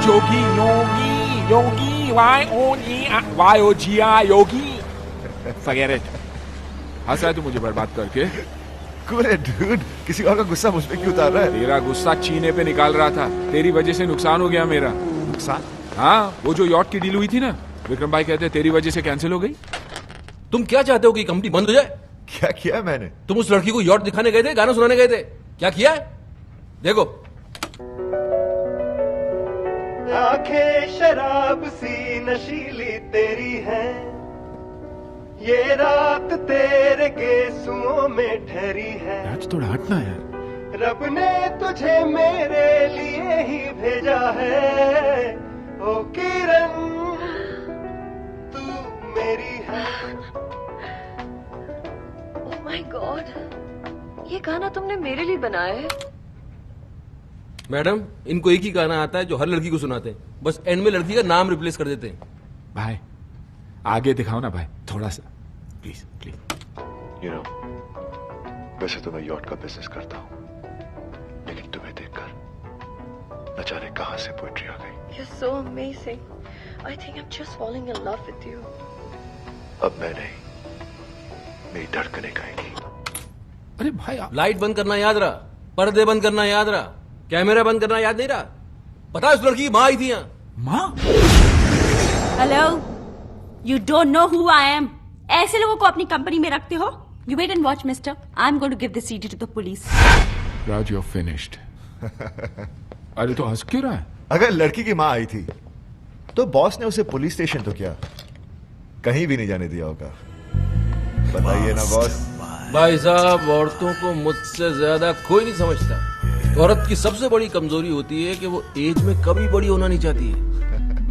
Jogi Yogi Yogi YOGI Yogi. Forget it। हंस रहा है तू मुझे बर्बाद करके? Cool it, dude। किसी और का गुस्सा मुझ पे क्यों उतार रहा है? तेरा गुस्सा चीने पे निकाल रहा था। तेरी वजह से नुकसान हो गया मेरा। नुकसान? हाँ, वो जो यॉट की डील हुई थी ना, विक्रम भाई कहते तेरी वजह से कैंसिल हो गई। तुम क्या चाहते हो कि कंपनी बंद हो जाए? क्या किया है मैंने? तुम उस लड़की को यॉट दिखाने गए थे, गाना सुनाने गए थे, क्या किया है? देखो। आंखें शराब सी नशीली तेरी है, ये रात तेरे गेसुओं में ठहरी है। आज थोड़ा हटना यार। रब ने तुझे मेरे लिए ही भेजा है, ओ किरण तू मेरी है। ओह माय गॉड, ये गाना तुमने मेरे लिए बनाया है? मैडम, इनको एक ही गाना आता है जो हर लड़की को सुनाते हैं, बस एंड में लड़की का नाम रिप्लेस कर देते हैं। भाई आगे दिखाओ ना भाई, थोड़ा सा प्लीज प्लीज। You know, वैसे तो मैं यॉट का बिजनेस करता हूँ, लेकिन तुम्हें देखकर न जाने कहां से पोएट्री आ गई। You're so amazing. I think I'm just falling in love with you. अब मैं नहीं, मेरी धड़कनें गाएंगी। अरे भाई आप लाइट बंद करना याद रहा, पर्दे बंद करना याद रहा, कैमरा बंद करना याद नहीं रहा? पता है उस लड़की की माँ आई थी यहाँ। माँ? Hello, you don't know who I am. ऐसे लोगों को अपनी कंपनी में रखते हो? You wait and watch mister, I am going to give the CD to the police. Raj, you finished. अरे तो हंस क्यों रहा है? अगर लड़की की माँ आई थी तो बॉस ने उसे पुलिस स्टेशन तो क्या, कहीं भी नहीं जाने दिया होगा। बताइए ना बॉस। भाई साहब, औरतों को मुझसे ज्यादा कोई नहीं समझता। औरत की सबसे बड़ी कमजोरी होती है कि वो एज में कभी बड़ी होना नहीं चाहती है।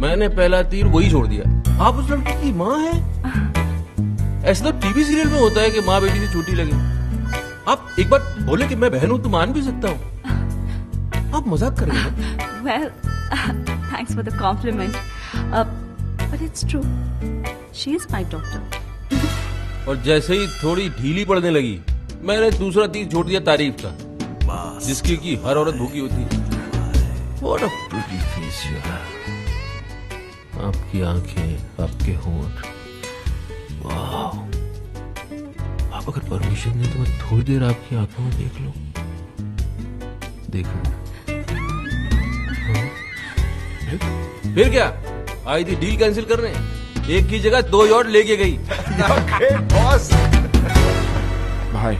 मैंने पहला तीर वही छोड़ दिया। आप उस लड़की की माँ हैं? ऐसा तो टीवी सीरियल में होता है कि माँ बेटी से छोटी लगे। आप एक बार बोले कि मैं बहन हूं तो मान भी सकता हूँ। आप मजाक कर रहे हैं? Well, thanks for the compliment, but it's true, she is my daughter. और जैसे ही थोड़ी ढीली पड़ने लगी, मैंने दूसरा तीर छोड़ दिया तारीफ का, जिसकी की हर औरत भूखी होती है। What a pretty face you have. आपकी आंखें, आपके होंठ, वाह। आप अगर परमिशन दें तो मैं थोड़ी देर आपकी आंखों में देख लूं। देखो। फिर क्या, आई थी डील कैंसिल करने, एक की जगह 2 यॉट लेके गई। बॉस। भाई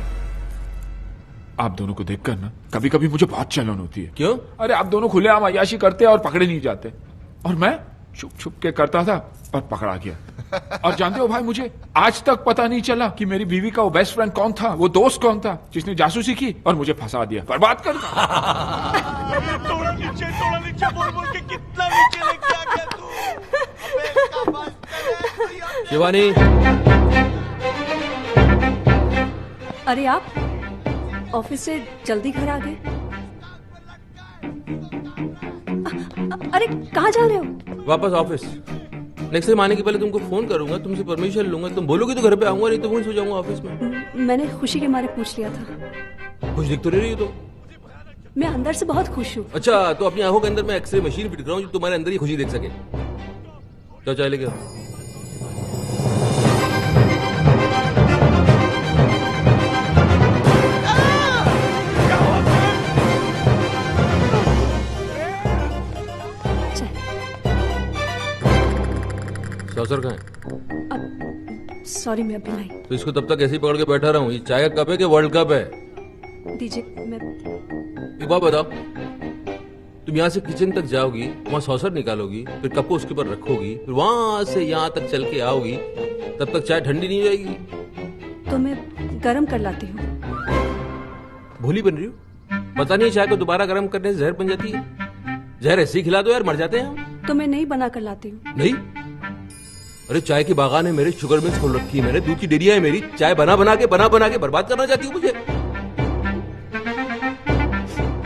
आप दोनों को देखकर ना कभी कभी मुझे बहुत चलन होती है। क्यों? अरे आप दोनों खुलेआम अय्याशी करते और पकड़े नहीं जाते, और मैं छुप छुप के करता था और पकड़ा गया। और जानते हो भाई, मुझे आज तक पता नहीं चला कि मेरी बीवी का वो बेस्ट फ्रेंड कौन था, वो दोस्त कौन था जिसने जासूसी की और मुझे फंसा दिया, बर्बाद कर दिया। थोड़ा नीचे बोल बोल के कितना नीचे लेके आ गया तू। अबे इसका बस करे। शिवानी, अरे आप ऑफिस से जल्दी घर आ गए? अरे कहाँ जा रहे हो? वापस ऑफिस। नेक्स्ट टाइम आने के पहले तुमको फोन करूंगा, तुमसे परमिशन लूंगा। तुम बोलोगे तो घर पे आऊंगा, नहीं तो वहीं सो जाऊंगा ऑफिस में। मैंने खुशी के मारे पूछ लिया था। कुछ दिख तो नहीं रही हो तो? मैं अंदर से बहुत खुश हूँ। अच्छा, तो अपनी आंखों के अंदर मैं एक्सरे मशीन फिट कर रहा हूँ जो तुम्हारे अंदर ही खुशी देख सके। तो चाय लेके आओ। सौसर कहाँ है? सॉरी, मैं अभी लाई। तो इसको तब तक ऐसे ही पकड़ के बैठा रहा हूँ? ये चाय का कप है कि वर्ल्ड कप है? दीजिए। मैं एक बात बताओ, तुम यहाँ से किचन तक जाओगी, वहाँ सौसर निकालोगी, फिर कप को उसके ऊपर रखोगी, फिर वहां से यहाँ तक चल के आओगी, तब तक चाय ठंडी नहीं हो जाएगी? तो मैं गरम कर लाती हूँ। भोली बन रही हो? पता नहीं चाय को दोबारा गर्म करने से जहर बन जाती है। जहर ऐसे ही खिला दो यार, मर जाते हैं हम। तो मैं नहीं बना कर लाती हूँ। नहीं? अरे चाय की बागान है मेरे, शुगर मिल्स खोल रखी है मैंने, दूध की डेरिया है मेरी। चाय बना बना के बर्बाद करना चाहती हूँ मुझे?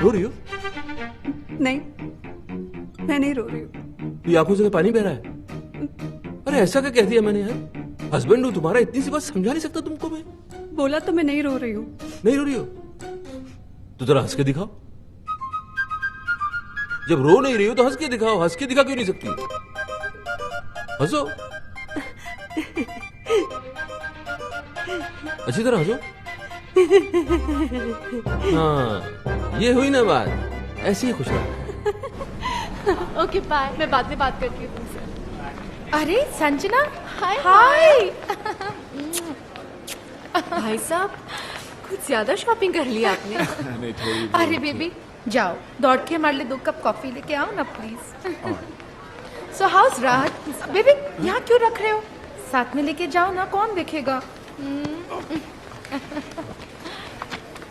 रो रही हो? नहीं, मैं नहीं रो रही हूँ। ये आंखों से पानी बह रहा है? अरे ऐसा क्या कह दिया मैंने यार? हस्बैंड हूँ तुम्हारा, इतनी सी बात समझा नहीं सकता तुमको मैं? बोला तो मैं नहीं रो रही हूँ। नहीं रो रही हो तो जरा हंस के दिखाओ। जब रो नहीं रही हो तो हंस के दिखाओ, हंस के दिखा क्यों नहीं सकती? हंसो, अच्छी तरह हंसो। हाँ, ये हुई ना बात, ऐसे ही खुश रहो। ओके बाय, मैं बाद में बात करती हूँ तुमसे। अरे संजना, हाय हाय। भाई साहब, कुछ ज्यादा शॉपिंग कर ली आपने। नहीं, थोड़ी अरे बेबी जाओ, दौड़ के हमारे लिए 2 कप कॉफी लेके आओ ना please. So house Raj, baby यहाँ क्यों रख रहे हो? साथ में लेके जाओ ना, कौन देखेगा?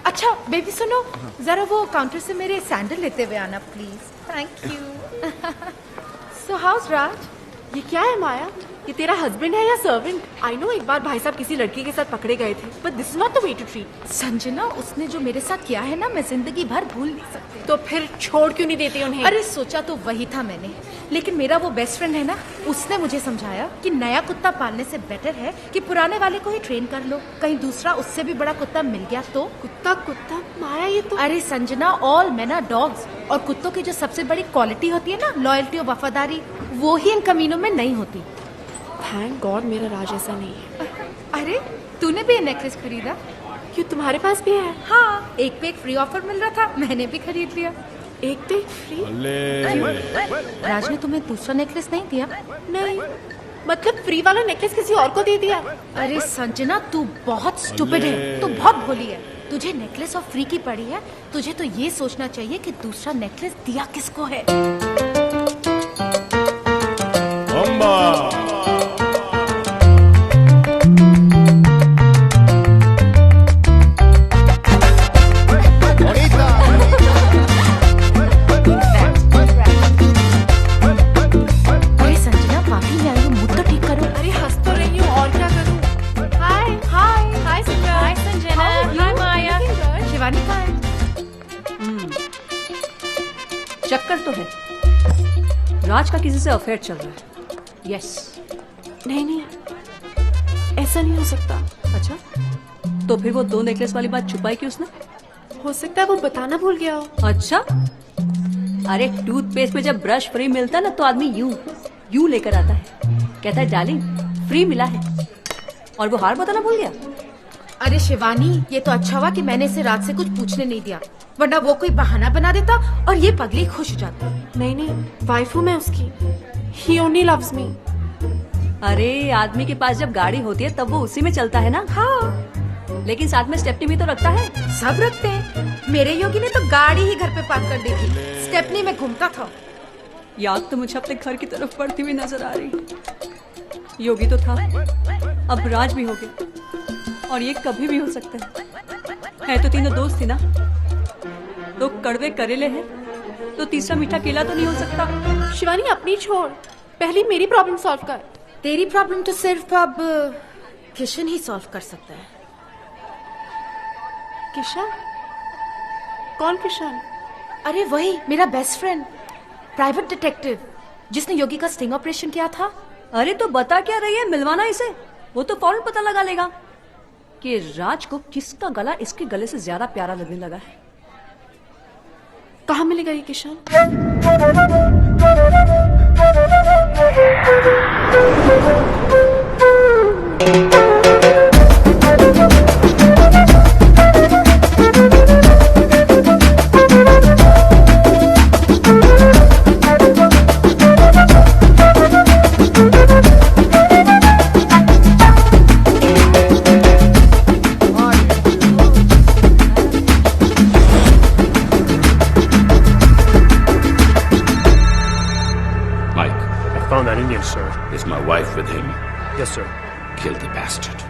अच्छा बेबी सुनो, जरा वो काउंटर से मेरे सैंडल लेते हुए आना please. Thank you. So house Raj, ये क्या है माया? ये तेरा हस्बैंड है या सर्वेंट? आई नो एक बार भाई साहब किसी लड़की के साथ पकड़े गए थे, but this is not the way to treat. Sanjana, उसने जो मेरे साथ किया है ना, मैं जिंदगी भर भूल नहीं सकती। तो फिर छोड़ क्यों नहीं देती उन्हें? अरे सोचा तो वही था मैंने, लेकिन मेरा वो बेस्ट फ्रेंड है ना, उसने मुझे समझाया कि नया कुत्ता पालने से बेटर है कि पुराने वाले को ही ट्रेन कर लो, कहीं दूसरा उससे भी बड़ा कुत्ता मिल गया तो। कुत्ता कुत्ता माया, ये तो। अरे Sanjana, all men are dogs, और कुत्तों की जो सबसे बड़ी क्वालिटी होती है ना, लॉयल्टी और वफादारी, वो ही इन कमीनों में नहीं होती। थैंक गॉड मेरा राज ऐसा नहीं है। अरे तूने भी ये नेकलेस खरीदा? क्यों, तुम्हारे पास भी है? हाँ, एक पे एक फ्री ऑफर मिल रहा था, मैंने भी खरीद लिया। एक पे एक फ्री? राज ने तुम्हें दूसरा नेकलेस नहीं दिया? नहीं, मतलब फ्री वाला नेकलेस किसी और को दे दिया? अरे संजना, तू बहुत स्टूपिड है, तू बहुत भोली है। तुझे नेकलेस और फ्री की पड़ी है, तुझे तो ये सोचना चाहिए कि दूसरा नेकलेस दिया किसको है। चक्कर तो है, राज का किसी से अफेयर चल रहा है। यस। नहीं नहीं, ऐसा नहीं हो सकता। अच्छा, तो फिर वो 2 नेकलेस वाली बात छुपाई क्यों उसने? हो सकता है वो बताना भूल गया हो। अच्छा, अरे टूथपेस्ट में जब ब्रश फ्री मिलता है ना, तो आदमी यूं लेकर आता है, कहता है डार्लिंग फ्री मिला है, और वो हार बताना भूल गया। अरे शिवानी, ये तो अच्छा हुआ कि मैंने इसे रात से कुछ पूछने नहीं दिया, वरना वो कोई बहाना बना देता और ये पगली खुश हो जाती। नहीं नहीं, वाइफ हूँ मैं उसकी। He only loves me। अरे आदमी के पास जब गाड़ी होती है तब वो उसी में चलता है ना। हाँ, लेकिन साथ में स्टेपनी भी तो रखता है। सब रखते हैं, मेरे योगी ने तो गाड़ी ही घर पे पार्क कर दी थी, स्टेपनी में घूमता था। याद तो मुझे अपने घर की तरफ बढ़ती हुई नजर आ रही। योगी तो था, अब राज भी हो गया, और ये कभी भी हो सकता है तो तीनों दोस्त थी ना, 2 कड़वे करेले हैं तो तीसरा मीठा केला तो नहीं हो सकता। शिवानी अपनी छोड़, पहले मेरी प्रॉब्लम सॉल्व कर। तेरी प्रॉब्लम तो सिर्फ अब किशन ही सॉल्व कर सकता है। किशन? कौन किशन? अरे वही मेरा बेस्ट फ्रेंड, प्राइवेट डिटेक्टिव, जिसने योगी का स्टिंग ऑपरेशन किया था। अरे तो बता क्या रही है, मिलवाना इसे, वो तो फौरन पता लगा लेगा कि राज को किसका गला इसके गले से ज्यादा प्यारा लगने लगा है। कहाँ मिलेगा ये Kishan? Found that Indian, sir. Is my wife with him? Yes, sir. Kill the bastard.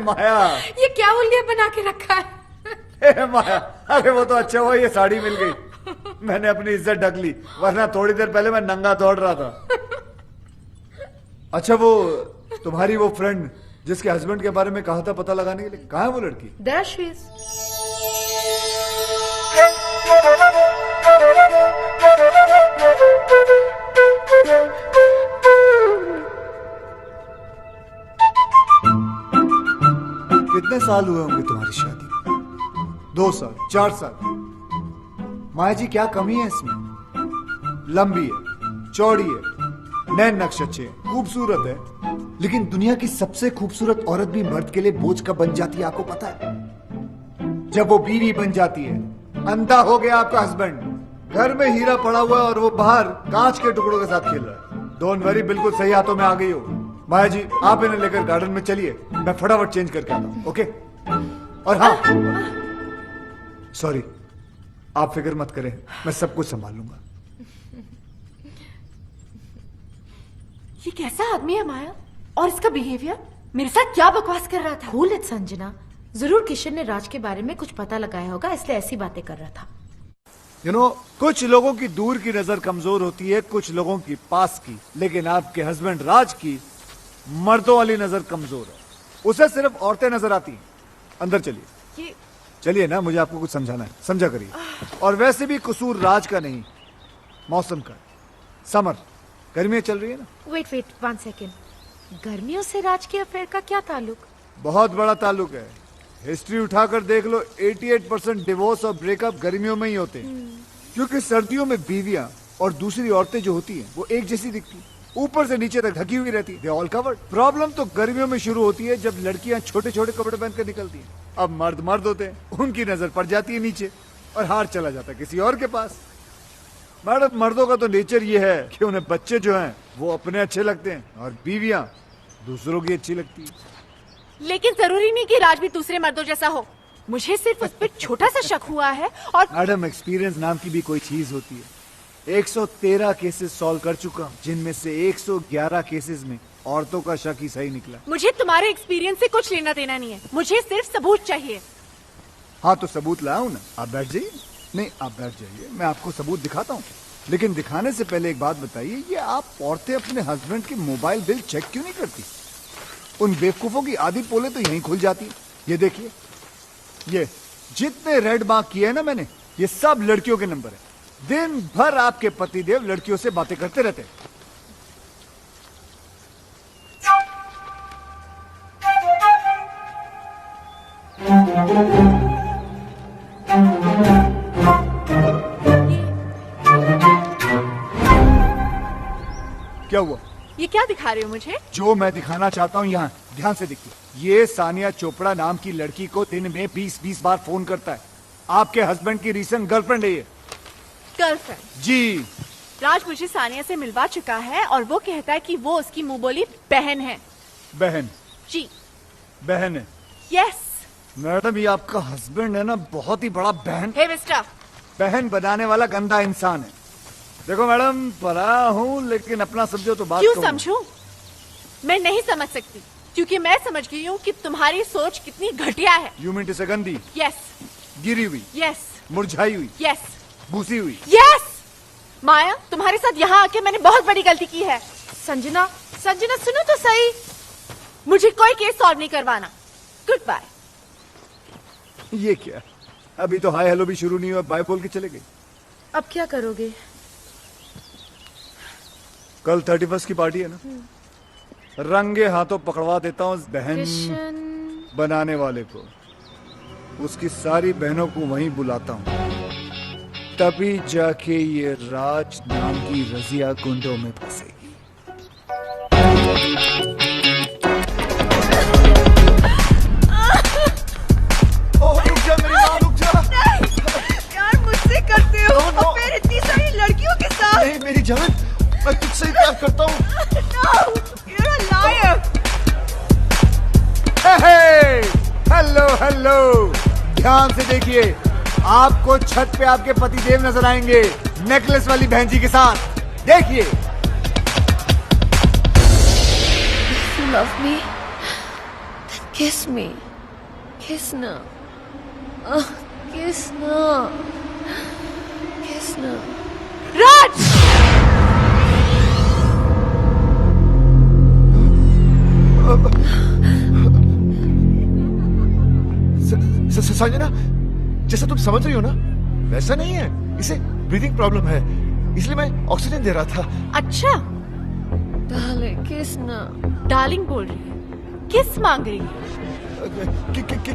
माया, ये क्या उल्लिया बना के रखा है? माया, अरे वो तो अच्छा हुआ ये साड़ी मिल गई, मैंने अपनी इज्जत ढक ली, वरना थोड़ी देर पहले मैं नंगा दौड़ रहा था। अच्छा वो तुम्हारी वो फ्रेंड जिसके हस्बैंड के बारे में कहा था पता लगाने के लिए, कहाँ है वो लड़की? There she is. कितने साल हुए होंगे तुम्हारी शादी? 2 साल, 4 साल? माया जी क्या कमी है इसमें? लंबी है, चौड़ी है, नैन नक्श अच्छे हैं, खूबसूरत है, लेकिन दुनिया की सबसे खूबसूरत औरत भी मर्द के लिए बोझ कब बन जाती है आपको पता है? जब वो बीवी बन जाती है। अंधा हो गया आपका हस्बैंड, घर में हीरा पड़ा हुआ है और वो बाहर कांच के टुकड़ों के साथ खेल रहा है। डोंट वरी, बिल्कुल सही हाथों में आ गई हो। माया जी आप इन्हें लेकर गार्डन में चलिए, मैं फटाफट चेंज करके आता हूं, ओके? और हाँ, सॉरी, आप फिक्र मत करें, मैं सब कुछ संभाल लूंगा। ये कैसा आदमी है माया? और इसका बिहेवियर मेरे साथ क्या बकवास कर रहा था? कूल इट संजना, जरूर किशन ने राज के बारे में कुछ पता लगाया होगा, इसलिए ऐसी बातें कर रहा था। You know, कुछ लोगों की दूर की नजर कमजोर होती है, कुछ लोगों की पास की, लेकिन आपके हस्बैंड राज की मर्दों वाली नजर कमजोर है, उसे सिर्फ औरतें नजर आती हैं। अंदर चलिए, चलिए ना, मुझे आपको कुछ समझाना है, समझा करिए। और वैसे भी कसूर राज का नहीं, मौसम का। समर, गर्मियां चल रही है ना? वेट 1 सेकेंड, गर्मियों से राज के अफेयर का क्या ताल्लुक? बहुत बड़ा ताल्लुक है, हिस्ट्री उठाकर देख लो, 88% डिवोर्स और ब्रेकअप गर्मियों में ही होते हैं, क्योंकि सर्दियों में बीवियां और दूसरी औरतें जो होती हैं वो एक जैसी दिखती हैं, ऊपर से नीचे तक ढकी हुई रहती है, दे ऑल कवर्ड। प्रॉब्लम तो गर्मियों में शुरू होती है जब लड़कियां छोटे छोटे कपड़े पहनकर निकलती हैं। अब मर्द होते हैं, उनकी नजर पड़ जाती है नीचे और हार चला जाता है किसी और के पास। मैडम, मर्दों का तो नेचर ये है कि उन्हें बच्चे जो हैं वो अपने अच्छे लगते हैं और बीवियां दूसरों की अच्छी लगती है। लेकिन जरूरी नहीं कि राज भी दूसरे मर्दों जैसा हो, मुझे सिर्फ उस पर छोटा सा शक हुआ है। और मैडम, एक्सपीरियंस नाम की भी कोई चीज होती है। 113 केसेस सॉल्व कर चुका हूँ, जिनमें से 111 केसेस में औरतों का शक ही सही निकला। मुझे तुम्हारे एक्सपीरियंस से कुछ लेना देना नहीं है, मुझे सिर्फ सबूत चाहिए। हाँ तो सबूत लाऊं ना, आप बैठ जाइए। नहीं, आप बैठ जाइए, मैं आपको सबूत दिखाता हूँ। लेकिन दिखाने से पहले एक बात बताइए, ये आप औरतें अपने हस्बैंड के मोबाइल बिल चेक क्यों नहीं करती? उन बेवकूफों की आधी पोले तो यहीं खुल जाती है। ये देखिए, ये जितने रेड मार्क किए हैं ना मैंने, ये सब लड़कियों के नंबर है। दिन भर आपके पतिदेव लड़कियों से बातें करते रहते हैं। क्या हुआ? ये क्या दिखा रहे हो मुझे? जो मैं दिखाना चाहता हूँ यहाँ ध्यान से देखिए। ये सानिया चोपड़ा नाम की लड़की को दिन में 20-20 बार फोन करता है। आपके हस्बैंड की रीसेंट गर्लफ्रेंड है ये। गर्लफ्रेंड? जी। राज मुझे सानिया से मिलवा चुका है और वो कहता है कि वो उसकी मुंह बोली बहन है। बहन? जी बहन है। यस। मैडम, ये आपका हस्बैंड है ना, बहुत ही बड़ा बहन मिस्टर, बहन बनाने वाला गंदा इंसान है। देखो मैडम, पढ़ा हूँ लेकिन अपना समझो तो बात क्यों समझूं? मैं नहीं समझ सकती, क्योंकि मैं समझ गई हूँ कि तुम्हारी सोच कितनी घटिया है। यू मीन टू से गंदी? यस। गिरी हुई? यस। मुरझाई हुई? यस। भूसी हुई? यस। माया, तुम्हारे साथ यहाँ आके मैंने बहुत बड़ी गलती की है। संजना, संजना सुनो तो सही, मुझे कोई केस सॉल्व नहीं करवाना। Good bye. ये क्या, अभी तो हाय हेलो भी शुरू नहीं हुआ, बाय बोल के चले गए। अब क्या करोगे? कल 31 की पार्टी है ना, रंगे हाथों पकड़वा देता हूँ बहन बनाने वाले को। उसकी सारी बहनों को वहीं बुलाता हूँ, तभी जाके ये राज नाम की रजिया गुंडों में फंसेगी। रुक जा मेरी माँ, रुक जा। यार मुझसे करते हो और फिर इतनी सारी लड़कियों के साथ। नहीं मेरी जान, मैं तुझसे ही प्यार करता हूँ। No, you're a liar. Hello hello, ध्यान से देखिए, आपको छत पे आपके पतिदेव नजर आएंगे नेकलेस वाली बहन जी के साथ। देखिए। You love me? Kiss me. Kiss now. Kiss now. Kiss now. राज! संजना, जैसा तुम समझ रही हो ना, वैसा नहीं है। इसे ब्रीदिंग प्रॉब्लम है, इसलिए मैं ऑक्सीजन दे रहा था। अच्छा, Darling, kiss now. डार्लिंग बोल रही है, किस मांग रही है?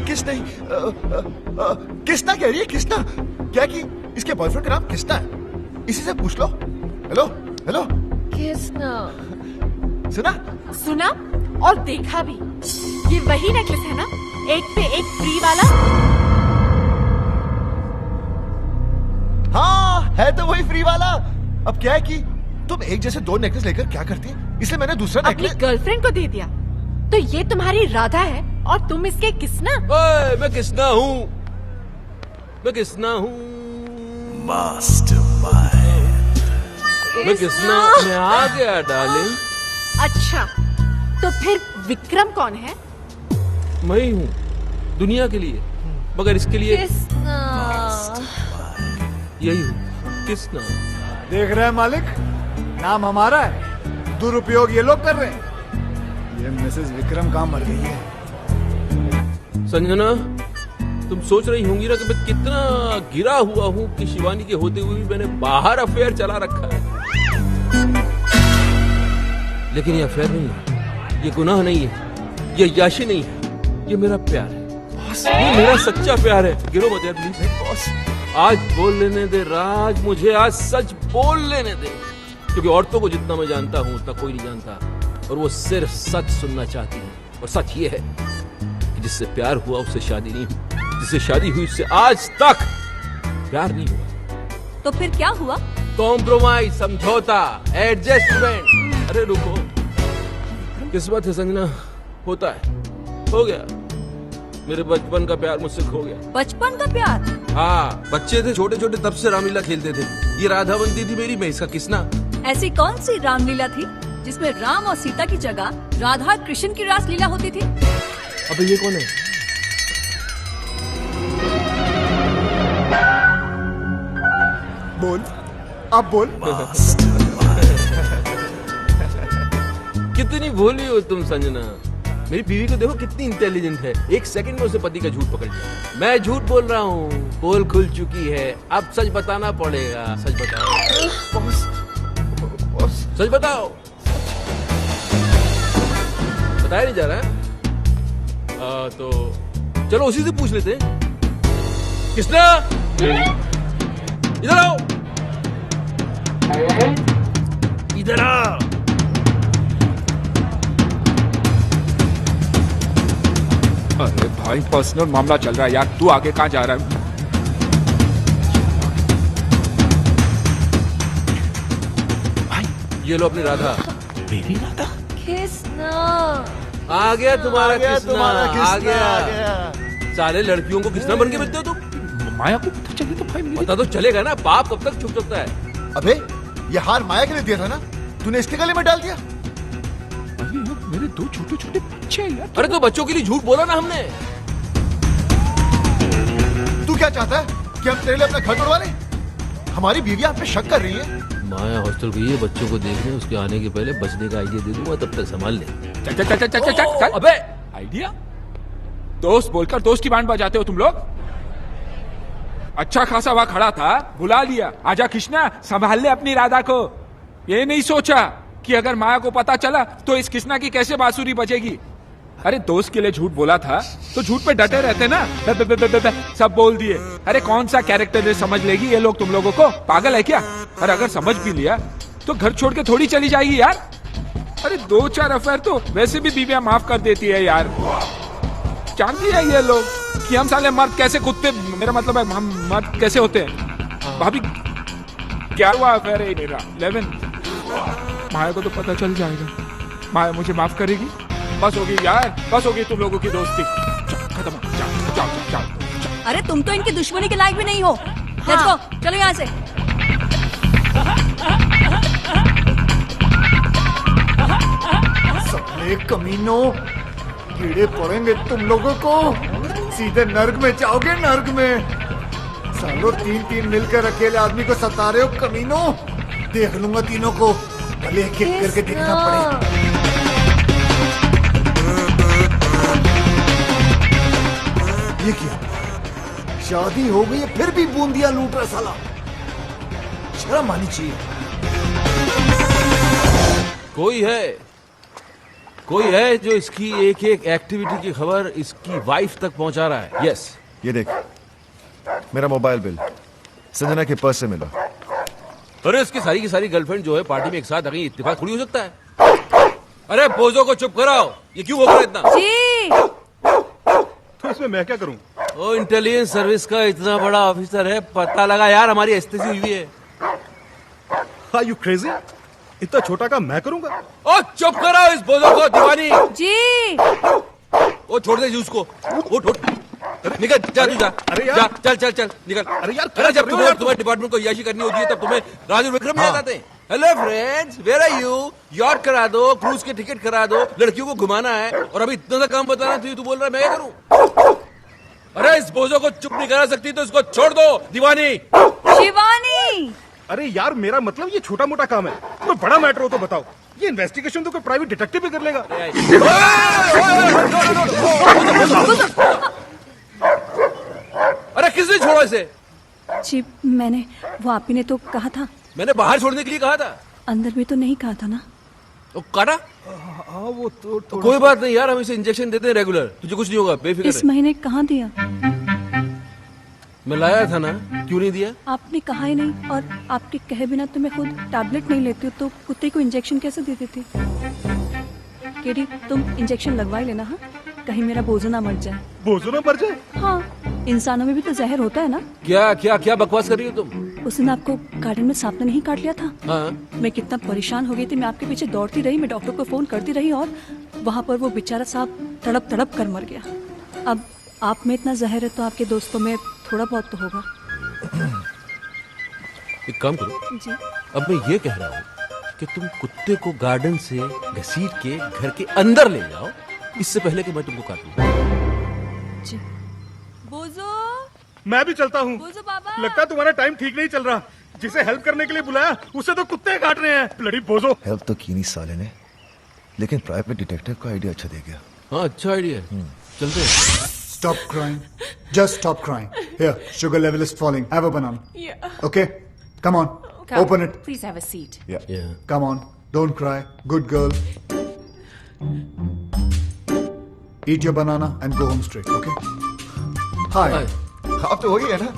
किसना ही किसना कह रही है, किसना क्या कि इसके बॉयफ्रेंड का नाम किसना है, इसी से पूछ लो। Hello hello, Kiss now. सुना? सुना और देखा भी। ये वही नेकलेस है ना, एक पे एक फ्री वाला? हाँ, है तो वही फ्री वाला। अब क्या है कि तुम एक जैसे दो नेकलेस लेकर क्या करती, इसलिए मैंने दूसरा अपनी नेकलेस। गर्लफ्रेंड को दे दिया। तो ये तुम्हारी राधा है और तुम इसके किसना? ओए, मैं किसना हूँ? मैं किसना हूँ? मैं किसना? मैं आ गया डार्लिंग। अच्छा, तो फिर विक्रम कौन है? मैं ही हूँ दुनिया के लिए, मगर इसके लिए Kiss now. यही हूँ, किसना। देख रहे हैं मालिक, नाम हमारा है, दुरुपयोग ये लोग कर रहे हैं। ये मिसेस विक्रम कहाँ मर गई है? संजना, तुम सोच रही होंगी ना कि मैं कितना गिरा हुआ हूँ कि शिवानी के होते हुए भी मैंने बाहर अफेयर चला रखा है। लेकिन ये अफेयर नहीं है, ये गुनाह नहीं है, ये याशी नहीं है, ये मेरा प्यार है। ये मेरा सच्चा प्यार है। गिरो मत यार प्लीज। बॉस, आज बोल लेने दे राज, मुझे आज सच बोल लेने दे, क्योंकि औरतों को जितना मैं जानता हूँ उतना कोई नहीं जानता, और वो सिर्फ सच सुनना चाहती है। और सच ये है कि जिससे प्यार हुआ उससे शादी नहीं हुई, जिससे शादी हुई उससे आज तक प्यार नहीं हुआ। तो फिर क्या हुआ? कॉम्प्रोमाइज, समझौता, एडजस्टमेंट। अरे रुको, किस्मत है संजना, होता है, हो गया। मेरे बचपन का प्यार मुझसे खो गया। बचपन का प्यार? हाँ, बच्चे थे छोटे छोटे, तब से रामलीला खेलते थे। ये राधा बनती थी मेरी, मैं इसका किसना। ऐसी कौन सी रामलीला थी जिसमें राम और सीता की जगह राधा और कृष्ण की रासलीला होती थी? अबे ये कौन है? बोल, अब बोल। कितनी भोली हो तुम संजना। मेरी बीवी को देखो कितनी इंटेलिजेंट है, एक सेकंड में उसे पति का झूठ पकड़ लिया। मैं झूठ बोल रहा हूँ, पोल खुल चुकी है, अब सच बताना पड़ेगा। सच बताओ बॉस, सच बताओ। बताया नहीं जा रहा है? तो चलो उसी से पूछ लेते हैं। किसना? इधर आओ, इधर आओ। अरे भाई, पर्सनल मामला चल रहा है यार, तू आगे कहाँ जा रहा है? ये लो अपनी राधा। मेरी राधा? Kiss now. आ गया तुम्हारा किसना, आ आ गया। गया। सारे लड़कियों को किसना बन के मिलते हो तुम? माया को पता चले तो भाई मेरी। पता तो चलेगा ना, पाप कब तक छुप सकता है? अबे, ये हार माया के लिए दिया था ना, तूने इसके गले में डाल दिया। अरे यार, मेरे दो छोटे छोटे बच्चे हैं यार। अरे तो बच्चों के लिए झूठ बोला ना हमने। तू क्या चाहता है कि हम तेरे लिए अपना घर तोड़वा लें? हमारी बीवी आप पे शक कर रही है। माया हॉस्टल गई है बच्चों को देखने, उसके आने के पहले बचने का आइडिया दे दूंगा, तब तक संभाल ले। चल चल चल चल चल चल चल। अबे आइडिया? दोस्त बोलकर दोस्त की बैंड बजाते हो तुम लोग। अच्छा खासा वहां खड़ा था, बुला लिया, आजा कृष्णा संभाल ले अपनी राधा को। ये नहीं सोचा कि अगर माया को पता चला तो इस कृष्णा की कैसे बांसुरी बजेगी। अरे दोस्त के लिए झूठ बोला था तो झूठ पे डटे रहते ना। सब बोल दिए। अरे कौन सा कैरेक्टर समझ लेगी ये लोग तुम लोगों को? पागल है क्या? और अगर समझ भी लिया तो घर छोड़ के थोड़ी चली जाएगी यार। अरे 2-4 अफेयर तो वैसे भी बीवियां माफ कर देती है यार। जानती है ये लोग कि हम साले मर्द कैसे कुत्ते, मेरा मतलब है हम मर्द कैसे होते हैं। भाभी क्या हुआ अफेयर है मेरा 11। माया को तो पता चल जाएगा, माया मुझे माफ करेगी। बस होगी यार, बस होगी तुम लोगों की दोस्ती, खत्म। जाओ जाओ जाओ जाओ। अरे तुम तो इनकी दुश्मनी के लायक भी नहीं हो। लेट्स गो, चलो यहाँ से। साले कमीनों, कीड़े पड़ेंगे तुम लोगों को, सीधे नर्क में जाओगे, नर्क में। सालों 3-3 मिलकर अकेले आदमी को सता रहे हो कमीनों। देख लूंगा तीनों को, भले एक एक करके देखना पड़े। ये क्या, शादी हो गई है फिर भी बूंदिया लूट रहा साला, शर्म आनी चाहिए। कोई है जो इसकी एक एक एक्टिविटी की खबर इसकी वाइफ तक पहुंचा रहा है। यस, ये देख, मेरा मोबाइल बिल संजना के पर्स से मिला। अरे इसकी सारी की सारी गर्लफ्रेंड जो है पार्टी में एक साथ आ गई, इत्तेफाक थोड़ी हो सकता है। अरे बोझों को चुप कराओ, ये क्यों हो रहा है इतना? जी तो इसमें मैं क्या करूं? ओ इंटेलिजेंस सर्विस का इतना बड़ा ऑफिसर है, पता लगा यार हमारी एस्तेसी हुई है। Are you crazy? इतना छोटा काम मैं करूंगा? ओ चुप कराओ इस बोझों को दीवानी। जी ओ छोड़ दे जूस को, वो छोड़, निकल जा तू जा। अरे यार, जा, चल चल चल निकल। अरे यार, अरे जब तुम्हारे डिपार्टमेंट को याशी करनी होती है तब तुम्हें राजू विक्रम याद आते हैं। Hello friends, where are you? यॉर्क करा दो, क्रूज के टिकट करा दो, लड़कियों को घुमाना है, और अभी इतना सा काम बताना तू बोल रहा है मैं क्या करूं? अरे इस बोझों को चुप नहीं करा सकती तो इसको छोड़ दो दीवानी। शिवानी, अरे यार, मेरा मतलब ये छोटा मोटा काम है, कोई बड़ा मैटर हो तो बताओ। ये इन्वेस्टिगेशन तो कोई प्राइवेट डिटेक्टिव भी कर लेगा। अरे किसने छोड़ा इसे? जी मैंने, वो आप ही ने तो कहा था। मैंने बाहर छोड़ने के लिए कहा था। अंदर भी तो नहीं कहा था ना। तो काटा? हाँ वो तो कोई बात नहीं यार, हम इसे इंजेक्शन देते हैं रेगुलर, तुझे कुछ नहीं होगा, बेफिक्र इस रह। महीने कहाँ दिया? मैं लाया था ना, क्यों नहीं दिया? आपने कहा ही नहीं, और आपके कहे बिना तो मैं खुद टैबलेट नहीं लेती हूँ, तो कुत्ते को इंजेक्शन कैसे दे देती? केडी, तुम इंजेक्शन लगवा ही लेना। हाँ, कहीं मेरा बोझो ना मर जाए। बोझो ना मर जाए? हाँ, इंसानों में भी तो जहर होता है ना। क्या क्या क्या बकवास कर रही हो तुम? उस दिन आपको गार्डन में सांप ने नहीं काट लिया था? हाँ, मैं कितना परेशान हो गई थी, मैं आपके पीछे दौड़ती रही, मैं डॉक्टर को फोन करती रही, और वहाँ पर वो बेचारा सांप तड़प तड़प कर मर गया। अब आप में इतना जहर है तो आपके दोस्तों में थोड़ा बहुत तो होगा। एक काम करो जी, अब मैं ये कह रहा हूँ कि तुम कुत्ते को गार्डन से घसीट के घर के अंदर ले जाओ, इससे पहले कि मैं तुमको काटूं। जी। बोझो, मैं भी चलता हूँ। बोझो बाबा। लगता है तुम्हारा टाइम ठीक नहीं चल रहा। जिसे हेल्प करने के लिए बुलाया उसे तो कुत्ते काट रहे हैं। ब्लडी बोझो। हेल्प तो की नहीं साले ने, लेकिन प्राइवेट डिटेक्टिव का आइडिया अच्छा दे गया। हाँ अच्छा आइडिया है, चलते हैं। Stop crying. Just stop crying. Here, sugar level is falling. Have a banana. Yeah. Okay? Come on. Open it. Please have a seat. Yeah. Come on. Don't cry. Good girl. Eat your banana and go home straight. Okay? Hi. आप तो वही है ना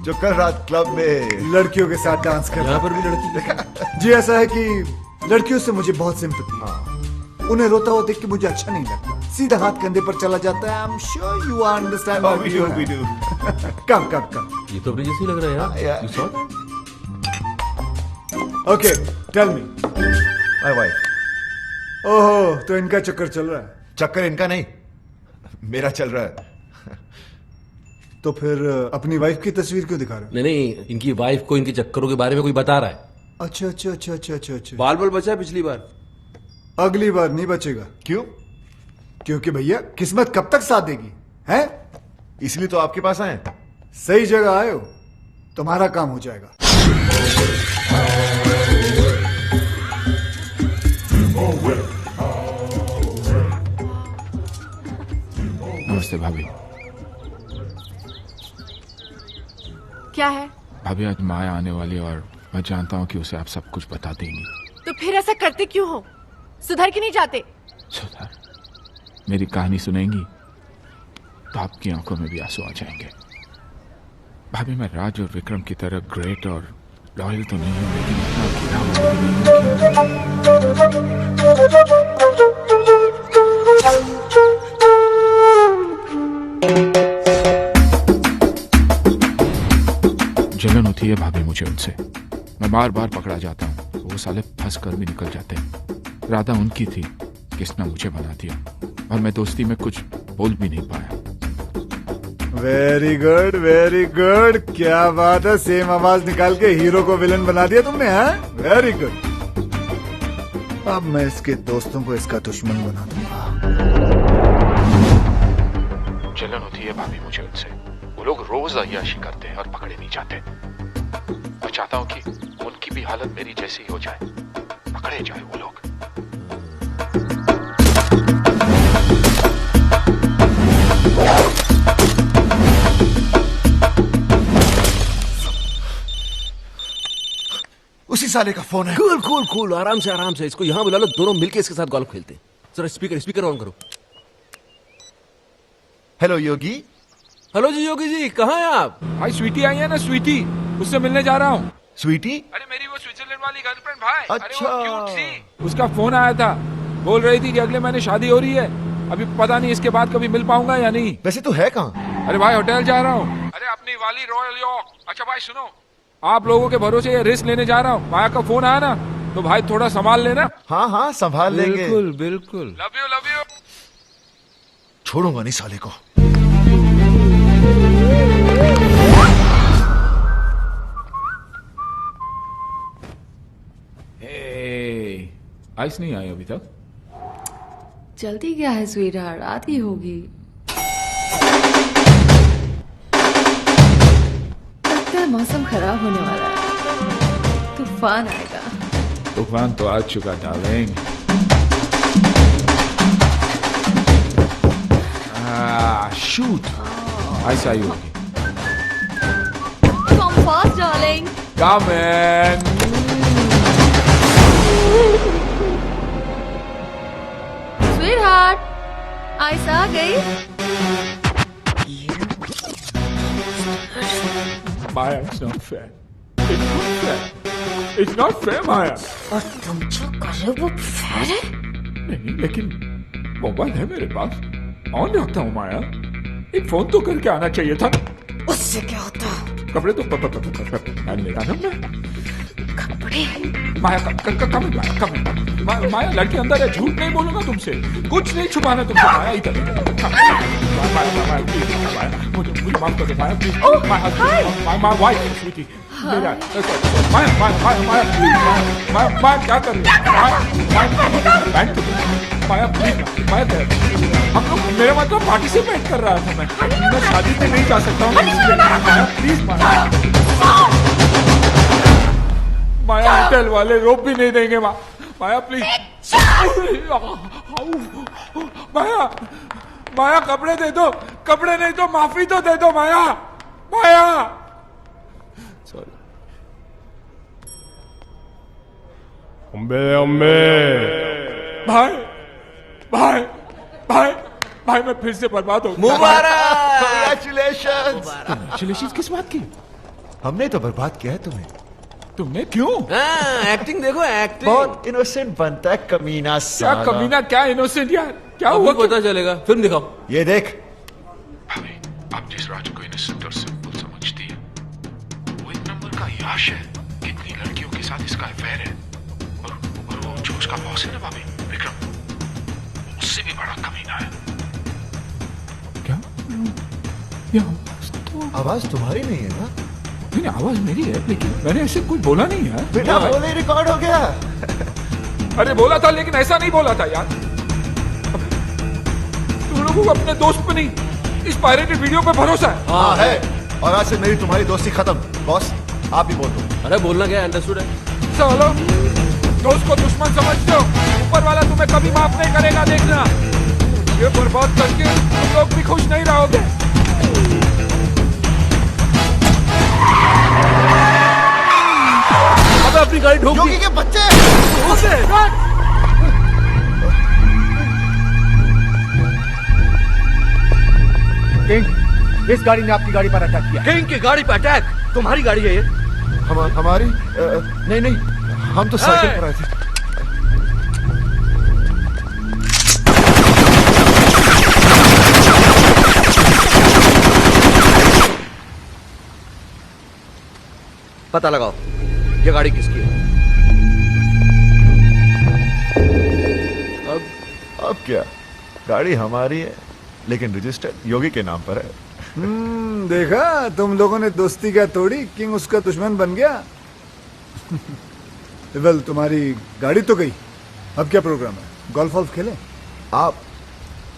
जो कल रात club में लड़कियों के साथ डांस कर रहा यहाँ पर भी लड़की। जी, ऐसा है कि लड़कियों से मुझे बहुत सिंपैथी है। उन्हें रोता हुआ देख के मुझे अच्छा नहीं लगता। सीधा हाथ कंधे पर चला जाता है। I am sure you understand what we do. Come come come. ये तो अपने जैसे ही लग रहा है यार। You saw that? Okay, tell me. My wife. ओहो, तो इनका चक्कर चल रहा है। चक्कर इनका नहीं, मेरा चल रहा है। तो फिर अपनी वाइफ की तस्वीर क्यों दिखा रहे हो? नहीं नहीं, इनकी वाइफ को इनके चक्करों के बारे में कोई बता रहा है। अच्छा अच्छा अच्छा अच्छा अच्छा अच्छा। बाल बाल बचा है पिछली बार। अगली बार नहीं बचेगा। क्यों? क्योंकि भैया किस्मत कब तक साथ देगी, हैं? इसलिए तो आपके पास आए। सही जगह आए हो, तुम्हारा काम हो जाएगा। नमस्ते भाभी। क्या है? भाभी आज माया आने वाली है और मैं जानता हूँ कि उसे आप सब कुछ बता देंगी। तो फिर ऐसा करते क्यों हो? सुधर के नहीं जाते? सुधार, मेरी कहानी सुनेंगी तो आपकी आंखों में भी आंसू आ जाएंगे। भाभी मैं राज और विक्रम की तरह ग्रेट और लॉयल तो नहीं हूँ, लेकिन इतना गिरा हुआ भी नहीं। जलन होती है भाभी मुझे उनसे। मैं बार बार पकड़ा जाता हूँ, वो साले फंस कर भी निकल जाते हैं। राधा उनकी थी, किसने मुझे बना दिया, और मैं दोस्ती में कुछ बोल भी नहीं पाया। वेरी गुड वेरी गुड, क्या बात है, सेम आवाज निकाल के हीरो को विलन बना दिया तुमने। हाँ, वेरी गुड। अब मैं इसके दोस्तों को इसका दुश्मन बना दूंगा। जलन होती है भाभी मुझे उनसे। वो लोग रोज अय्याशी करते हैं और पकड़े नहीं जाते। मैं चाहता हूँ कि उनकी भी हालत मेरी जैसी हो जाए, पकड़े जाए वो लोग। उसी साले का फोन है। कूल कूल कूल, आराम से इसको यहाँ बुला लो, दोनों मिलके इसके साथ गोल्फ खेलते हैं। जरा स्पीकर ऑन करो। हेलो योगी। हेलो जी योगी जी, कहाँ हैं आप? भाई स्वीटी आई है ना, स्वीटी, उससे मिलने जा रहा हूँ। स्वीटी? अरे मेरी वो स्विट्जरलैंड वाली गर्लफ्रेंड भाई। अच्छा। अरे वो क्यूट सी। उसका फोन आया था, बोल रही थी कि अगले महीने शादी हो रही है। अभी पता नहीं इसके बाद कभी मिल पाऊंगा या नहीं। वैसे तू है कहाँ? अरे भाई होटल जा रहा हूँ। अरे अपनी वाली रॉयल यॉर्क। अच्छा भाई सुनो, आप लोगों के भरोसे ये रिस्क लेने जा रहा हूँ। माया का फोन आया ना, तो भाई थोड़ा संभाल लेना। हाँ हाँ संभाल लेंगे। बिल्कुल बिल्कुल। Love you. छोड़ूंगा नहीं साले को। आइस नहीं आई अभी तक। जल्दी क्या है स्वीटहार्ट, आती होगी। लगता है मौसम खराब होने वाला है, तूफान आएगा। तूफान तो आ चुका डार्लिंग। शूट, आइस आई होगी। Come fast, darling. Come in. Sweetheart, ice आ गई। Maya, it's not fair. It's not fair. It's not fair, Maya. और तुम जो कर रहे हो वो फेयर है? नहीं, लेकिन मोबाइल है मेरे पास, ऑन रखता हूँ माया। एक फोन तो करके आना चाहिए था। उससे क्या होता? कपड़े तो पहन लेगा ना मैं। कपड़े? माया कम माया लड़के अंदर है, झूठ नहीं बोलूंगा तुमसे, कुछ नहीं छुपाना तुमसे। माया इधर माया मुझे माफ कर दो माया प्लीज। माय वाइफ स्वीटी मेरा। माया क्या कर रही है? माया प्लीज माया, हम लोग मेरा मतलब पार्टिसिपेट कर रहा था मैं शादी में नहीं जा सकता हूँ। माया प्लीज माया होटल वाले रोप भी नहीं देंगे। माया प्लीज। माया कपड़े दे दो, कपड़े नहीं तो माफी तो दे दो माया। सॉरी। भाई मैं फिर से बर्बाद हो गया। मुबारक। Congratulations। किस बात की? हमने तो बर्बाद किया है तुम्हें। तुमने क्यों? एक्टिंग देखो, एक्टिंग। बहुत इनोसेंट बनता है कमीना क्या साला। कमीना, क्या इनोसेंट यार, क्या अब हुआ? पता चलेगा, फिल्म दिखाओ। ये देख। भाभी, आप जिस राज को इनोसेंट और सिंपल समझती है, वो एक नंबर का याश है। कितनी लड़कियों के साथ इसका अफेयर है। और वो जो उसका बॉस है ना भाभी, विक्रम, उससे भी बड़ा कमीना है। क्या? ये आवाज तुम्हारी नहीं है ना? नहीं, आवाज मेरी है, लेकिन मैंने ऐसे कुछ बोला नहीं है। बिना बोले रिकॉर्ड हो गया। अरे बोला था, लेकिन ऐसा नहीं बोला था यार। तुम लोगों को अपने दोस्त पे नहीं, इस पायरेटेड वीडियो पे भरोसा है। हाँ है, और आज से मेरी तुम्हारी दोस्ती खत्म। बॉस आप भी बोल दो। अरे बोलना क्या, अंडरस्टूड है। चलो, दोस्त को दुश्मन समझते हो, ऊपर वाला तुम्हें कभी माफ नहीं करेगा, देखना। ये बर्बाद करके तुम लोग भी खुश नहीं रहोगे। अब अपनी गाड़ी ठोक दी। योगी के बच्चे। किंग, इस गाड़ी ने आपकी गाड़ी पर अटैक किया। किंग की गाड़ी पर अटैक? तुम्हारी गाड़ी है ये? हमारी नहीं, हम तो साइकिल पर आए थे। पता लगाओ ये गाड़ी किसकी है। अब क्या, गाड़ी हमारी है, लेकिन रजिस्टर्ड योगी के नाम पर है। देखा, तुम लोगों ने दोस्ती क्या तोड़ी, किंग उसका दुश्मन बन गया। वेल, तुम्हारी गाड़ी तो गई, अब क्या प्रोग्राम है? गोल्फ वॉल्फ खेलें? आप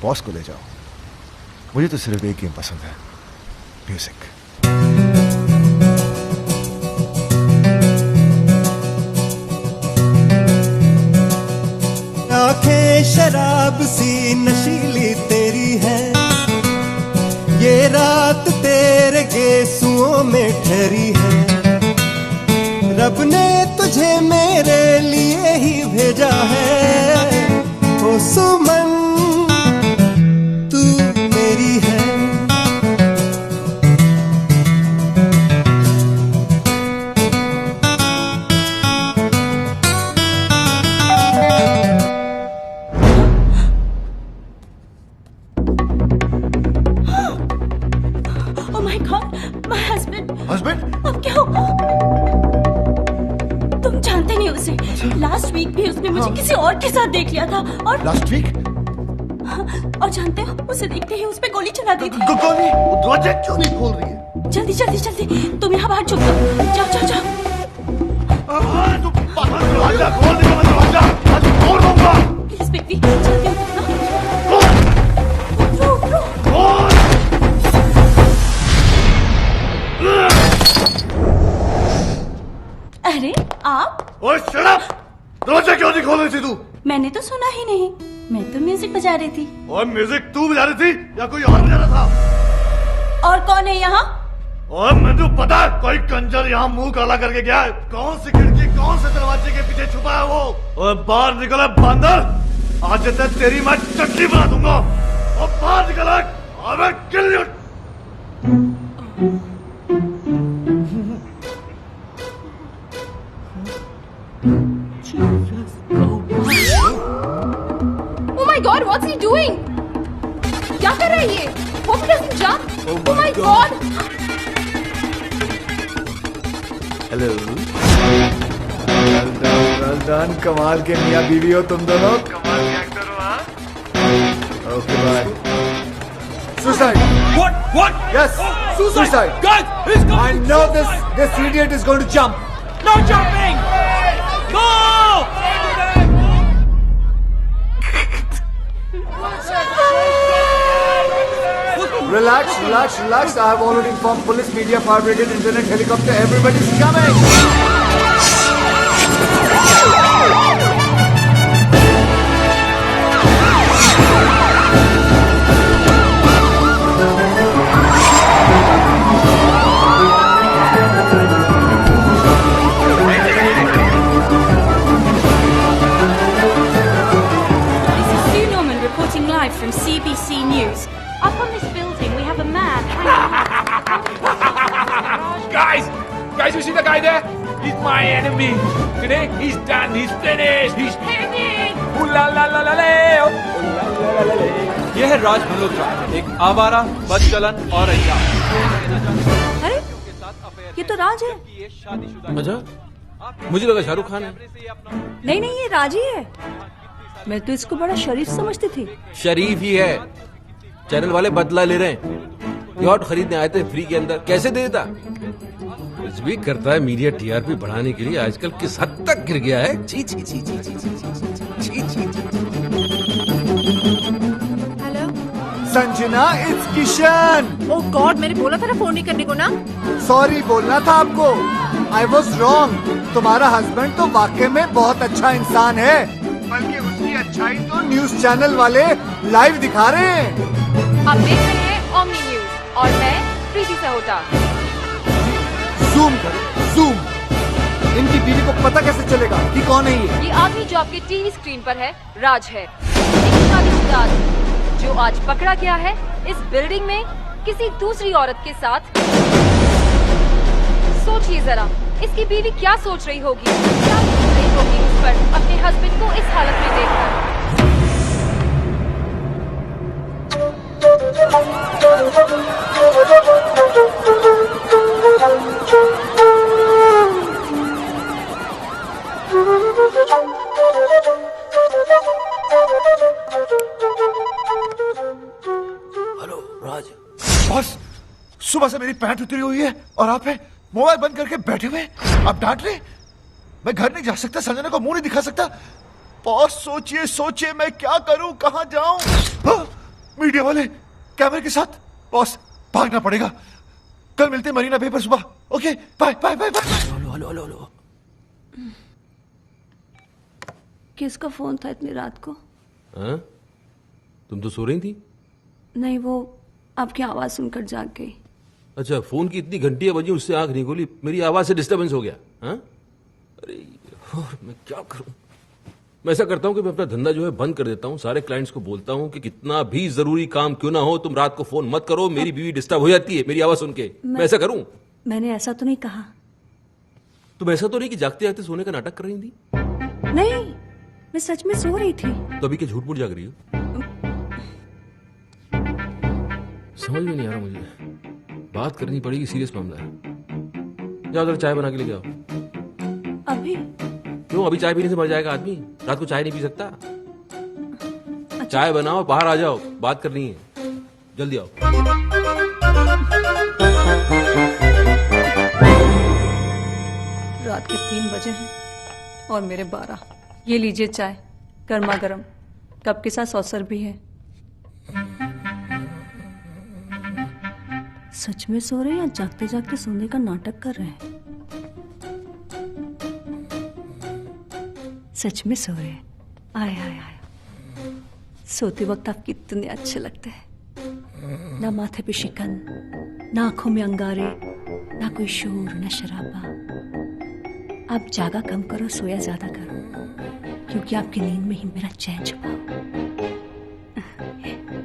बॉस को ले जाओ, मुझे तो सिर्फ एक गेम पसंद है, म्यूजिक। आंखें शराब सी नशीली तेरी है, ये रात तेरे गेसुओं में ठहरी है। रब ने तुझे मेरे लिए ही भेजा है, ओ सुमन तू मेरी है। Oh my God, my husband. Husband? अब क्या होगा? तुम जानते नहीं उसे। लास्ट वीक भी उसने मुझे किसी और के साथ देख लिया था और लास्ट वीक? और जानते हो उसे देखते ही उस पे गोली चला दी थी। गोली? दरवाजा क्यों नहीं खोल रही है? जल्दी जल्दी जल्दी, तुम यहाँ बाहर छुप जाओ। जाओ जाओ जाओ। दरवाजा खोल दे, मैं दरवाजा आज तोड़ दूंगा। प्लीज बेबी, जल्दी उठो ना। उठो उठो। अरे आप? ओए शट अप! दरवाजा क्यों नहीं खोल रही थी तू? मैंने तो सुना ही नहीं, मैं तो म्यूजिक बजा रही थी। और म्यूजिक तू बजा रही थी या कोई और बजा रहा था? और कौन है यहाँ? और मुझे पता है कोई कंजर यहाँ मुंह काला करके गया है। कौन सी खिड़की कौन से दरवाजे के पीछे छुपा है वो? और बाहर निकला बंदर, आज तक तेरी मैं चटनी बना दूंगा। और बाहर निकला, अब kill you. Oh my God, what's he doing? क्या कर रहा है ये? Hope he doesn't jump. Oh my God. Hello. Well done, कमाल के मियां बीवी हो तुम दोनों। कमाल के एक्टर हो, हाँ? Okay bye. Suicide. What? Yes. Suicide. Guys, he's coming. I know this idiot is going to jump. No jumping! Go! Relax, relax, relax. I have already informed police, media, fire brigade, internet, helicopter. Everybody's coming. This is Sue Norman reporting live from CBC News. Up on this building, we have a man Guys, you see the guy there? He's my enemy. Today, he's done. He's finished. He's hanging. Ooh la la la la la. Ooh la la la la la. यह है राज मल्होत्रा, एक आवारा, बदचलन और अय्यार। अरे ये तो राज है। अच्छा, मुझे लगा शाहरुख खान है। नहीं नहीं, ये राज ही है। मैं तो इसको बड़ा शरीफ समझती थी। शरीफ ही है। चैनल वाले बदला ले रहे हैं। यॉट खरीदने आए थे फ्री के अंदर, कैसे दे देता? कुछ भी करता है मीडिया टीआरपी बढ़ाने के लिए। आजकल किस हद तक गिर गया है। छी छी छी छी छी छी छी छी। Hello. Sanjana, it's Kishan. Oh God, मैंने बोला था ना फोन नहीं करने को ना। सॉरी बोलना था आपको। I was wrong. तुम्हारा हस्बैंड तो वाकई में बहुत अच्छा इंसान है, बल्कि उसकी अच्छाई तो न्यूज चैनल वाले लाइव दिखा रहे हैं। आप देख रहे हैं ओमनी न्यूज और मैं प्रीति सहोटा। जूम करो, जूम। इनकी बीवी को पता कैसे चलेगा कि कौन है ये? ये आदमी जो आपके टीवी स्क्रीन पर है राज है, एक शादीशुदा आदमी जो आज पकड़ा गया है इस बिल्डिंग में किसी दूसरी औरत के साथ। सोचिए जरा, इसकी बीवी क्या सोच रही होगी, क्या सोच रही होगी उस पर अपने हस्बैंड को इस हालत में देखकर। हेलो राज। बॉस, सुबह से मेरी पैंट उतरी हुई है और आप है मोबाइल बंद करके बैठे हुए। आप डांट रहे? मैं घर नहीं जा सकता, संजना को मुंह नहीं दिखा सकता। बॉस सोचिए सोचिए, मैं क्या करूं, कहां जाऊं? हाँ, मीडिया वाले कैमरे के साथ। बॉस भागना पड़ेगा, कल मिलते हैं मरीना बे पर सुबह। Okay bye bye bye bye. Hello hello hello. किसका फोन था इतनी रात को? हाँ? तुम तो सो रही थी। नहीं, वो आपकी आवाज सुनकर जाग गई। अच्छा, फोन की इतनी घंटियां बजी, उससे आंख नहीं खोली, मेरी आवाज से डिस्टर्बेंस हो गया। हाँ? अरे मैं क्या करूं? मैं ऐसा करता हूं कि मैं अपना धंधा जो है बंद कर देता हूं, सारे क्लाइंट्स को बोलता हूं कि कितना भी जरूरी काम क्यों ना हो, तुम रात को फोन मत करो, मेरी बीवी डिस्टर्ब हो जाती है मेरी आवाज सुन के। मैं ऐसा करूं? मैंने ऐसा तो नहीं कहा। तुम ऐसा तो नहीं कि जागते जागते सोने का नाटक कर रही थी? नहीं, मैं सच में सो रही थी। तो अभी क्या झूठ मूठ जाग रही हो? समझ में नहीं आ रहा मुझे, बात करनी पड़ेगी, सीरियस मामला है। जाओ जरा चाय बना के लेके आओ। अभी? क्यों, अभी चाय पीने से मर जाएगा आदमी? रात को चाय नहीं पी सकता? अच्छा। चाय बनाओ, बाहर आ जाओ, बात करनी है, जल्दी आओ। रात के 3 बजे हैं और मेरे 12। ये लीजिए चाय, गर्मा गर्म, कप के साथ सॉसर भी है। सच में सो रहे हैं या जागते जागते सोने का नाटक कर रहे हैं? सच में सो रहे हैं। आय आय आय, सोते वक्त आप कितने अच्छे लगते हैं। ना माथे पे शिकन, ना आंखों में अंगारे, ना कोई शोर, ना शराबा। आप जागा कम करो, सोया ज्यादा करो, क्योंकि आपकी नींद में ही मेरा चैन छुपा हो।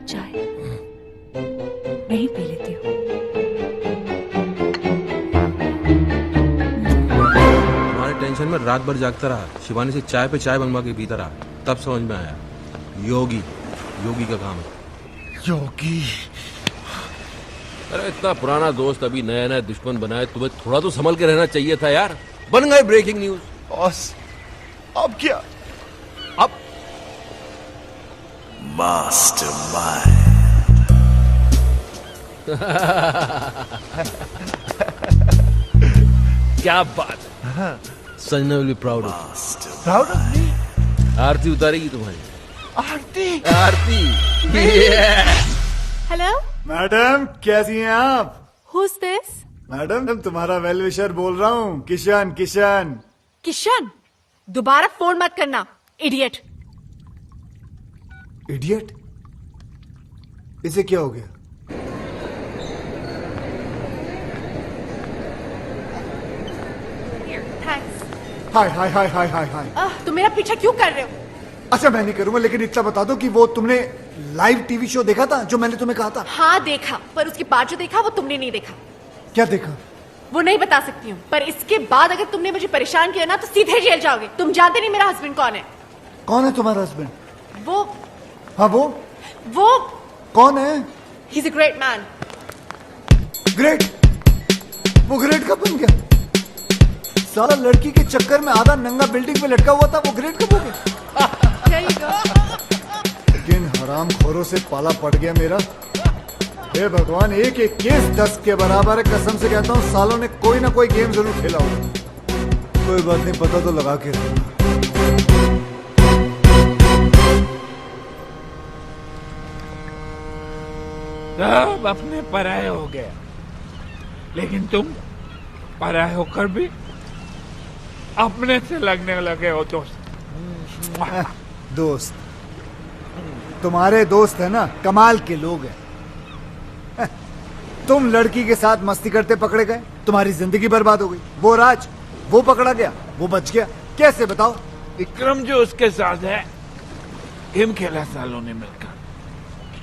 चाय मैं ही पी लेती हूँ। तुम्हारे टेंशन में रात भर जागता रहा, शिवानी से चाय पे चाय बनवा के पीता रहा, तब समझ में आया योगी का काम है। योगी? अरे इतना पुराना दोस्त अभी नया नया दुश्मन बनाए, तुम्हें थोड़ा तो संभल के रहना चाहिए था यार। बन गए ब्रेकिंग न्यूज। बॉस अब क्या? अब Mastermind. क्या बात है। Sanjana will be proud of. Proud of me? आरती उतारेगी तुम्हारी। आरती? आरती। हेलो मैडम कैसी हैं आप? Who's this? मैडम तुम्हारा वेल विशर बोल रहा हूँ, किशन। किशन किशन, दोबारा फोन मत करना, इडियट। इडियट? इसे क्या हो गया? थैंक्स। हाय हाय हाय हाय हाय हाय। तुम मेरा पीछा क्यों कर रहे हो? अच्छा मैं नहीं करूंगा, लेकिन इतना बता दो कि वो तुमने लाइव टीवी शो देखा था जो मैंने तुम्हें कहा था? हाँ देखा, पर उसके बाद जो देखा वो तुमने नहीं देखा। क्या देखा? वो नहीं बता सकती हूँ, पर इसके बाद अगर तुमने मुझे परेशान किया ना तो सीधे जेल जाओगे। तुम जानते नहीं मेरा हस्बैंड कौन है। कौन है तुम्हारा हस्बैंड? वो हाँ वो कौन है? He is a great man. Great? वो ग्रेट कब बन गया? साला लड़की के चक्कर में आधा नंगा बिल्डिंग में लटका हुआ था, वो ग्रेट कब हो गया? लेकिन हराम खोरों से पाला पड़ गया मेरा। हे भगवान, एक एक केस 10 के बराबर है। कसम से कहता हूँ सालों ने कोई ना कोई गेम जरूर खेला होगा। कोई बात नहीं, पता तो लगा के रखना। सब अपने पराये हो गए, लेकिन तुम पराये होकर भी अपने से लगने लगे हो दोस्त। दोस्त? तुम्हारे दोस्त है ना, कमाल के लोग हैं। तुम लड़की के साथ मस्ती करते पकड़े गए, तुम्हारी जिंदगी बर्बाद हो गई। वो राज, वो पकड़ा गया, वो बच गया। कैसे बताओ? विक्रम जो उसके साथ है, गेम खेला सालों ने मिलकर,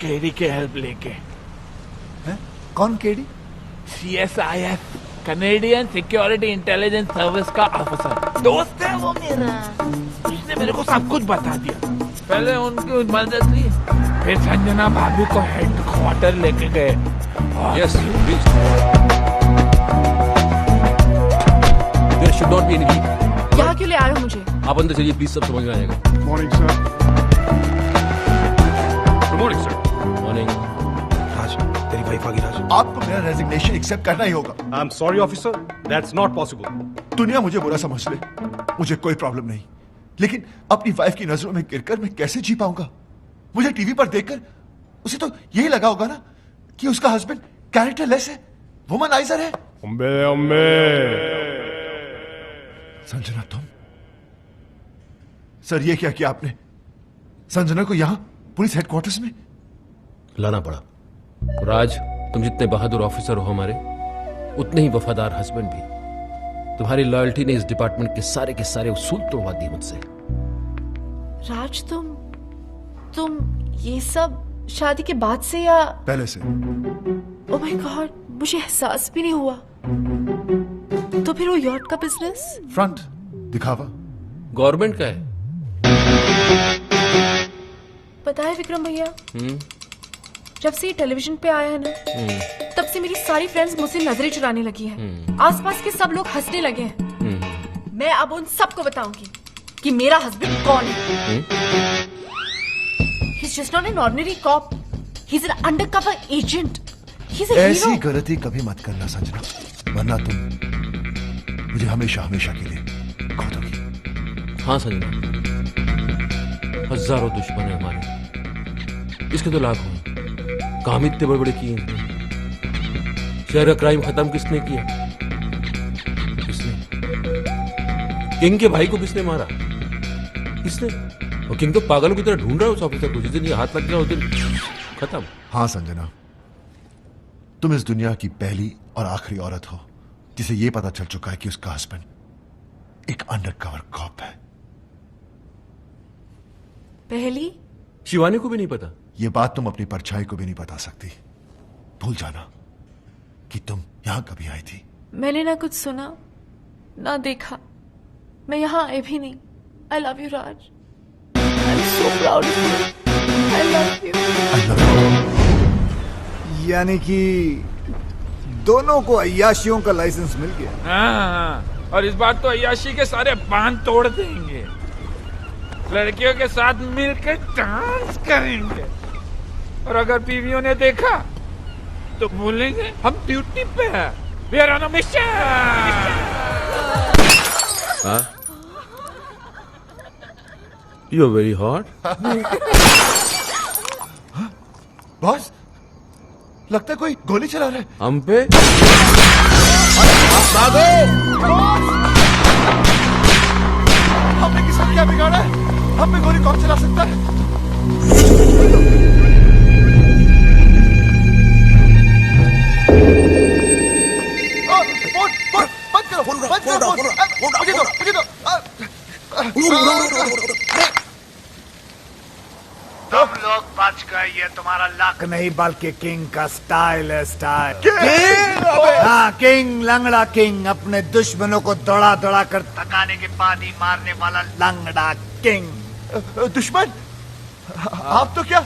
केडी के हेल्प लेके। है? कौन KD? CSIS, Canadian security intelligence service का ऑफिसर। दोस्त है वो मेरा, उसने मेरे को सब कुछ बता दिया। पहले उनकी मदद ली, फिर संजना भाभी को हेडक्वार्टर लेके गए। Yes, please. There should not be any leak. यहाँ क्यों ले आए हो मुझे? आप अंदर चलिए प्लीज, सब समझ में आएगा। Morning, sir. Good morning, sir. Morning. Raj, तेरी वाइफ आ गई। राज, आपको मेरा रेजिग्नेशन एक्सेप्ट करना ही होगा। I'm sorry, officer. That's not possible. दुनिया मुझे बुरा समझ ले, मुझे कोई प्रॉब्लम नहीं, लेकिन अपनी वाइफ की नजरों में गिरकर मैं कैसे जी पाऊंगा? मुझे टीवी पर देखकर उसे तो यही लगा होगा ना कि उसका हस्बैंड कैरेक्टरलेस है, वुमनाइजर है। संजना तुम? सर ये क्या किया आपने? संजना को यहां पुलिस हेडक्वार्टर्स में लाना पड़ा। राज, तुम जितने बहादुर ऑफिसर हो हमारे, उतने ही वफादार हस्बैंड भी। तुम्हारी लॉयल्टी ने इस डिपार्टमेंट के सारे उसूल तोड़वा दिए मुझसे। राज, तुम ये सब शादी के बाद से या पहले से? ओह माय गॉड, मुझे एहसास भी नहीं हुआ। तो फिर वो यॉट का बिजनेस? फ्रंट दिखावा गवर्नमेंट का है। पता है विक्रम भैया, जब से ये टेलीविजन पे आया है ना, तब से मेरी सारी फ्रेंड्स मुझसे नजरें चुराने लगी हैं। आसपास के सब लोग हंसने लगे हैं। मैं अब उन सबको बताऊंगी कि मेरा हस्बैंड कौन है। He's just not an ordinary cop. He's an undercover agent. He's a ऐसी hero. गलती कभी मत करना संजना, वरना तुम मुझे हमेशा हमेशा के लिए खो दोगी। हाँ संजना, हजारों दुश्मन है हमारे, इसके तो लाखों हैं। काम इतने बड़े बड़े किए हैं। शहर का क्राइम खत्म किसने किया? किसने? किंग के भाई को किसने मारा? किसने? और किंग तो पागलों की तरह ढूंढ रहा है उस ऑफिसर को। जिस दिन ये हाथ लग गया उस दिन खत्म। हाँ संजना, तुम इस दुनिया की पहली और आखिरी औरत हो जिसे ये पता चल चुका है कि उसका हस्बैंड एक अंडरकवर कॉप है। पहली? शिवानी को भी नहीं पता। ये बात तुम अपनी परछाई को भी नहीं बता सकती। भूल जाना कि तुम यहां कभी आई थी। मैंने ना कुछ सुना ना देखा, मैं यहाँ आई भी नहीं। I love you, Raj. I'm so proud of you. I love you. यानी कि दोनों को अय्याशियों का लाइसेंस मिल गया। हाँ, और इस बार तो अय्याशी के सारे बांध तोड़ देंगे। लड़कियों के साथ मिलकर डांस करेंगे, और अगर बीवियों ने देखा तो बोलेंगे हम ड्यूटी पे हैं। We are on a mission. हाँ? You're very hot. बॉस, लगता है कोई गोली चला रहा है हम पे। हमने किसका क्या बिगाड़ा है? हम पे गोली कौन चला सकता है? बंद करो, मुझे दो। तुम लोग बच गए, ये तुम्हारा लक नहीं बल्कि किंग का स्टाइल है। स्टाइल हाँ, किंग, लंगड़ा किंग, अपने दुश्मनों को दौड़ा दौड़ा कर थकाने के बाद ही मारने वाला लंगड़ा किंग। दुश्मन? आप तो क्या,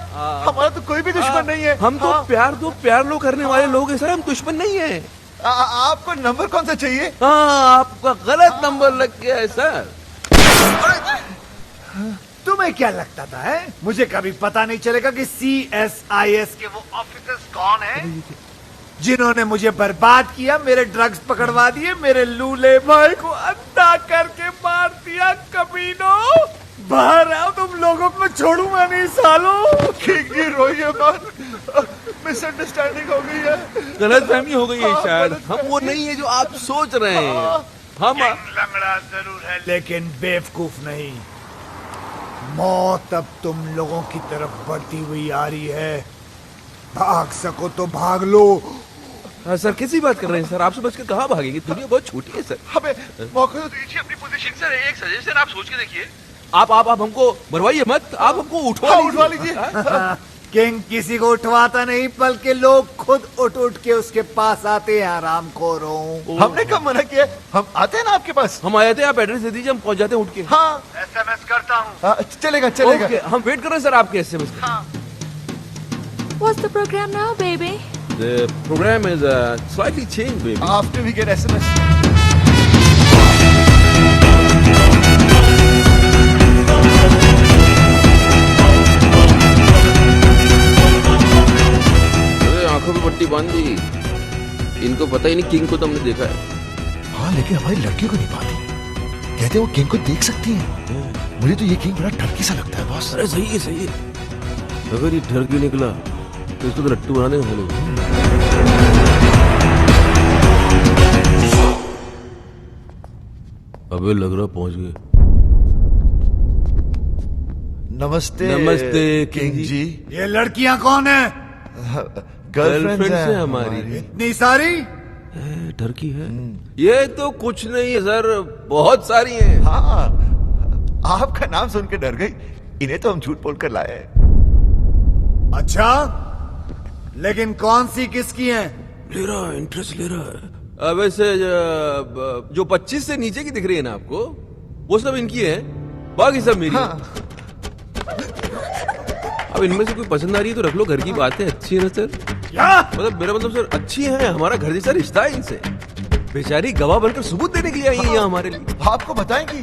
हमारा तो कोई भी दुश्मन नहीं है। हम तो प्यार लो करने वाले लोग हैं सर, हम दुश्मन नहीं है। आपको नंबर कौन सा चाहिए? हाँ, आपका गलत नंबर लग गया है सर। तुम्हें क्या लगता था है? मुझे कभी पता नहीं चलेगा कि CSIS के वो ऑफिसर्स कौन हैं जिन्होंने मुझे बर्बाद किया, मेरे ड्रग्स पकड़वा दिए, मेरे लूले भाई को अंधा करके मार दिया। कमीनों, बाहर आओ, तुम लोगों को छोड़ूंगा नहीं सालों। किंग रोइए मत, मिसअंडरस्टैंडिंग हो गई है, गलतफहमी हो गई है शायद। हम वो नहीं है जो आप सोच रहे हैं। हम लंगड़ा जरूर है लेकिन बेवकूफ नहीं। मौत अब तुम लोगों की तरफ बढ़ती हुई आ रही है। भाग सको तो भाग लो। हाँ सर, कैसी बात कर रहे हैं सर? आप समझ के कहाँ भागेंगे? दुनिया बहुत छोटी है सर। हमें मौका तो दीजिए अपनी पोजीशन। सर एक सजेशन आप सोच के देखिए। आप हमको मरवाइए मत, आप हमको उठवा लीजिए। किंग किसी को उठवाता नहीं, बल्कि लोग खुद उठ के उसके पास आते हैं। आरामखोरों, हमने कब मना किया? हम आते हैं ना आपके पास। हम आए थे, आप एड्रेस दे दीजिए, हम पहुंच जाते हैं उठ के। हाँ, SMS करता हूँ। चलेगा। हम वेट कर रहे हैं सर आपके SMS का। What's the program now, baby? The program is slightly changed, baby. After we get SMS. आंखों पे पट्टी बांध दी। इनको पता ही नहीं किंग को तो हमने देखा है। हाँ, लेकिन हमारी लड़कियों को नहीं पाती। कहते वो किंग को देख सकती हैं। मुझे तो ये किंग बड़ा ठरकी सा लगता है बॉस। अरे सही है। अगर ये ठरकी निकला तो इसको तो लट्टू बना देंगे हम लोग। अबे लग रहा पहुंच गए। नमस्ते नमस्ते किंग जी। ये लड़कियां कौन है? गर्लफ्रेंड है हमारी। इतनी सारी? टर्की है। ये तो कुछ नहीं है सर, बहुत सारी हैं। हाँ, आपका नाम सुन के डर गई। इन्हें तो हम झूठ बोलकर लाए। अच्छा, लेकिन कौन सी किसकी हैं? ले रहा है, इंटरेस्ट ले रहा है। वैसे जो 25 से नीचे की दिख रही है ना आपको, वो सब इनकी है, बाकी सब मेरी। हाँ। अब इनमें से कोई पसंद आ रही है तो रख लो, घर की बात है, अच्छी है ना सर? क्या? मतलब मेरा मतलब सर अच्छी है, हमारा घर जैसा रिश्ता है इनसे। बेचारी गवाह बनकर सबूत देने के लिए आई है यहाँ हमारे लिए। आपको बताएंगी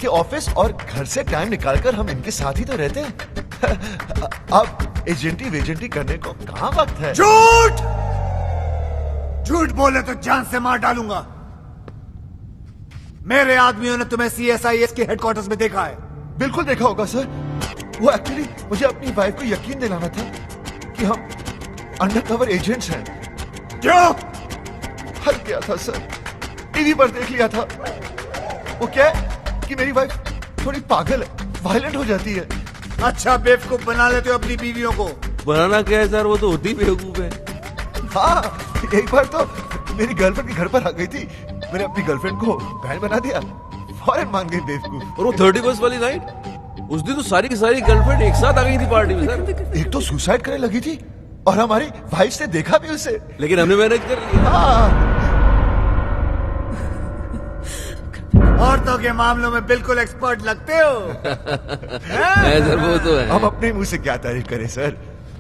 कि ऑफिस और घर से टाइम निकालकर हम इनके साथ ही तो रहते हैं। अब एजेंटी वेजेंटी करने को कहाँ वक्त है? झूठ! झूठ बोले तो जान से मार डालूंगा। मेरे आदमियों ने तुम्हें CSIS के हेडक्वार्टर्स में देखा है। बिल्कुल देखा होगा सर। वो एक्चुअली मुझे अपनी वाइफ को यकीन दिलाना था कि हम अंडरकवर एजेंट्स हैं। क्यों? हल किया था सर, टीवी पर देख लिया था। वो क्या है कि मेरी वाइफ थोड़ी पागल है, वायलेंट हो जाती है। अच्छा, बेवकूफ बना लेते हो अपनी बीवियों को। बनाना क्या है सर, वो तो होती बेवकूफ है। हाँ, एक बार तो मेरी गर्लफ्रेंड के घर पर आ गई थी, मैंने अपनी गर्लफ्रेंड को बहन बना दिया, फौरन मान गई बेवकूफ। और वो 31st वाली नाइट, उस दिन तो सारी की सारी गर्लफ्रेंड एक साथ आ गई थी पार्टी में सर। एक तो सुसाइड करने लगी थी और हमारी वाइफ ने देखा भी उसे, लेकिन हमने मैनेज कर लिया। हाँ। औरतों के मामलों में बिल्कुल एक्सपर्ट लगते हो। सर वो तो है। हम अपने मुंह से क्या तारीफ करें सर,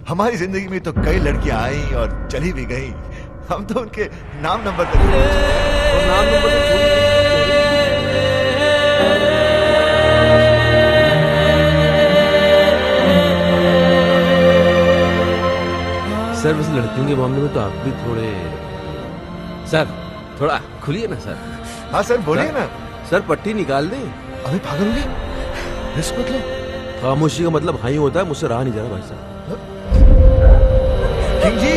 हमारी जिंदगी में तो कई लड़कियां आई और चली भी गई, हम तो उनके नाम नंबर तक और नाम नंबर तो छोड़ ही सर। वैसे लड़कियों के मामले में तो आप भी थोड़े सर, थोड़ा खुलिए ना सर। हाँ सर, बोलिए ना सर। पट्टी निकाल दें। अभी पागल हो गए, रिस्क मत लो। खामोशी का मतलब हाँ ही होता है, मुझसे रहा नहीं जा रहा भाई साहब। किंग जी,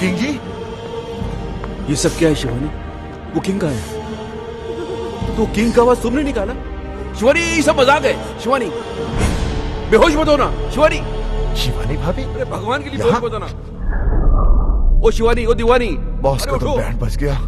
किंग जी, ये सब क्या है शिवानी? वो किंग का है तो किंग का आवाज तुमने निकाला? शिवानी ये सब मजाक है। शिवानी बेहोश मत होना। शिवानी, शिवानी भाभी, अरे भगवान के लिए बेहोश मत होना। ओ शिवानी, ओ दीवानी, बॉस का तो बैंड बज गया।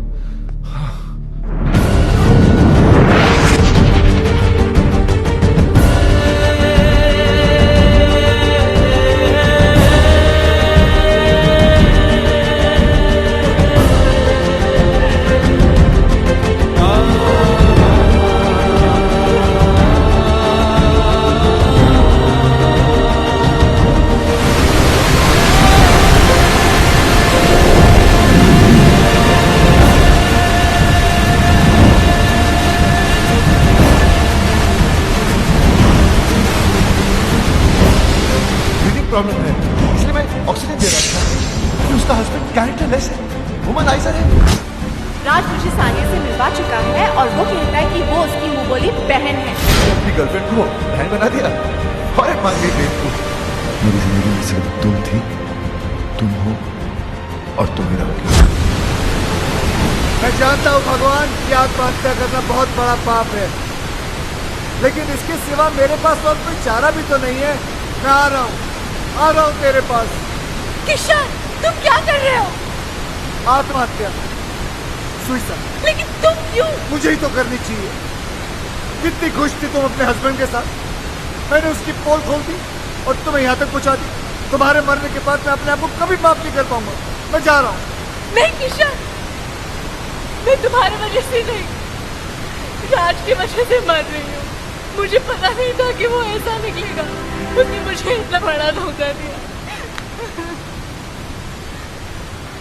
प्रॉब्लम है, इसलिए मैं ऑक्सीजन दे रहा था कि उसका हस्बैंड कैरेक्टरलेस है, वुमनाइजर है। राज मुझे सानिया से मिलवा चुका है और वो कहता है कि वो उसकी मुंह बोली बहन है। अपनी गर्लफ्रेंड को बहन बना दिया और मान गई बेवकूफ। मेरी जिंदगी में सिर्फ तुम थी, तुम हो और तुम मेरा होगी। मैं जानता हूँ भगवान की आत्महत्या करना बहुत बड़ा पाप है, लेकिन इसके सिवा मेरे पास और कोई चारा भी तो नहीं है। मैं आ रहा हूँ तेरे पास। किशन, तुम क्या कर रहे हो? आत्महत्या, सुसाइड। लेकिन तुम क्यों? मुझे ही तो करनी चाहिए। कितनी खुश थी तुम अपने हस्बैंड के साथ, मैंने उसकी पोल खोल दी और तुम्हें यहाँ तक पहुँचा दी। तुम्हारे मरने के बाद मैं अपने आप को कभी माफ नहीं कर पाऊंगा। मैं जा रहा हूँ। नहीं किशन, मैं तुम्हारे वजह से नहीं, राज की वजह से मर रही हूँ। मुझे पता नहीं था कि वो ऐसा निकलेगा। उसने मुझे इतना बड़ा धोखा दिया।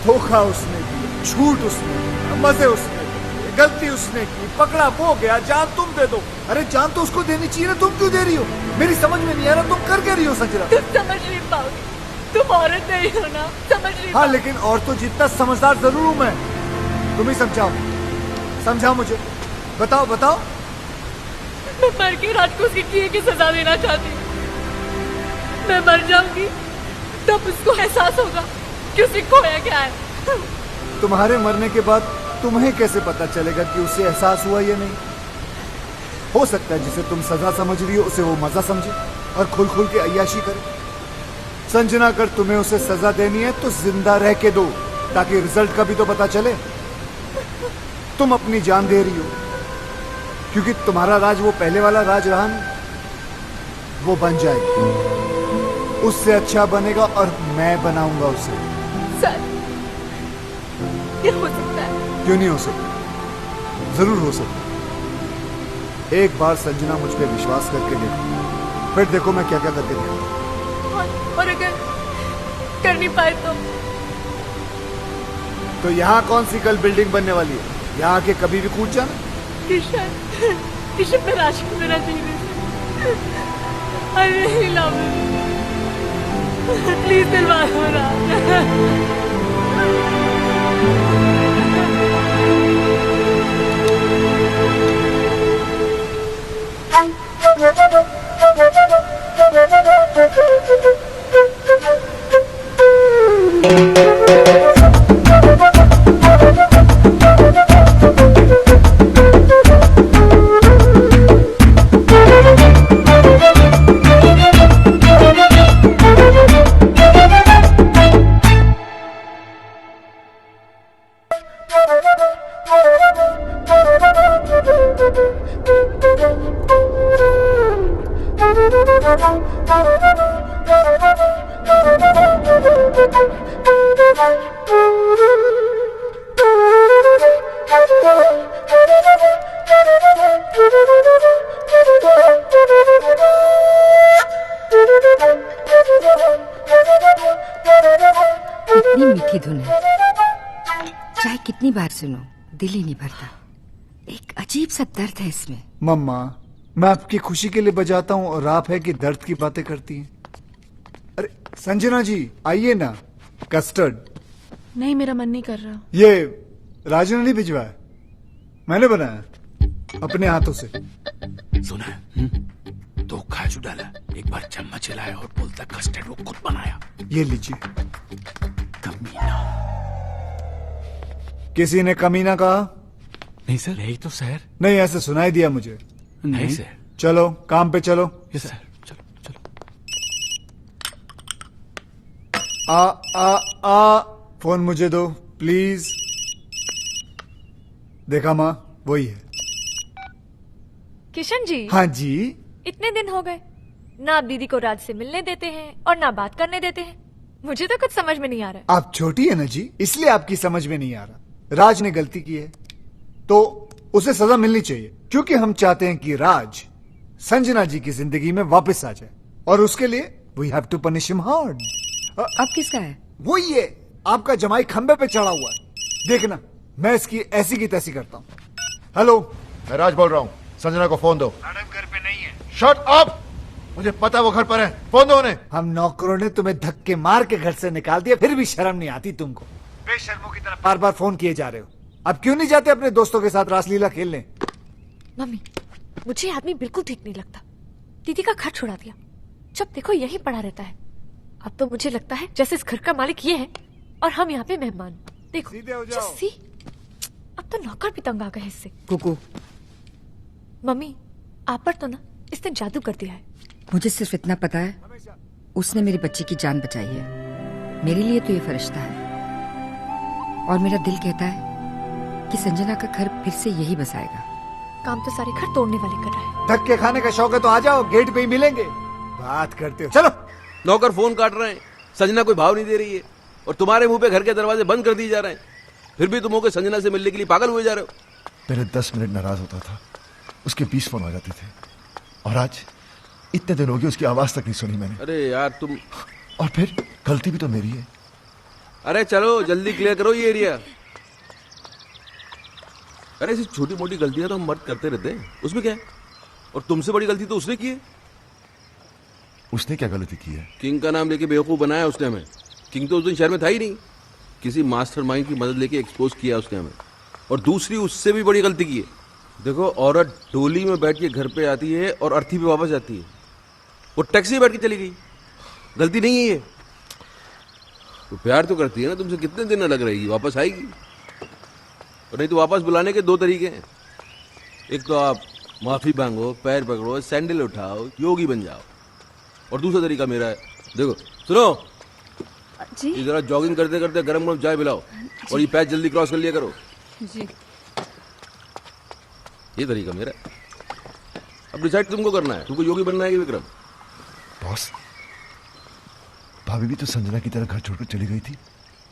धोखा उसने दिया, झूठ उसने दिया, मजे उसने दिए, गलती उसने की, पकड़ा वो गया। जान तुम दे दो। अरे जान तो उसको देनी चाहिए ना, तुम क्यों दे रही हो? मेरी समझ में नहीं आ रहा तुम कर क्या रही हो सजरा। तुम समझ नहीं पाओगे, तुम औरत नहीं हो ना, समझ नहीं। हाँ, लेकिन और तो जितना समझदार जरूर हूं मैं। तुम ही समझाओ, समझाओ मुझे, बताओ। मैं मर के राज को उसकी किए की सजा देना चाहती हूँ। मैं मर जाऊंगी तब उसको एहसास होगा कि उसे खोया क्या है। तुम्हारे मरने के बाद तुम्हें कैसे पता चलेगा कि उसे एहसास हुआ या नहीं? हो सकता है जिसे तुम सजा समझ रही हो उसे वो मजा समझे और खुल खुल के अय्याशी करे। संजना, अगर तुम्हें उसे सजा देनी है तो जिंदा रह के दो, ताकि रिजल्ट का भी तो पता चले। तुम अपनी जान दे रही हो क्योंकि तुम्हारा राज वो पहले वाला राज रहा नहीं, वो बन जाएगा, उससे अच्छा बनेगा और मैं बनाऊंगा उसे। सर, ये हो सकता है? क्यों नहीं हो सकता? जरूर हो सकता। एक बार संजना मुझ पे विश्वास करके देखो, फिर देखो मैं क्या क्या करके देखूं। और अगर कर नहीं पाए तो यहाँ कौन सी कल बिल्डिंग बनने वाली है? यहाँ के कभी भी कूद जाना। किशन में राशि मेरा जीने I really love you. Please दिलवा दो ना। कितनी मीठी धुन है, चाहे कितनी बार सुनो दिल ही नहीं भरता। एक अजीब सा दर्द है इसमें। मम्मा, मैं आपकी खुशी के लिए बजाता हूँ और आप है कि दर्द की बातें करती हैं। अरे संजना जी आइए ना, कस्टर्ड। नहीं, मेरा मन नहीं कर रहा। ये राजू ने नहीं भिजवाया, मैंने बनाया अपने हाथों से। सुना, तो काजू डाला, एक बार चम्मच हिलाया और बोलता कस्टर्ड वो खुद बनाया। ये लीजिए। कमीना। किसी ने कमीना कहा? नहीं सर, यही तो सर। नहीं, ऐसे सुनाई दिया मुझे। नहीं सर। चलो काम पे चलो। यस सर, चलो चलो। फोन मुझे दो प्लीज। देखा माँ, वही है। किशन जी। हाँ जी। इतने दिन हो गए, ना आप दीदी को राज से मिलने देते हैं और ना बात करने देते हैं। मुझे तो कुछ समझ में नहीं आ रहा है। आप छोटी है ना जी, इसलिए आपकी समझ में नहीं आ रहा। राज ने गलती की है तो उसे सजा मिलनी चाहिए, क्योंकि हम चाहते हैं कि राज संजना जी की जिंदगी में वापस आ जाए, और उसके लिए we have to punish him hard. अब किसका है? वो ये आपका जमाई खंबे पे चढ़ा हुआ है, देखना मैं इसकी ऐसी की तैसी करता हूँ। हेलो, मैं राज बोल रहा हूँ, संजना को फोन दो। मैडम घर पे नहीं है। शट अप, मुझे पता है वो घर पर है, फोन दो उन्हें। हम नौकरों ने तुम्हें धक्के मार के घर से निकाल दिया, फिर भी शर्म नहीं आती तुमको। बेशर्मों की तरह बार बार फोन किए जा रहे हो। अब क्यों नहीं जाते अपने दोस्तों के साथ रासलीला खेलने? मम्मी, मुझे आदमी बिल्कुल ठीक नहीं लगता। दीदी का घर छुड़ा दिया, जब देखो यहीं पड़ा रहता है। अब तो मुझे लगता है जैसे इस घर का मालिक ये है और हम यहाँ पे मेहमान। देखो सीधे हो जाओ। सी, अब तो नौकर भी तंग आ गए इससे। कुकू, मम्मी आप पर तो ना इसने जादू कर दिया है। मुझे सिर्फ इतना पता है, उसने मेरी बच्ची की जान बचाई है। मेरे लिए तो ये फरिश्ता है, और मेरा दिल कहता है कि संजना का घर फिर से यही बसाएगा। काम तो सारे घर तोड़ने वाले कर रहा है। धक्के खाने का शौक है तो आ जाओ, गेट पे ही मिलेंगे। बात करते हो, चलो। नौकर फोन काट रहे हैं, संजना कोई भाव नहीं दे रही है, और तुम्हारे मुंह पे घर के दरवाजे बंद कर दिए जा रहे हैं, फिर भी तुम होकर संजना से मिलने के लिए पागल हुए जा रहे हो। पहले 10 मिनट नाराज होता था, उसके 20 फोन आ जाते थे, और आज इतने दिन हो गए उसकी आवाज तक नहीं सुनी मैंने। अरे यार तुम, और फिर गलती भी तो मेरी है। अरे चलो जल्दी क्लियर करो ये एरिया। अरे ऐसी छोटी मोटी गलतियां तो हम मर्द करते रहते हैं, उसमें क्या है? और तुमसे बड़ी गलती तो उसने की है। उसने क्या गलती की है? किंग का नाम लेके बेवकूफ बनाया उसने हमें। किंग तो उस दिन शहर में था ही नहीं, किसी मास्टरमाइंड की मदद लेके एक्सपोज किया उसने हमें। और दूसरी उससे भी बड़ी गलती की है। देखो, औरत डोली में बैठ के घर पे आती है और अर्थी पे वापस जाती है, वो टैक्सी में बैठ के चली गई। गलती नहीं है ये। तो प्यार तो करती है ना तुमसे, कितने दिन अलग रहेगी, वापस आएगी। और नहीं तो वापस बुलाने के 2 तरीके हैं, एक तो आप माफी मांगो, पैर पकड़ो, सैंडल उठाओ, योगी बन जाओ, और दूसरा तरीका मेरा है। देखो सुनो जी, ये जरा जॉगिंग करते करते गरम गरम चाय पिलाओ, और ये पैच जल्दी क्रॉस कर लिया करो। जी ये तरीका मेरा है। अब डिसाइड तुमको करना है, तुमको योगी बनना है कि विक्रम। बॉस, भाभी भी तो संजना की तरह घर छोड़कर चली गई थी,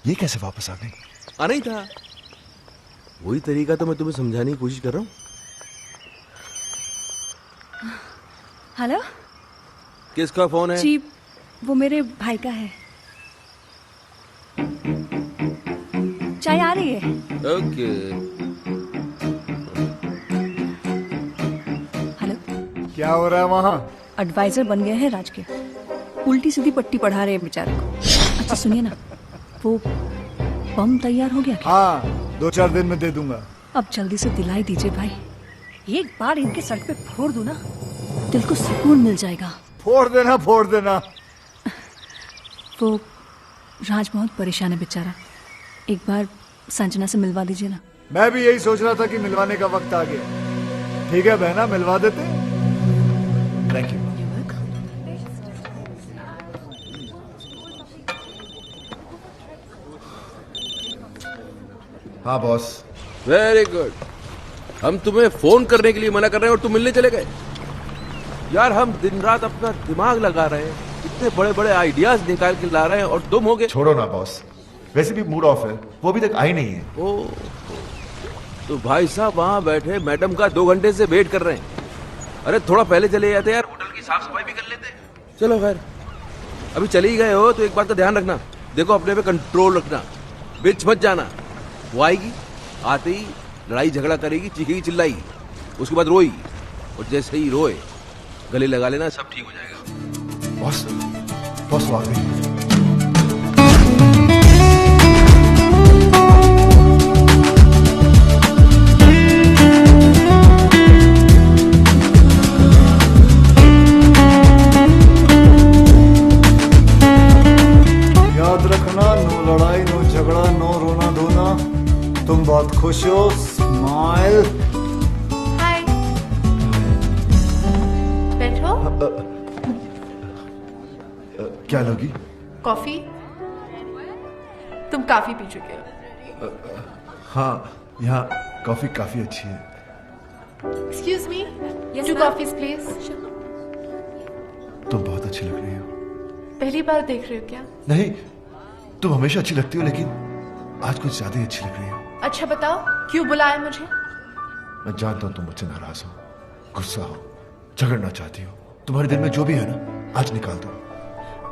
ये कैसे वापस आ गई? आना ही था, वही तरीका तो मैं तुम्हें समझाने की कोशिश कर रहा हूँ। हेलो किसका फोन है? जी, वो मेरे भाई का है। चाय आ रही है। ओके। हेलो, क्या हो रहा है वहाँ? एडवाइजर बन गए हैं राज के, उल्टी सीधी पट्टी पढ़ा रहे हैं बेचारे को। अच्छा सुनिए ना, वो बम तैयार हो गया क्या? हाँ, 2-4 दिन में दे दूंगा। अब जल्दी से दिलाई दीजिए भाई, एक बार इनके सर पे फोड़ दूं ना, दिल को सुकून मिल जाएगा। फोड़ देना, फोड़ देना। वो राज बहुत परेशान है बेचारा, एक बार संजना से मिलवा दीजिए ना। मैं भी यही सोच रहा था कि मिलवाने का वक्त आ गया। ठीक है बहना, मिलवा देते। Thank you. हाँ बॉस। Very good. हम तुम्हें फोन करने के लिए मना कर रहे हैं और तुम मिलने चले गए। यार हम दिन रात अपना दिमाग लगा रहे हैं, इतने बड़े बड़े आइडियाज निकाल के ला रहे हैं और तुम हो गए। छोड़ो ना बॉस, वैसे भी मूड ऑफ है, वो अभी तक आई नहीं है। ओ, तो भाई साहब वहां बैठे मैडम का 2 घंटे से वेट कर रहे हैं। अरे थोड़ा पहले चले जाते यार, होटल की साफ सफाई भी कर लेते। चलो खैर, अभी चले ही गए हो तो एक बात का ध्यान रखना, देखो अपने पे कंट्रोल रखना, बीच मत जाना। वो आएगी, आते ही लड़ाई झगड़ा करेगी, चीखेगी चिल्लाएगी, उसके बाद रोएगी, और जैसे ही रोए गले लगा लेना, सब ठीक हो जाएगा। बॉस, बॉस वो आ गई। याद रखना, नो लड़ाई, नो झगड़ा, नो रोना धोना। तुम बहुत खुश हो, स्माइल। हाय, बैठो। क्या लोगी? कॉफी? तुम काफी पी चुके हो। हाँ, यहाँ कॉफी काफी अच्छी है। Excuse me, 2 coffees please. तुम बहुत अच्छी लग रही हो। पहली बार देख रहे हो क्या? नहीं, तुम हमेशा अच्छी लगती हो, लेकिन आज कुछ ज्यादा ही अच्छी लग रही हो। अच्छा बताओ, क्यों बुलाया मुझे? मैं जानता हूँ तुम मुझसे नाराज हो, गुस्सा हो, झगड़ना चाहती हो। तुम्हारे दिल में जो भी है ना, आज निकाल दो।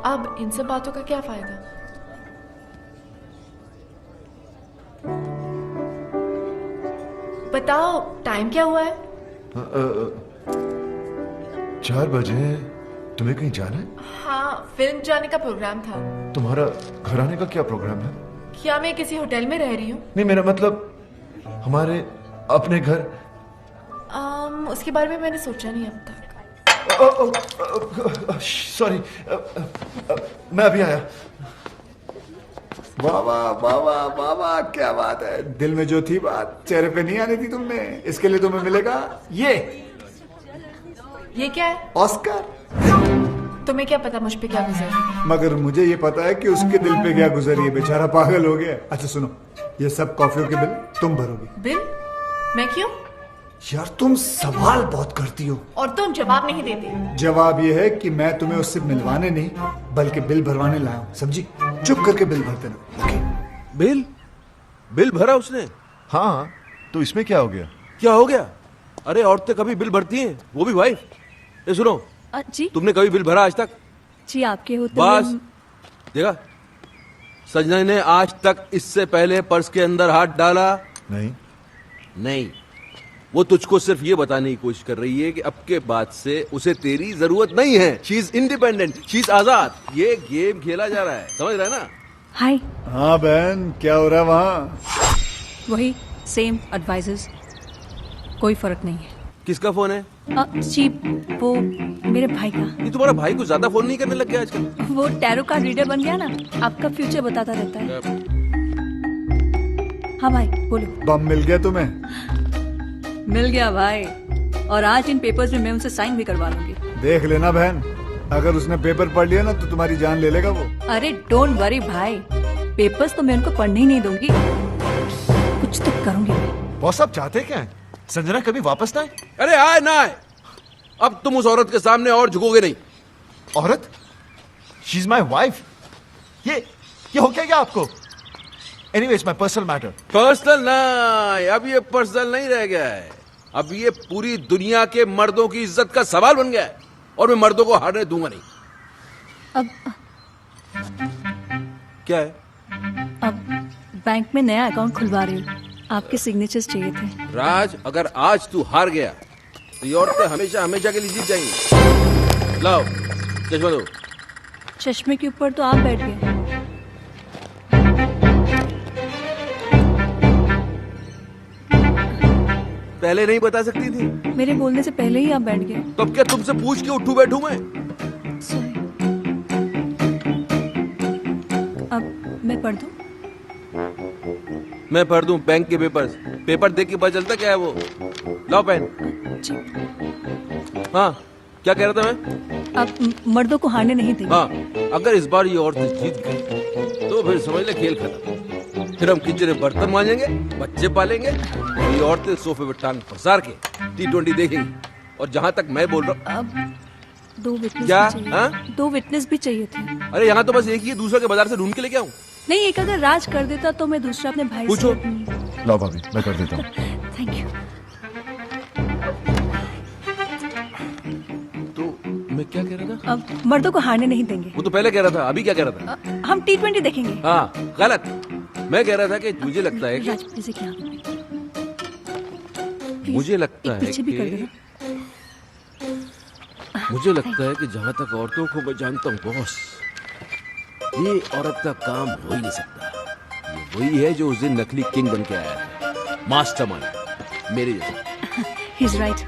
अब इन सब बातों का क्या फायदा? बताओ, टाइम क्या हुआ है? 4 बजे। तुम्हें कहीं जाना है? हाँ, फिल्म जाने का प्रोग्राम था। तुम्हारा घर आने का क्या प्रोग्राम है? क्या मैं किसी होटल में रह रही हूँ? नहीं, मेरा मतलब हमारे अपने घर। उसके बारे में मैंने सोचा नहीं अब तक। सॉरी, मैं अभी आया। वाह वाह वाह वाह वाह वाह, क्या बात है। दिल में जो थी बात चेहरे पे नहीं आनी थी तुमने, इसके लिए तुम्हें मिलेगा ये क्या है? ऑस्कर। तुम्हें क्या पता मुझ पे क्या गुजरा? मगर मुझे ये पता है कि उसके दिल पे क्या गुजरी है, बेचारा पागल हो गया। अच्छा सुनो, ये सब कॉफियों के बिल तुम भरोगी। बिल? मैं क्यों? यार तुम सवाल बहुत करती हो और तुम जवाब नहीं देते। जवाब ये है कि मैं तुम्हें उससे मिलवाने नहीं बल्कि बिल भरवाने लाया हूँ, समझी? चुप करके बिल भर देना। ओके? बिल भरा उसने? हाँ, तो इसमें क्या हो गया? क्या हो गया? अरे औरतें कभी बिल भरती हैं, वो भी वाइफ। ये सुनो, जी, तुमने कभी बिल भरा आज तक? जी आपके होते बस देखा, संजना ने आज तक इससे पहले पर्स के अंदर हाथ डाला नहीं। वो तुझको सिर्फ ये बताने की कोशिश कर रही है कि अब के बाद से उसे तेरी जरूरत नहीं है। She is independent, she is आजाद। ये गेम खेला जा रहा है, समझ रहा है ना? हाय। हाँ बहन, क्या हो रहा है वहाँ? वही सेम एडवाइजर्स, कोई फर्क नहीं है। किसका फोन है? जी वो मेरे भाई का। ये तुम्हारा भाई कुछ ज्यादा फोन नहीं करने लग गया आजकल? वो टैरो कार्ड रीडर बन गया ना, आपका फ्यूचर बताता रहता है। हाँ भाई बोलो। बम मिल गया तुम्हें? मिल गया भाई, और आज इन पेपर्स में मैं उनसे साइन भी करवा लूंगी। देख लेना बहन, अगर उसने पेपर पढ़ लिया ना तो तुम्हारी जान ले लेगा वो। अरे डोंट वरी भाई, पेपर्स तो मैं उनको पढ़ने ही नहीं दूंगी, कुछ तो करूंगी मैं। बॉस आप चाहते क्या है? संजना कभी वापस ना आए? अरे आए ना आए, अब तुम उस औरत के सामने और झुकोगे नहीं। औरत? She is my wife. ये हो क्या आपको? Anyways my personal matter. Personal नहीं, अब ये पर्सनल नहीं रह गया है, अब ये पूरी दुनिया के मर्दों की इज्जत का सवाल बन गया है, और मैं मर्दों को हारने दूंगा नहीं। अब क्या है? अब बैंक में नया अकाउंट खुलवा रही हूँ, आपके सिग्नेचर्स चाहिए थे। राज, अगर आज तू हार गया तो ये औरतें हमेशा हमेशा के लिए जीत जाएंगी। लाओ चश्मा दो। चश्मे के ऊपर तो आप बैठ गए। पहले नहीं बता सकती थी? मेरे बोलने से पहले ही आप बैठ गए। तब क्या तुमसे पूछ के उठू बैठू मैं? अब मैं पढ़ दूं? मैं पढ़ दूं बैंक के पेपर्स? पेपर देख के पता चलता क्या है वो। लाओ पेन। हाँ क्या कह रहा था मैं? आप मर्दों को हारने नहीं देंगे। हाँ, अगर इस बार ये औरतें जीत गई तो फिर समझ ले खेल खत्म। फिर हम किचन में बर्तन मांजेंगे, बच्चे पालेंगे, और ये औरतें सोफे पे टांग पसार के T20 देखेंगी। और जहाँ तक मैं बोल रहा हूँ, अब 2 विटनेस क्या? भी चाहिए। हाँ? 2 विटनेस भी चाहिए थे। अरे यहाँ तो बस एक ही है, दूसरा के बाजार से ढूंढ के लेके आऊं? नहीं, एक अगर राज कर देता तो मैं दूसरा अपने भाई पूछो। से। लो भाभी मैं कर देता हूँ। Thank you. मैं क्या कह रहा था? अब मर्दों को हारने नहीं देंगे। वो तो पहले कह रहा था, अभी क्या कह रहा था? हम T20 देखेंगे। हाँ गलत, मैं कह रहा था कि मुझे लगता है कि राज प्लीज क्या मुझे लगता है पीछे भी कर कि देना। मुझे लगता है कि जहाँ तक औरतों को मैं जानता हूँ बॉस, ये औरत का काम हो ही नहीं सकता। ये वही है जो उस दिन नकली किंग बन के आया था, मास्टरमाइंड मेरे जैसा। He is right.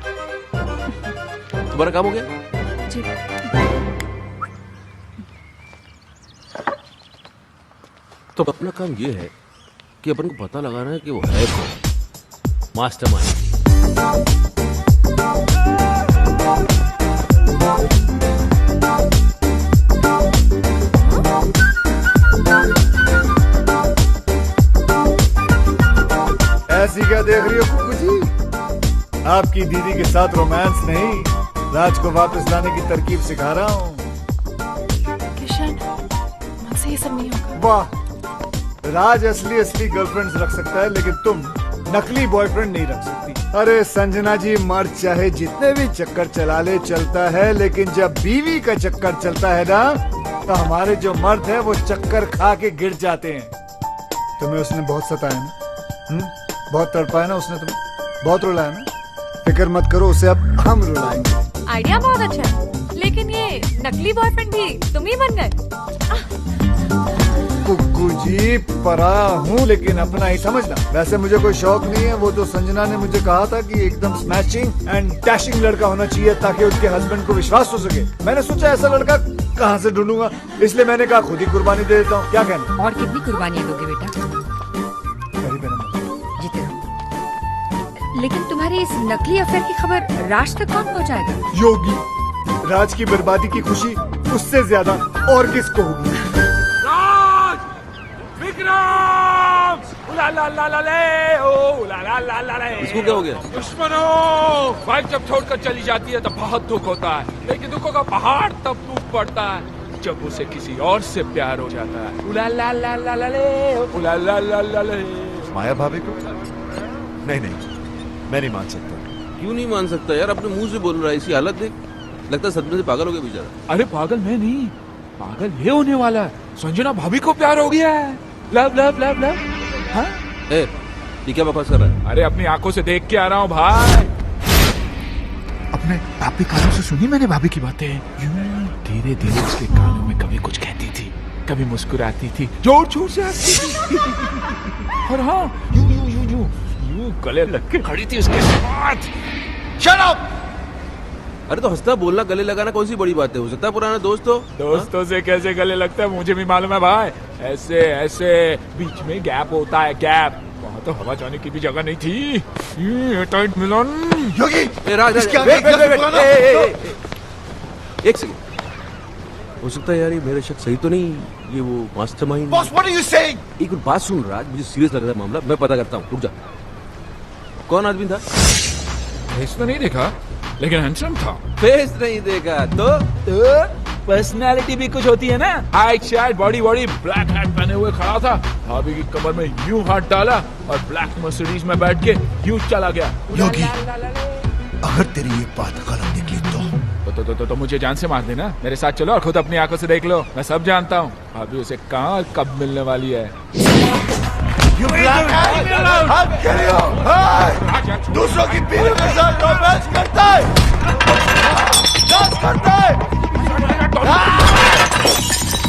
तुम्हारा काम हो गया? जी। तो अपना काम ये है कि अपन को पता लगाना है कि वो है कौन मास्टरमाइंड। ऐसी क्या देख रही हो कुकू जी? आपकी दीदी के साथ रोमांस नहीं, राज को वापस लाने की तरकीब सिखा रहा हूँ। किशन, मुझसे ये सब नहीं होगा। वाह, राज असली गर्लफ्रेंड्स रख सकता है, लेकिन तुम नकली बॉयफ्रेंड नहीं रख सकती। अरे संजना जी, मर्द चाहे जितने भी चक्कर चला ले चलता है, लेकिन जब बीवी का चक्कर चलता है ना, तो हमारे जो मर्द है वो चक्कर खा के गिर जाते हैं। तुम्हें उसने बहुत सताया ना? बहुत तड़पाया ना उसने तुम्हें? बहुत रुलाया ना? फिक्र मत करो, उसे अब हम रुलाएंगे। आइडिया बहुत अच्छा है, लेकिन ये नकली बॉयफ्रेंड भी तुम ही बन गए। कुकू जी, पराया हूँ लेकिन अपना ही समझना। वैसे मुझे कोई शौक नहीं है, वो तो संजना ने मुझे कहा था कि एकदम स्मैशिंग एंड डैशिंग लड़का होना चाहिए ताकि उसके हस्बैंड को विश्वास हो सके। मैंने सोचा ऐसा लड़का कहाँ से ढूंढूंगा, इसलिए मैंने कहा खुद ही कुर्बानी दे देता हूँ। क्या कहना? और कितनी कुर्बानियां दोगे बेटा? जीते रहो। लेकिन तुम्हारी इस नकली अफेयर की खबर राज तक कौन पहुंचाएगा? योगी, राज की बर्बादी की खुशी उससे ज्यादा और किसको होगी? विक्रम! ला ला ला ला ले, ओ ला ला ला ला ले। इसको क्या हो गया? दुश्मनों, वाइफ जब छोड़कर चली जाती है तो बहुत दुख होता है, लेकिन दुखों का पहाड़ तब टूट पड़ता है जब उसे किसी और से प्यार हो जाता है। ला ला ला ला ला ले, ला ला ला ला ले। माया भाभी को? नहीं, मैं नहीं मान सकता। क्यों नहीं मान सकता यार? अपने मुंह से बोल रहा है, इसकी हालत देख, लगता है सदमे से पागल हो गया बेचारा। अरे पागल मैं नहीं, पागल ये होने वाला है। संजना भाभी को प्यार हो गया है। Love love love love. हाँ? ये क्या बकवास कर रहा है? अरे अपनी आंखों से देख के आ रहा हूँ भाई। अपने भाभी कानों से सुनी मैंने भाभी की बातें। धीरे धीरे उसके कानों में कभी कुछ कहती थी, कभी मुस्कुराती थी, जोर जोर से हंसती थी। और हाँ, यूं यूं यूं यूं यूं गले लग के खड़ी थी उसके साथ। Shut up. अरे तो हंसना बोलना गले लगाना कौन सी बड़ी बात है, हो सकता है पुराना दोस्त हो। दोस्तों से कैसे गले लगता है मुझे भी मालूम है भाई, ऐसे ऐसे बीच में गैप होता है, गैप। वहाँ तो हवा जाने की भी जगह नहीं थी। टाइट मिलन। योगी राज इसके आगे एक लफ्ज़ बोला ना। एक सेकंड, हो सकता है यार ये मेरा शक सही तो नहीं, ये वो mastermind. Boss what are you saying? एक बात सुन राज, मुझे सीरियस लग रहा है मामला, मैं पता करता हूँ, रुक जा। कौन आदमी था? फेस तो नहीं देखा लेकिन हैंडसम था। फेस नहीं देखा तो पर्सनालिटी भी कुछ होती है ना। Height शाइट body body, black hat पहने हुए खड़ा था, भाभी की कमर में यूं हाथ डाला और ब्लैक मर्सिडीज में बैठ के यूं चला गया। योगी अगर तेरी ये बात गलत निकली तो मुझे जान से मार देना, मेरे साथ चलो और खुद अपनी आंखों से देख लो, मैं सब जानता हूँ। भाभी उसे कहाँ और कब मिलने वाली है। You black guy! I'll kill you! Hey! दूसरों की बीवी के साथ रोमांस करता है, डांस करता है।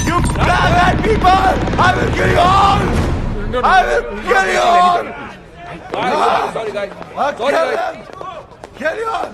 You black people! I will kill you all! I will kill you all! Sorry guys. I'll kill you all!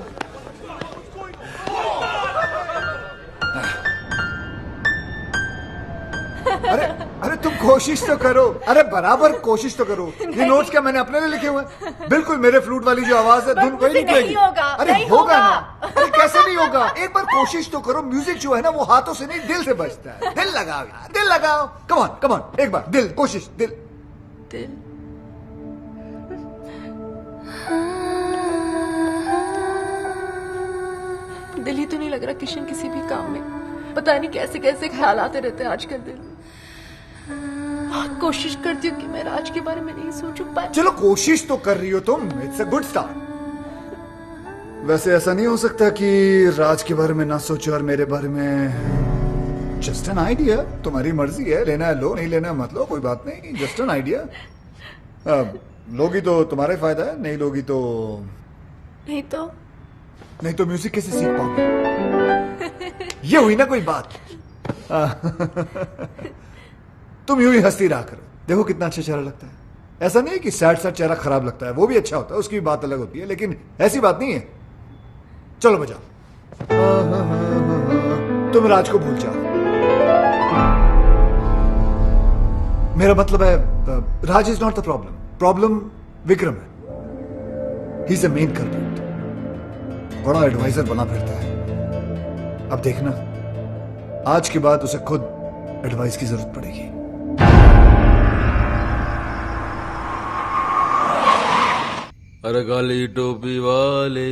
अरे अरे तुम कोशिश तो करो, अरे बराबर कोशिश तो करो। ये नोट्स क्या मैंने अपने लिए लिखे हुए हैं? बिल्कुल मेरे फ्लूट वाली जो आवाज है धुन वही निकलेगी। अरे होगा ना, अरे कैसे नहीं होगा, एक बार कोशिश तो करो। म्यूजिक जो है ना वो हाथों से नहीं दिल से बजता है। दिल लगाओ यार, दिल लगाओ। कम ऑन कम ऑन, एक बार दिल, कोशिश दिल दिल। दिल ही तो नहीं लग रहा किशन किसी भी काम में, पता नहीं कैसे कैसे ख्याल आते रहते हैं आजकल दिल में। कोशिश करती हूँ कि मैं राज के बारे में नहीं सोचूं, पर चलो कोशिश तो कर रही हो तुम, इट्स अ गुड स्टार्ट। वैसे ऐसा नहीं हो सकता कि राज के बारे में ना सोचो और मेरे बारे में। जस्ट एन आइडिया, तुम्हारी मर्जी है, लेना है लो, नहीं लेना है मत लो, कोई बात नहीं, जस्ट एन आइडिया। लोगी तो तुम्हारा ही फायदा है, नहीं लोगी तो नहीं तो म्यूजिक कैसे सीख पाओगे? ये हुई ना कोई बात। तुम यूं ही हंसती रहा करो, देखो कितना अच्छा चेहरा लगता है। ऐसा नहीं कि सैड सैड चेहरा खराब लगता है, वो भी अच्छा होता है, उसकी भी बात अलग होती है, लेकिन ऐसी बात नहीं है। चलो बजाओ। तुम राज को भूल जाओ। मेरा मतलब है Raj is not the problem, problem Vikram है। He is the main culprit. बड़ा एडवाइजर बना फिरता है। अब देखना, आज के बाद उसे खुद एडवाइस की जरूरत पड़ेगी। अरे काली टोपी वाले,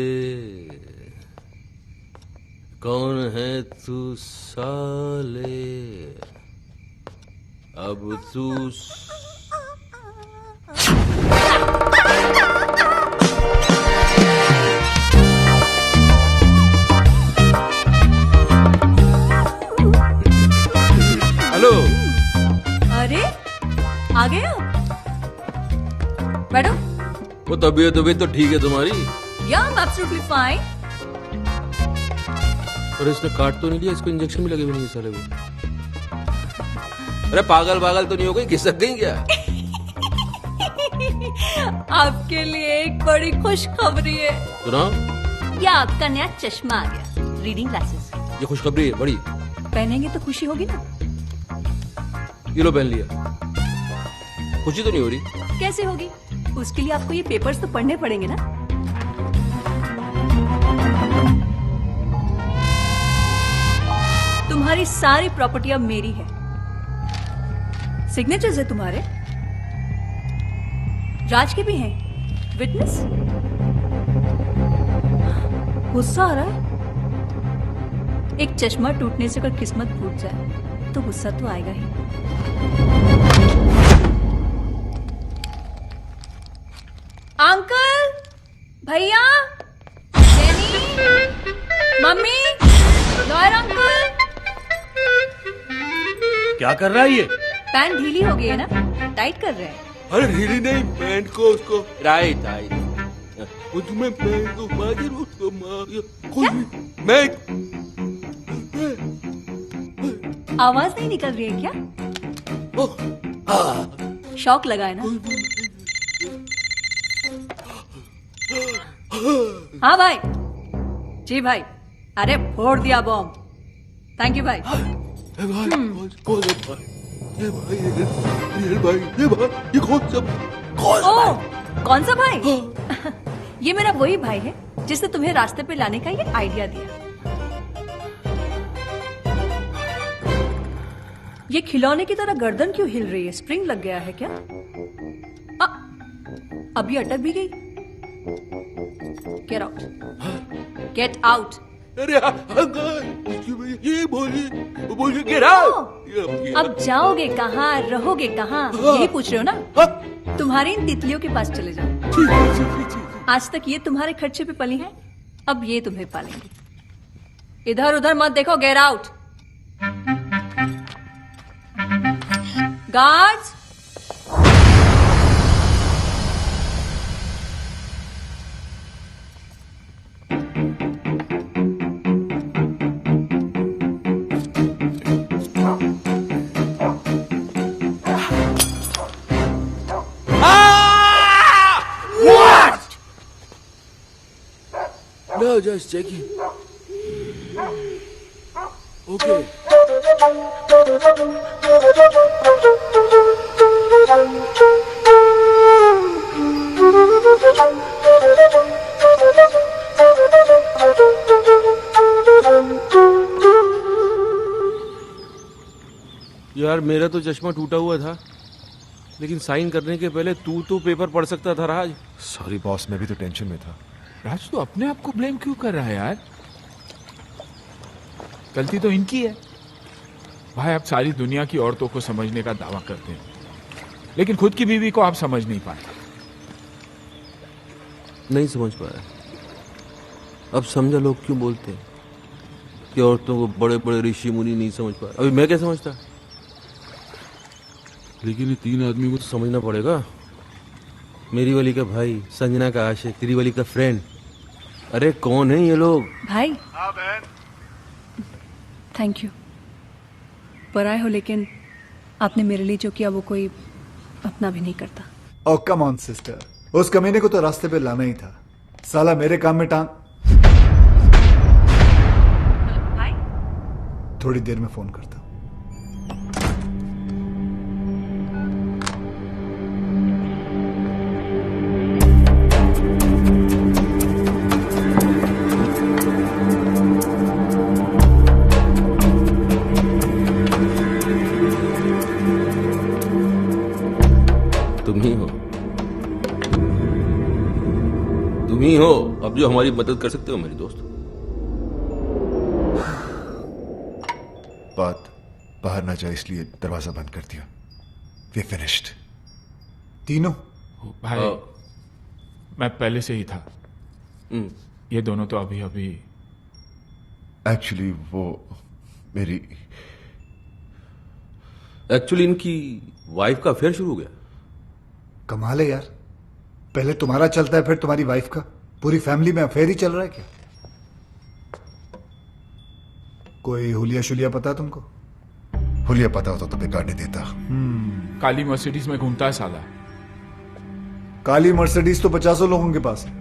कौन है तू साले, अब तू हेलो। अरे आ गए हो, बैठो। वो तबीयत तो ठीक है तुम्हारी? Yeah, I'm absolutely fine. और इसने काट तो नहीं लिया, इसको इंजेक्शन भी लगे हुए नहीं साले को। अरे पागल तो नहीं हो गई, घिसक गई क्या? आपके लिए एक बड़ी खुशखबरी है। सुनाओ। या आपका नया चश्मा आ गया, रीडिंग ग्लासेस। ये खुशखबरी है बड़ी। पहनेंगे तो खुशी होगी ना। ये लो पहन लिया, खुशी तो नहीं हो रही? कैसे होगी? उसके लिए आपको ये पेपर्स तो पढ़ने पड़ेंगे ना। तुम्हारी सारी प्रॉपर्टी अब मेरी है, सिग्नेचर्स है तुम्हारे, राज के भी हैं, विटनेस। गुस्सा आ रहा है? एक चश्मा टूटने से अगर किस्मत फूट जाए तो गुस्सा तो आएगा ही। अंकल, भैया, मम्मी, लॉयर अंकल। क्या कर रहा है ये? पैंट ढीली हो गई है ना, टाइट कर रहे हैं। अरे ढीली नहीं, पैंट को उसको राइट। तुम्हें पैंट को मार, उसको मैं आवाज नहीं निकल रही है क्या? शौक लगा है ना। हाँ भाई। जी भाई। अरे फोड़ दिया बॉम्ब। थैंक यू भाई। कौन सा भाई? ये मेरा वही भाई है जिसने तुम्हें रास्ते पे लाने का ये आइडिया दिया। ये खिलौने की तरह गर्दन क्यों हिल रही है? स्प्रिंग लग गया है क्या? अभी अटक भी गई। Get out, get out. अरे ये बोलिए गेट आउट। अब जाओगे कहाँ, रहोगे कहाँ, यही पूछ रहे हो ना? तुम्हारी इन तितलियों के पास चले जाओ। आज तक ये तुम्हारे खर्चे पे पली हैं, अब ये तुम्हें पालेंगे। इधर उधर मत देखो, get out. Guards, No, just checking. Okay. यार मेरा तो चश्मा टूटा हुआ था, लेकिन साइन करने के पहले तू तो पेपर पढ़ सकता था राज। सॉरी बॉस, मैं भी तो टेंशन में था। राज तो अपने आप को ब्लेम क्यों कर रहा है यार? गलती तो इनकी है। भाई आप सारी दुनिया की औरतों को समझने का दावा करते हैं, लेकिन खुद की बीवी को आप समझ नहीं पाए। नहीं समझ पाया। अब समझा लोग क्यों बोलते हैं कि औरतों को बड़े बड़े ऋषि मुनि नहीं समझ पाए। अभी मैं क्या समझता, लेकिन ये तीन आदमी को तो समझना पड़ेगा। मेरी वाली का भाई, संजना का आशिक, तेरी वाली का फ्रेंड। अरे कौन है ये लोग? भाई। हाँ बहन। Thank you. पराए हो, लेकिन आपने मेरे लिए जो किया वो कोई अपना भी नहीं करता। ओ कम ऑन सिस्टर, उस कमीने को तो रास्ते पे लाना ही था। साला मेरे काम में टांग। भाई, थोड़ी देर में फोन करता हूं। तुम ही हो अब जो हमारी मदद कर सकते हो मेरी दोस्त। बात बाहर ना जाए इसलिए दरवाजा बंद कर दिया। We finished. तीनों? भाई मैं पहले से ही था। ये दोनों तो अभी अभी। एक्चुअली वो मेरी इनकी वाइफ का अफेयर शुरू हो गया। कमाल है यार, पहले तुम्हारा चलता है फिर तुम्हारी वाइफ का। पूरी फैमिली में अफेयर ही चल रहा है क्या? कोई हुलिया शुलिया पता है तुमको? हुलिया पता होता तो बेकार नहीं देता। काली मर्सिडीज में घूमता है साला। काली मर्सिडीज तो 50 लोगों के पास है,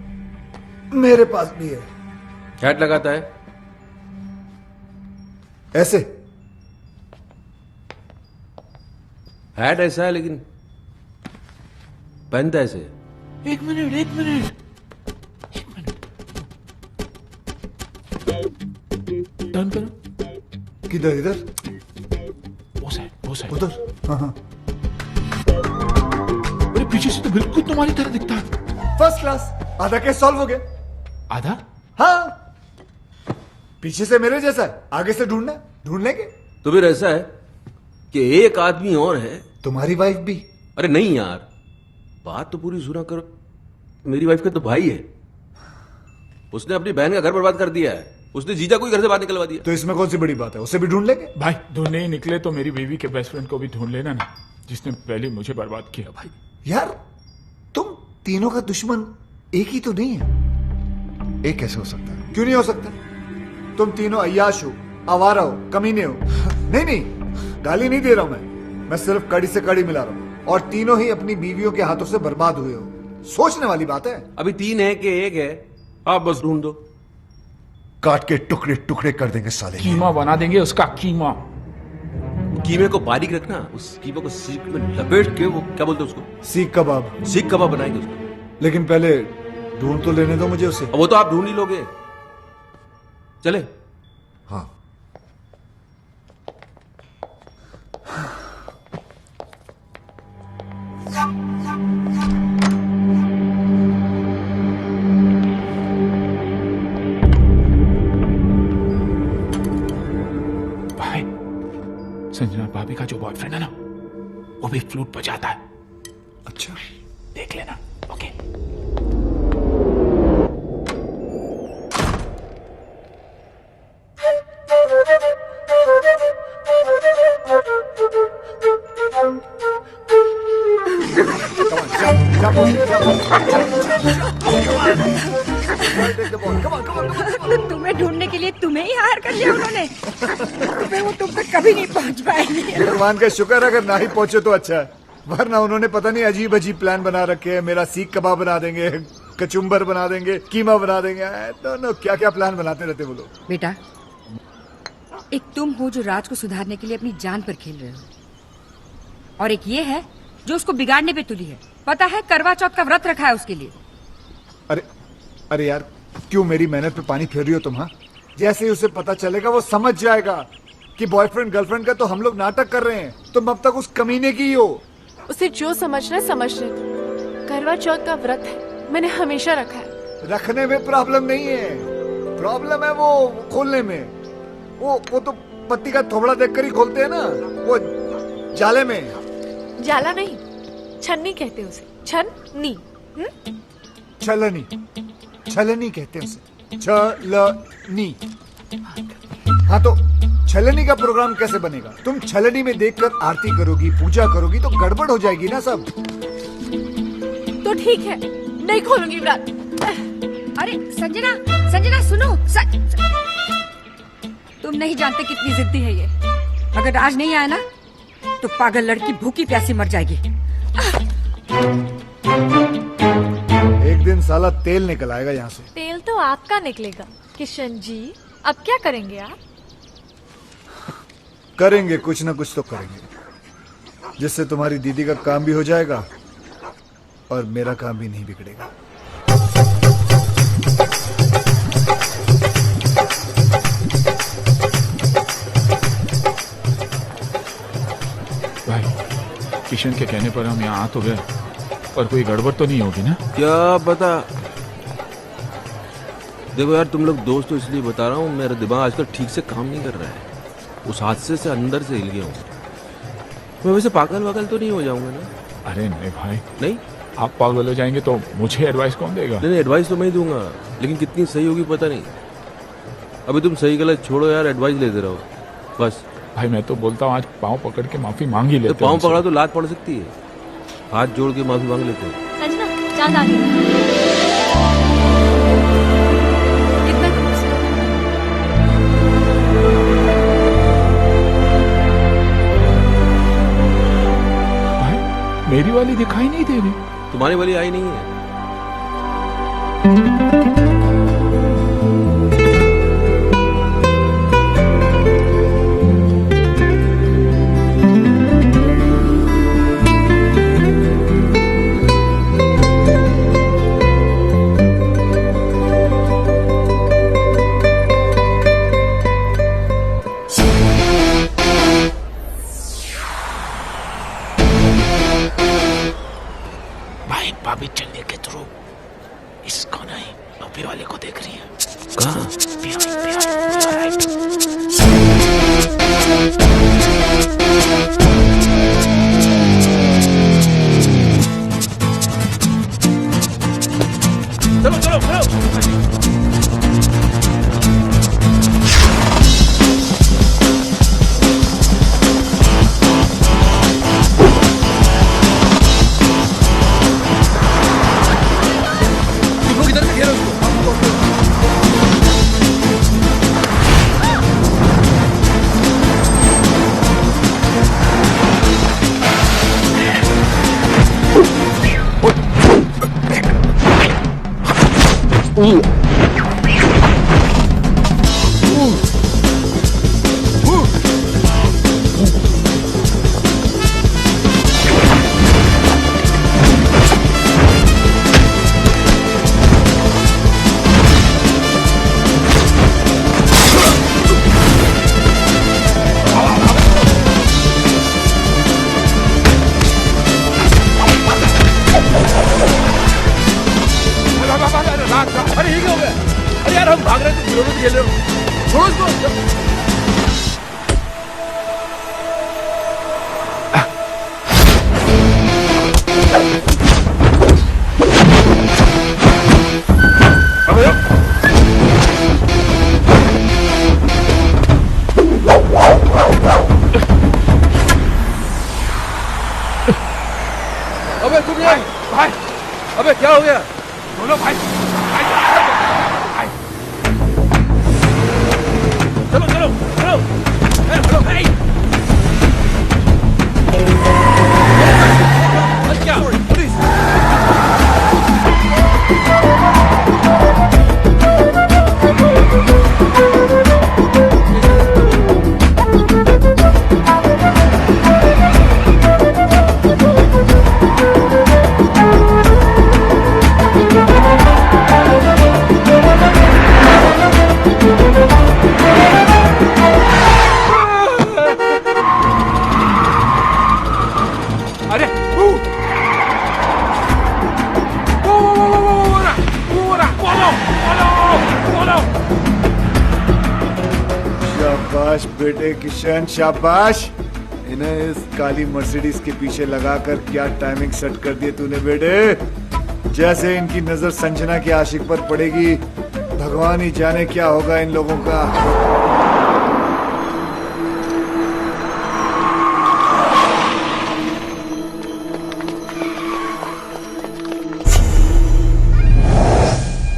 मेरे पास भी है। हैट लगाता है ऐसे। हैट ऐसा है लेकिन पहनता ऐसे। एक मिनट टर्न करो। किधर? इधर? वो साइड उधर। हाँ। अरे पीछे से तो बिल्कुल तुम्हारी तरह दिखता है। First class. आधा केस सॉल्व हो गया। आधा? हाँ, पीछे से मेरे जैसा है, आगे से ढूंढ लेंगे। तो फिर ऐसा है कि एक आदमी और है। तुम्हारी वाइफ भी? अरे नहीं यार, बात तो पूरी सुना करो। मेरी वाइफ का तो भाई है, उसने अपनी बहन का घर बर्बाद कर दिया है। उसने जीजा को ही घर से बाहर निकलवा दिया। तो इसमें कौन सी बड़ी बात है? उसे भी ढूंढ लेंगे। भाई ढूंढने ही निकले तो मेरी बीवी के बेस्ट फ्रेंड को भी ढूंढ लेना ना, जिसने पहले मुझे बर्बाद किया। भाई यार तुम तीनों का दुश्मन एक ही तो नहीं है। एक कैसे हो सकता है? क्यों नहीं हो सकता? तुम तीनों अय्याश हो, आवारा हो, कमीने हो। नहीं, गाली नहीं दे रहा हूं मैं सिर्फ कड़ी से कड़ी मिला रहा हूं। और तीनों ही अपनी बीवियों के हाथों से बर्बाद हुए हो। सोचने वाली बात है। अभी 3 है कि 1 है आप बस ढूंढ दो। काट के टुकड़े टुकड़े कर देंगे साले। कीमा बना देंगे उसका कीमा। कीमे को बारीक रखना, उस कीमे को सीख में लपेट के, वो क्या बोलते हैं उसको, सीख कबाब। सीख कबाब बनाएंगे उसको। लेकिन पहले ढूंढ तो लेने दो मुझे उसे। वो तो आप ढूंढ ही लोगे। चले। हाँ। भाई, संजना भाभी का जो बॉयफ्रेंड है ना, वो भी फ्लूट बजाता है। अच्छा, देख लेना। ओके। तुम्हें ढूंढने के लिए तुम्हें ही हायर कर लिया उन्होंने। तुम्हें वो तुम तक कभी नहीं पहुंच पाएंगे। भगवान का शुक्र, अगर ना ही पहुंचे तो अच्छा है, वरना उन्होंने पता नहीं अजीब अजीब प्लान बना रखे हैं। मेरा सीख कबाब बना देंगे, कचुम्बर बना देंगे, कीमा बना देंगे, नो क्या क्या प्लान बनाते रहते वो लोग। बेटा, एक तुम हो जो राज को सुधारने के लिए अपनी जान पर खेल रहे हो, और एक ये है जो उसको बिगाड़ने पे तुली है। पता है करवा चौथ का व्रत रखा है उसके लिए। अरे अरे यार, क्यों मेरी मेहनत पे पानी फेर रही हो तुम? हाँ, जैसे ही उसे पता चलेगा वो समझ जाएगा कि बॉयफ्रेंड गर्लफ्रेंड का तो हम लोग नाटक कर रहे हैं, तुम अब तक उस कमीने की ही हो। उसे जो समझना है समझने दो। करवा चौथ का व्रत है, मैंने हमेशा रखा है। रखने में प्रॉब्लम नहीं है, प्रॉब्लम है वो खोलने में। वो तो पत्ती का थोबड़ा देखकर ही खोलते हैं ना, वो जाले में। जाला नहीं, छन्नी कहते हैं उसे। छन्नी। छलनी, छलनी कहते हैं उसे। छलनी। हाँ, तो छलनी का प्रोग्राम कैसे बनेगा? तुम छलनी में देखकर आरती करोगी, पूजा करोगी तो गड़बड़ हो जाएगी ना सब। तो ठीक है, नहीं खोलूंगी व्रत। अरे संजना, संजना सुनो। तुम नहीं जानते कितनी जिद्दी है ये। अगर आज नहीं आया ना तो पागल लड़की भूखी प्यासी मर जाएगी। एक दिन साला तेल निकल आएगा यहाँ से। तेल तो आपका निकलेगा किशन जी। अब क्या करेंगे आप? करेंगे कुछ ना कुछ तो करेंगे, जिससे तुम्हारी दीदी का काम भी हो जाएगा और मेरा काम भी नहीं बिगड़ेगा। भाई, किशन के कहने पर हम यहाँ आ तो गए, पर कोई गड़बड़ तो नहीं होगी ना? क्या पता। देखो यार, तुम लोग दोस्त तो इसलिए बता रहा हूँ, मेरा दिमाग आजकल ठीक से काम नहीं कर रहा है। उस हादसे से अंदर से हिल गया हूँ मैं। वैसे पागल वागल तो नहीं हो जाऊंगा ना? अरे नहीं भाई। नहीं, आप पागल हो जाएंगे तो मुझे एडवाइस कौन देगा? नहीं, एडवाइस तो मैं ही दूंगा, लेकिन कितनी सही होगी पता नहीं। अभी तुम सही गलत छोड़ो यार, एडवाइस लेते रहो बस। भाई मैं तो बोलता हूँ आज पाँव पकड़ के माफी मांग ही लेते। तो पाँव पकड़ा तो लात पड़ सकती है, हाथ जोड़ के माफी मांग लेते हैं। संजना, चांद आ गया। मेरी वाली दिखाई नहीं दे रही। तुम्हारी वाली आई नहीं है। भाभी चलने के खेल रहे हो? छोड़ो इसको। अबे तुम यार भाई अबे क्या हो गया? बोलो भाई चलो चलो चलो चलो भाई क्या पुलिस अरे शाबाश बेटे किशन शाबाश। इन्हें इस काली मर्सिडीज के पीछे लगाकर क्या टाइमिंग सेट कर दी तूने बेटे। जैसे इनकी नजर संजना के आशिक पर पड़ेगी भगवान ही जाने क्या होगा इन लोगों का।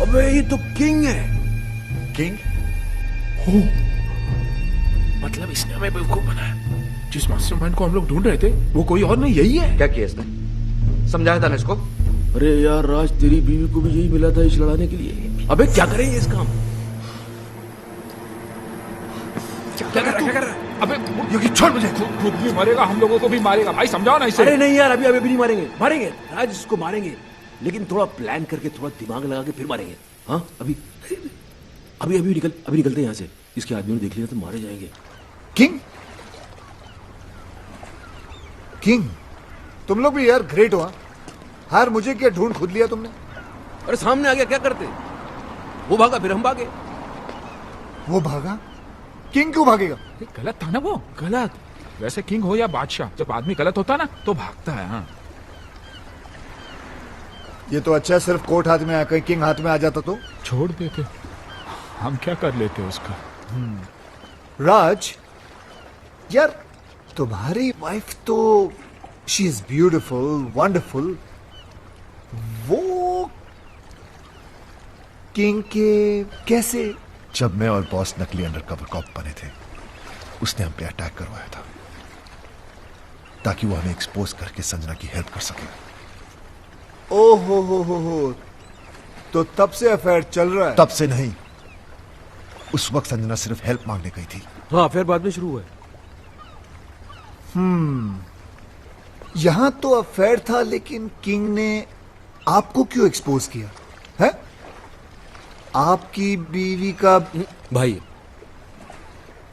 अबे ये तो किंग है। किंग? हो मतलब इसने हमें बेवकूफ बनाया। जिस मास्टरमाइंड को हम लोग ढूंढ रहे थे वो कोई और नहीं यही है। क्या किया इसने? समझाया था ना इसको? अरे यार राज तेरी बीवी को भी यही मिला था इस लड़ाने के लिए। अबे क्या करेंगे इस काम? क्या कर रहा है? अबे योगी छोड़ मुझे। खुद भी मरेगा हम लोगों को भी मारेगा। भाई समझाओ ना इसे। अरे नहीं यार अभी अभी नहीं मारेंगे। मारेंगे राज इसको मारेंगे लेकिन थोड़ा प्लान करके थोड़ा दिमाग लगा के फिर मारेंगे। हाँ अभी अभी अभी निकलते हैं यहाँ से। इसके आदमी ने देख लिया तो मारे जाएंगे। किंग? किंग तुम लोग भी यार ग्रेट हो। हार मुझे क्या ढूंढ खुद लिया तुमने? अरे सामने आ गया क्या करते? वो भागा फिर हम भागे। वो भागा? किंग क्यों भागेगा? गलत था ना वो। गलत वैसे किंग हो या बादशाह जब आदमी गलत होता ना तो भागता है। हाँ ये तो अच्छा सिर्फ कोर्ट हाथ में आकर किंग हाथ में आ जाता तो छोड़ देते। हम क्या कर लेते उसका। राज यार तुम्हारी वाइफ तो शी इज ब्यूटिफुल वंडरफुल। वो किंग के कैसे? जब मैं और बॉस नकली अंडरकवर कॉप बने थे उसने हम पे अटैक करवाया था ताकि वो हमें एक्सपोज करके संजना की हेल्प कर सके। ओहो हो तो तब से अफेयर चल रहा है? तब से नहीं, उस वक्त संजना सिर्फ हेल्प मांगने गई थी। हाँ फिर बाद में शुरू हुआ। यहां तो अफेयर था लेकिन किंग ने आपको क्यों एक्सपोज किया है? आपकी बीवी का भाई।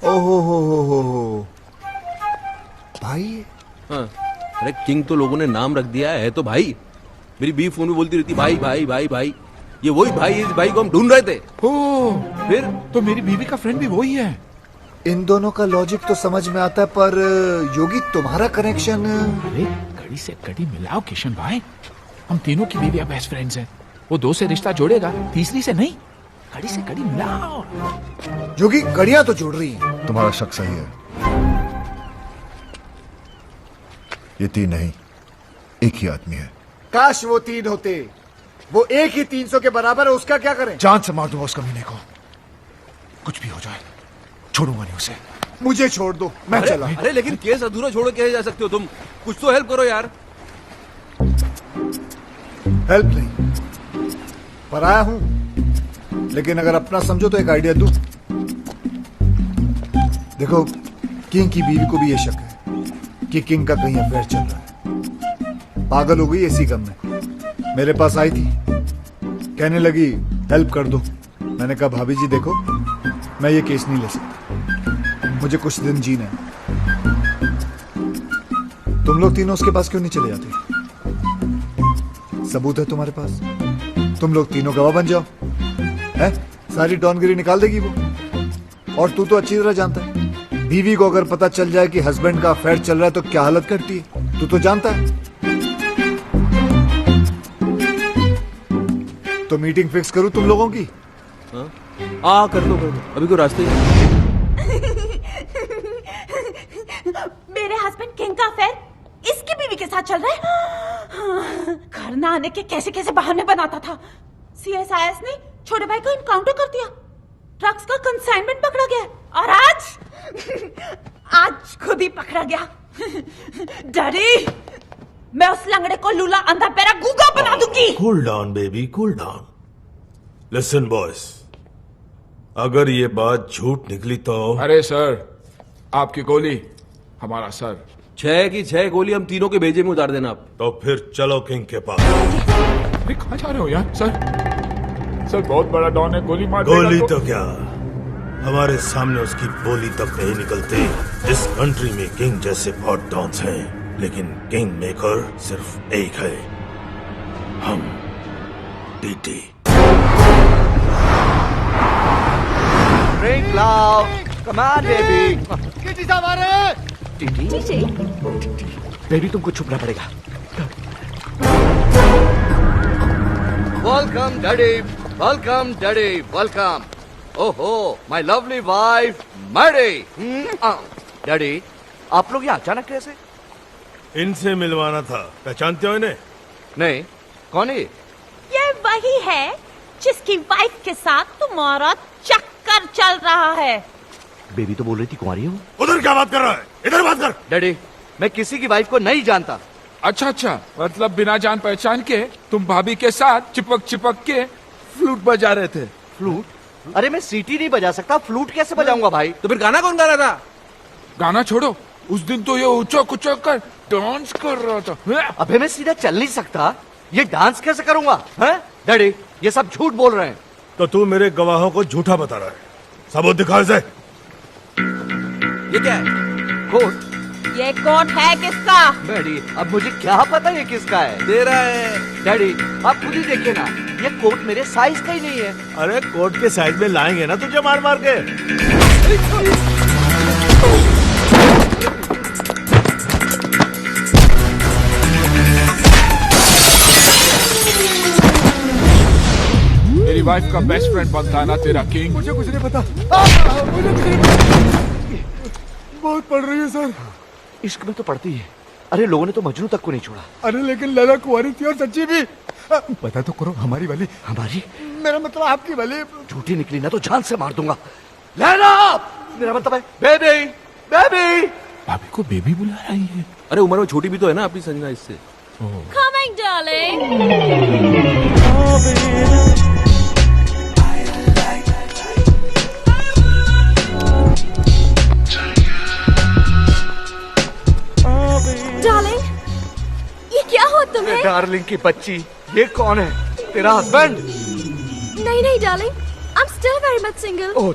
ओहो हो भाई। हाँ अरे किंग तो लोगों ने नाम रख दिया है तो भाई। मेरी बीवी फोन में बोलती रहती भाई भाई भाई भाई। ये वही भाई इस भाई को हम ढूंढ रहे थे। फिर तो मेरी बीवी का फ्रेंड भी वही है। इन दोनों का लॉजिक तो समझ में आता है पर योगी तुम्हारा कनेक्शन। अरे कड़ी से कड़ी मिलाओ किशन भाई। हम तीनों की बीवियां बेस्ट फ्रेंड्स हैं। वो दो से रिश्ता जोड़ेगा तीसरी से नहीं। कड़ी से कड़ी मिलाओ। योगी कड़ियां तो जोड़ रही हैं। तुम्हारा शक सही है। ये तीन नहीं एक ही आदमी है। काश वो तीन होते। वो एक ही 300 के बराबर है। उसका क्या करें? जान से मार दूंगा उस कमीने को। कुछ भी हो जाए छोड़ूंगा नहीं उसे। मुझे छोड़ दो मैं चला। अरे लेकिन केस अधूरा छोड़ के जा सकते हो तुम। कुछ तो हेल्प करो यार। हेल्प नहीं पराया हूं लेकिन अगर अपना समझो तो एक आइडिया दूं। देखो किंग की बीवी को भी ये शक है कि किंग का कहीं अफेयर चल रहा है। पागल हो गई इसी गम में। मेरे पास आई थी कहने लगी हेल्प कर दो। मैंने कहा भाभी जी देखो मैं ये केस नहीं ले सकता। मुझे कुछ दिन जीना है। तुम लोग तीनों उसके पास क्यों नहीं चले जाते? सबूत है तुम्हारे पास। तुम लोग तीनों गवाह बन जाओ। है सारी डॉनगिरी निकाल देगी वो। और तू तो अच्छी तरह जानता है, बीवी को अगर पता चल जाए कि हस्बैंड का अफेयर चल रहा है तो क्या हालत करती है, तू तो जानता है। तो मीटिंग फिक्स करूं तुम लोगों की? कर लो अभी कोई रास्ते मेरे हस्बैंड किंग का अफेयर इसकी बीवी के साथ चल रहा है। घर ना आने के कैसे कैसे बहाने बनाता था। सीएसआईएस ने छोटे भाई को इनकाउंटर कर दिया, ड्रग्स का कंसाइनमेंट पकड़ा गया और आज खुद ही पकड़ा गया। डैडी, मैं उस लंगड़े को लूला अंधा पैरा गूंगा बना दूंगी। Cool down baby, cool down. Listen boys, अगर ये बात झूठ निकली तो अरे सर, आपकी गोली हमारा सर। 6 की 6 गोली हम तीनों के भेजे में उतार देना आप। तो फिर चलो किंग के पास। अरे कहाँ जा रहे हो यार? सर बहुत बड़ा डॉन है, गोली मार गोली तो क्या, हमारे सामने उसकी बोली तक नहीं निकलती। इस कंट्री में किंग जैसे बहुत डॉन्स हैं, लेकिन किंग मेकर सिर्फ एक है, हम। TT. Drink loud. Come on, baby. TT साहब आ रहे हैं। टीटी? बेबी तुमको छुपना पड़ेगा। Welcome, Daddy. Welcome, Daddy. Welcome. ओहो, my lovely wife, Mary. Daddy, आप लोग यहाँ अचानक कैसे? इनसे मिलवाना था, पहचानते हो इन्हें? नहीं, कौन है ये वही है जिसकी वाइफ के साथ तुम्हारा चक्कर चल रहा है। बेबी तो बोल रही थी कुंवारी है वो। उधर क्या बात कर रहा है? इधर बात कर। डैडी, मैं किसी की वाइफ को नहीं जानता। अच्छा, मतलब बिना जान पहचान के तुम भाभी के साथ चिपक के फ्लूट बजा रहे थे। फ्लूट? अरे मैं सीटी नहीं बजा सकता, फ्लूट कैसे बजाऊंगा भाई? तो फिर गाना कौन गा रहा था? गाना छोड़ो, उस दिन तो ये उचक उचक कर डांस कर रहा था। अबे मैं सीधा चल नहीं सकता, ये डांस कैसे करूंगा? हैं? डैडी, ये सब झूठ बोल रहे हैं। तो तू मेरे गवाहों को झूठा बता रहा है, सबूत दिखा इसे। ये क्या है? कोट? ये कोट है किसका? डैडी, अब मुझे क्या पता ये किसका है? तेरा है। डैडी, आप खुद ही देखिए ना, ये कोट मेरे साइज का ही नहीं है। अरे कोट के साइज में लाएंगे ना तुझे मार मार के। मेरी वाइफ का बेस्ट फ्रेंड बनता है ना तेरा किंग। मुझे कुछ नहीं पता। मुझे कुछ नहीं बहुत पड़ रही है सर। इश्क में तो पड़ती है। अरे लोगों ने तो मजनू तक को नहीं छोड़ा। अरे लेकिन लैला कुंवारी थी और सच्ची भी। पता तो करो, हमारी वाली। हमारी? मेरा मतलब आपकी वाली। झूठी निकली ना तो जान से मार दूंगा। लैला, मेरा मतलब है बेबी। बेबी, भाभी को बेबी बुला रही है। अरे उम्र में छोटी भी तो है ना अपनी संजना इससे। Coming, darling. डार्लिंग, ये क्या हो तुम्हें? डार्लिंग की बच्ची, ये कौन है? तेरा हस्बैंड? नहीं darling, I'm still very much single. ओह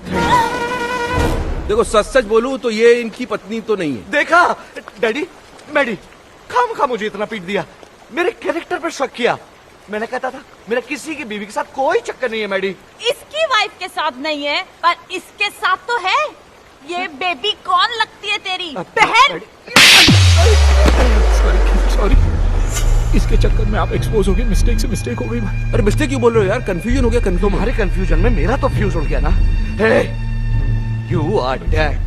देखो सच बोलूं तो ये इनकी पत्नी तो नहीं है। देखा डैडी, मैडी खाम मुझे इतना पीट दिया, मेरे कैरेक्टर पर शक किया। मैंने कहता था मेरा किसी की बीवी के साथ कोई चक्कर नहीं है मैडी। इसकी वाइफ के साथ नहीं है, पर इसके साथ तो है। ये बेबी कौन लगती है तेरी बहन? सॉरी, इसके चक्कर में आप एक्सपोज हो गए। मिस्टेक हो गई भाई। अरे मिस्टेक क्यों बोल रहे हो यार? कंफ्यूजन हो गया। तुम्हारे कंफ्यूजन में मेरा तो फ्यूज उड़ गया ना। हे, यू आर डेड।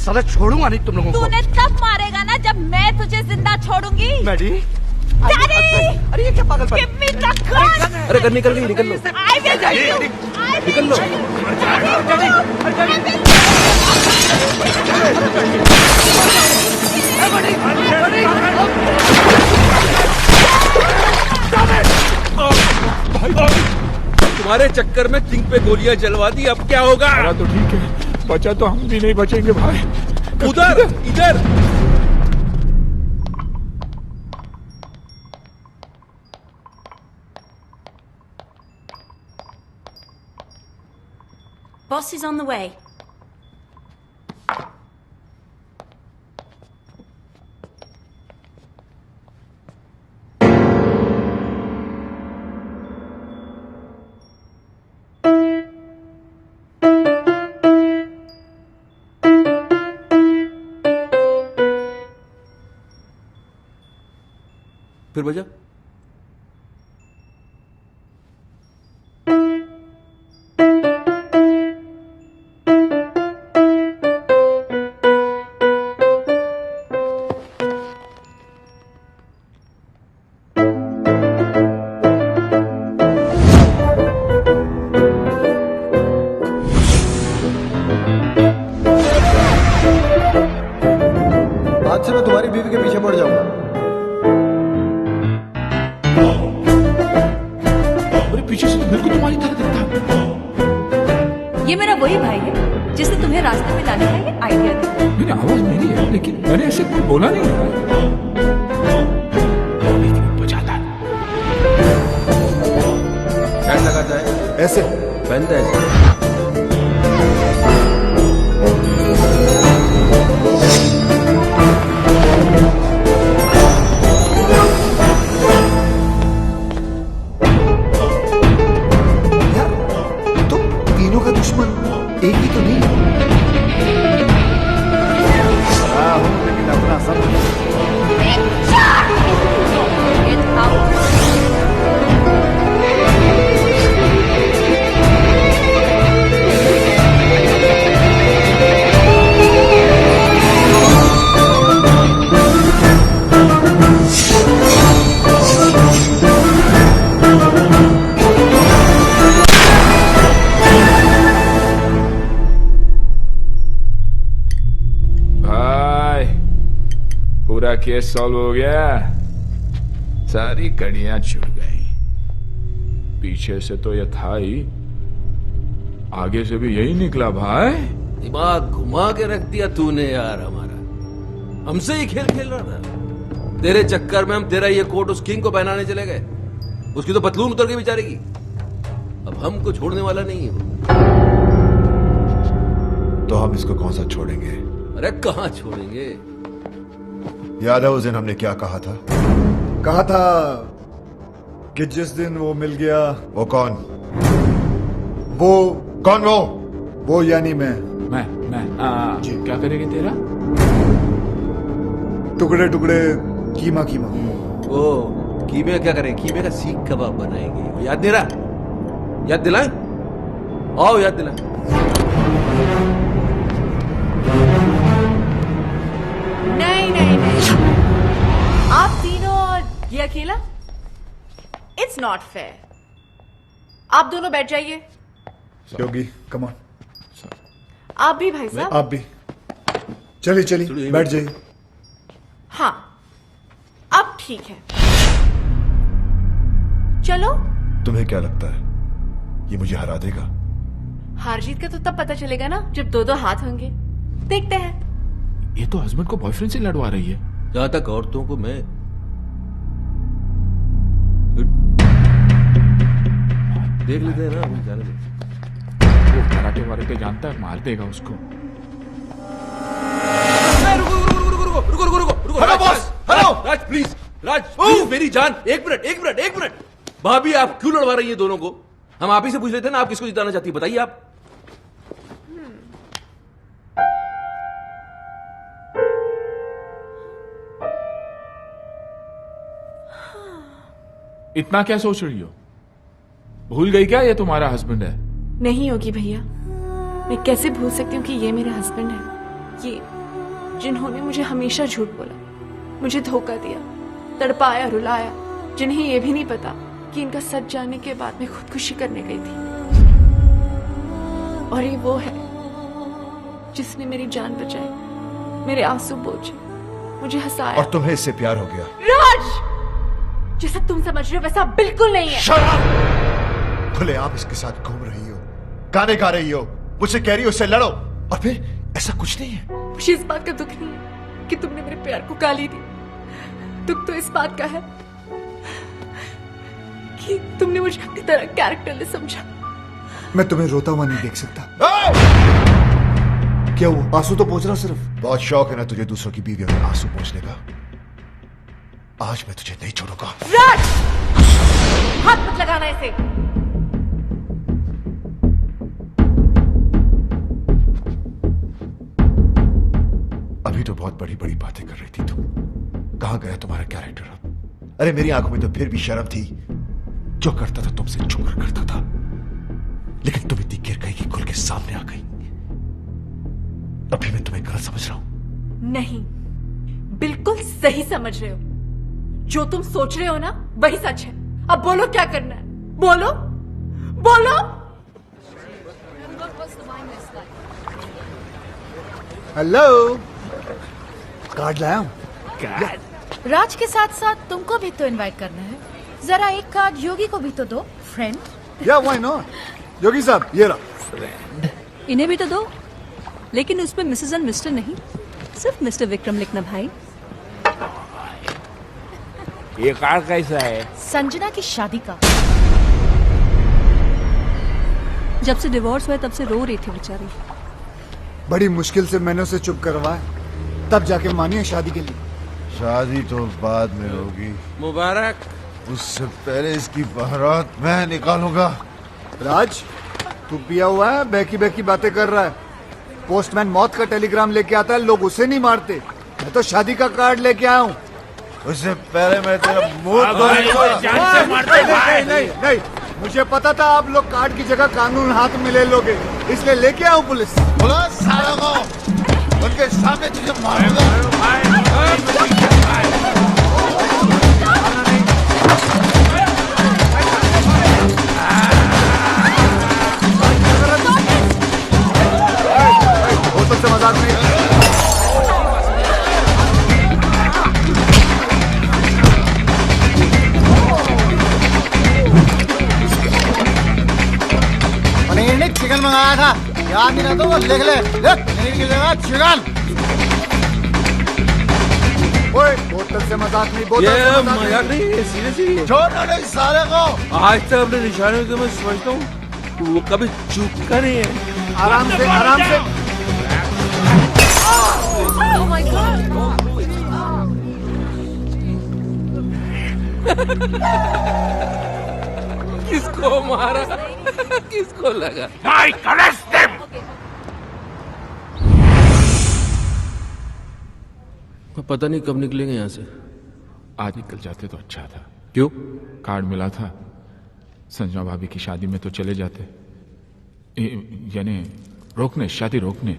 साला छोड़ूंगा नहीं तुम लोगों को। तूने तब मारेगा ना जब मैं तुझे जिंदा छोड़ूंगी। मैडी, डैडी, अरे ये क्या पागल? Give me the gun. अरे गन निकल गई, निकल लो। I will kill you. निकल लो। तुम्हारे चक्कर में किंग पे गोलियां जलवा दी, अब क्या होगा? अरे तो ठीक है, बचा तो हम भी नहीं बचेंगे भाई। उधर इधर। Boss is on the way. फिर बजा। आज से मैं तुम्हारी बीवी के पीछे पड़ जाऊंगा। अरे पीछे से तो मेरे को तुम्हारी तरह दिखता है। ये मेरा वही भाई है जिसने तुम्हें रास्ते में लाने का ये आइडिया दिया। मैंने आवाज मेरी है, लेकिन मैंने ऐसे कुछ बोला नहीं है। बजाता है। क्या लगाता है? ऐसे पहनता है ऐसे। तीनों का दुश्मन एक ही तो नहीं है। लेकिन अपना सब पूरा केस सॉल्व हो गया, सारी कड़ियां छूट गई। पीछे से तो ये था ही, आगे से भी यही निकला भाई। दिमाग घुमा के रख दिया तूने यार हमारा। हमसे ही खेल खेल रहा था। तेरे चक्कर में हम तेरा ये कोट उस किंग को पहनाने चले गए। उसकी तो पतलून उतर के बेचारे की। अब हमको छोड़ने वाला नहीं है वो। तो हम इसको कौन सा छोड़ेंगे? अरे कहाँ छोड़ेंगे? याद है उस दिन हमने क्या कहा था? कहा था कि जिस दिन वो मिल गया। वो कौन? वो कौन? वो यानी मैं जी क्या करेंगे तेरा? टुकड़े टुकड़े कीमा कीमा। ओ कीमे क्या करें? कीमे का सीख कबाब बनाएंगे। याद नहीं रहा? याद दिलाएं? आओ याद दिलाएं। नहीं नहीं नहीं, आप तीनों और ये अकेला, इट्स नॉट फेयर। आप दोनों बैठ जाइए। योगी कम ऑन। आप भी भाई साहब। आप भी चलिए चलिए बैठ जाइए। हाँ अब ठीक है, चलो। तुम्हें क्या लगता है ये मुझे हरा देगा? हार जीत का तो तब पता चलेगा ना जब दो दो हाथ होंगे। देखते हैं। ये तो हस्बैंड को बॉयफ्रेंड से लड़वा रही है। जहां तक औरतों को मैं देख लेते हैं ना, जाने दे। वो कराटे वाराटे जानता है, मार देगा उसको। रुको hello boss, hello Raj please, Raj please मेरी जान, एक मिनट। भाभी आप क्यों लड़वा रही है दोनों को? हम आप ही से पूछ लेते हैं ना, आप किसको जिताना चाहती है बताइए आप। इतना क्या सोच रही हो? भूल गई क्या ये तुम्हारा हस्बैंड है? नहीं होगी भैया, मैं कैसे भूल सकती हूँ कि ये मेरा हस्बैंड है। ये जिन्होंने मुझे हमेशा झूठ बोला, मुझे धोखा दिया, तड़पाया रुलाया, जिन्हें ये भी नहीं पता कि इनका सच जानने के बाद मैं खुदकुशी करने गई थी। और ये वो है जिसने मेरी जान बचाई, मेरे आंसू पोंछे, मुझे हंसाया। और तुम्हें इससे प्यार हो गया? राज, जैसा तुम समझ रहे हो वैसा बिल्कुल नहीं है। खुले आप इसके साथ घूम रही हो, गाने गा रही हो, मुझसे कह रही हो उससे लड़ो, और फिर ऐसा कुछ नहीं है। मुझे इस बात का दुख नहीं है कि तुमने मेरे प्यार को गाली दी। दुख तो इस बात का है कि तुमने मुझे अपनी तरह कैरेक्टरलेस समझा। मैं तुम्हें रोता हुआ नहीं देख सकता। क्या वो आंसू तो पोंछ रहा सिर्फ। बहुत शौक है ना तुझे दूसरों की बीवियों में आंसू पोंछने का। आज मैं तुझे नहीं छोड़ूंगा। राज, हाथ मत लगाना ऐसे। अभी तो बहुत बड़ी बड़ी बातें कर रही थी तुम। कहां गया तुम्हारा कैरेक्टर? अरे मेरी आंखों में तो फिर भी शर्म थी। जो करता था तुमसे छुपकर करता था, लेकिन तुम इतनी गिर गई कि खुल के सामने आ गई। अभी मैं तुम्हें गलत समझ रहा हूं? नहीं, बिल्कुल सही समझ रहे हो। जो तुम सोच रहे हो ना वही सच है। अब बोलो क्या करना है, बोलो बोलो। हेलो, कार्ड लाया हूं। राज के साथ साथ तुमको भी तो इनवाइट करना है। जरा एक कार्ड योगी को भी तो दो, फ्रेंड। या व्हाई नॉट। योगी साहब ये रहा। इन्हें भी तो दो, लेकिन उसमें मिसेस एंड मिस्टर नहीं, सिर्फ मिस्टर विक्रम लिखना भाई। ये कार्ड कैसा है? संजना की शादी का। जब से डिवोर्स हुआ तब से रो रही थी बेचारी। बड़ी मुश्किल से मैंने उसे चुप करवाया, तब जाके मानी है शादी के लिए। शादी तो बाद में होगी। मुबारक। उससे पहले इसकी बारात मैं निकालूंगा। राज, तू पिया हुआ है, बहकी बहकी बातें कर रहा है। पोस्टमैन मौत का टेलीग्राम लेके आता है, लोग उसे नहीं मारते। मैं तो शादी का कार्ड लेके आया हूँ। उससे पहले मैं तेरा मुंह नहीं, मुझे पता था आप लोग कार्ड की जगह कानून हाथ में ले लोगे, इसलिए लेके आऊं पुलिस। सालों को उनके सामने तुझे मारूंगा। बोतल से मजाक नहीं। पनीर ने चिकन मंगाया था, याद नहीं रहता वो लिख ले। पनीर की जगह चिकन। ओए, बोतल से मजाक नहीं, बोतल से मजाक नहीं, सीरियसली। छोड़ो नहीं साले को। आज तक अपने निशाने को मैं समझता हूँ, वो कभी चूका नहीं है। आराम से, आराम से। Oh my God! किसको मारा? किसको लगा? Mike, arrest them! पता नहीं कब निकलेंगे यहाँ से। आज निकल जाते तो अच्छा था। क्यों? कार्ड मिला था, संजना भाभी की शादी में तो चले जाते। यानी रोकने, शादी रोकने।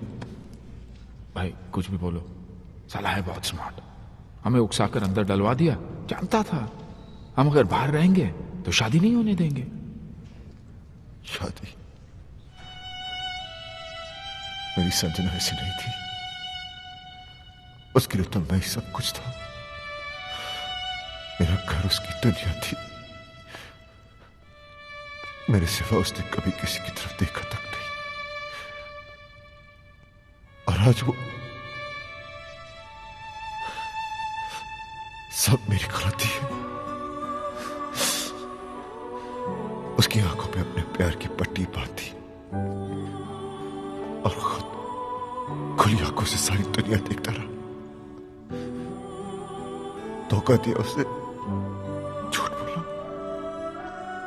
भाई कुछ भी बोलो, साला है बहुत स्मार्ट। हमें उकसाकर अंदर डलवा दिया। जानता था हम अगर बाहर रहेंगे तो शादी नहीं होने देंगे। शादी? मेरी संजना ऐसी नहीं थी। उसके लिए तो मैं ही सब कुछ था। मेरा घर उसकी दुनिया थी। मेरे सिवा उसने कभी किसी की तरफ देखा तक नहीं। और आज वो सब मेरी गलती है। उसकी आंखों पे अपने प्यार की पट्टी बांधी और खुद खुली आंखों से सारी दुनिया देखता रहा। धोखा दिया उसे, झूठ बोला,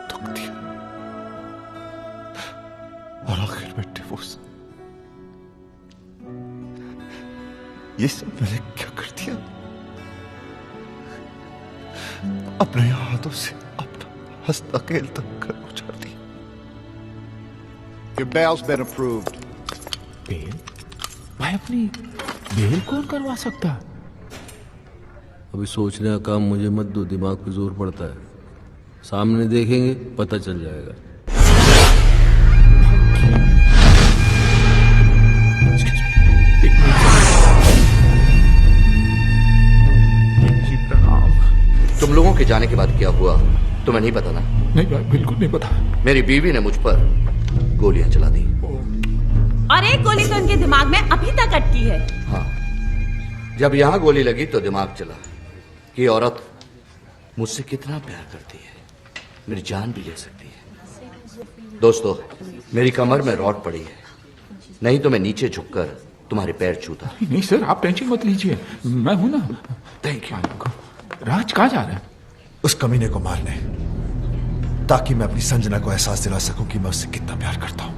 दुख दिया और आखिर में डिवोर्स। ये सब मैंने क्या कर दिया? अपने हाथों से अपना हंसता खेलता घर उजाड़ दिया। Your bail's been approved. Bail? भाई अपनी बेल कौन करवा सकता? अभी सोचने का काम मुझे मत दो, दिमाग पे जोर पड़ता है। सामने देखेंगे पता चल जाएगा। तुम लोगों के जाने के बाद क्या हुआ तुम्हें नहीं पता ना? नहीं भाई, बिल्कुल नहीं पता। मेरी बीवी ने मुझ पर गोलियां चला दी। और एक गोली तो उनके दिमाग में अभी तक अटकी है। हाँ, जब यहाँ गोली लगी तो दिमाग चला कि औरत मुझसे कितना प्यार करती है, मेरी जान भी ले सकती है। दोस्तों, मेरी कमर में रॉड पड़ी है, नहीं तो मैं नीचे झुककर तुम्हारे पैर छूता। नहीं सर, आप टेंशन मत लीजिए, मैं हूं ना। Thank you. राज कहाँ जा रहा है? उस कमीने को मारने, ताकि मैं अपनी संजना को एहसास दिला सकूं कि मैं उससे कितना प्यार करता हूं।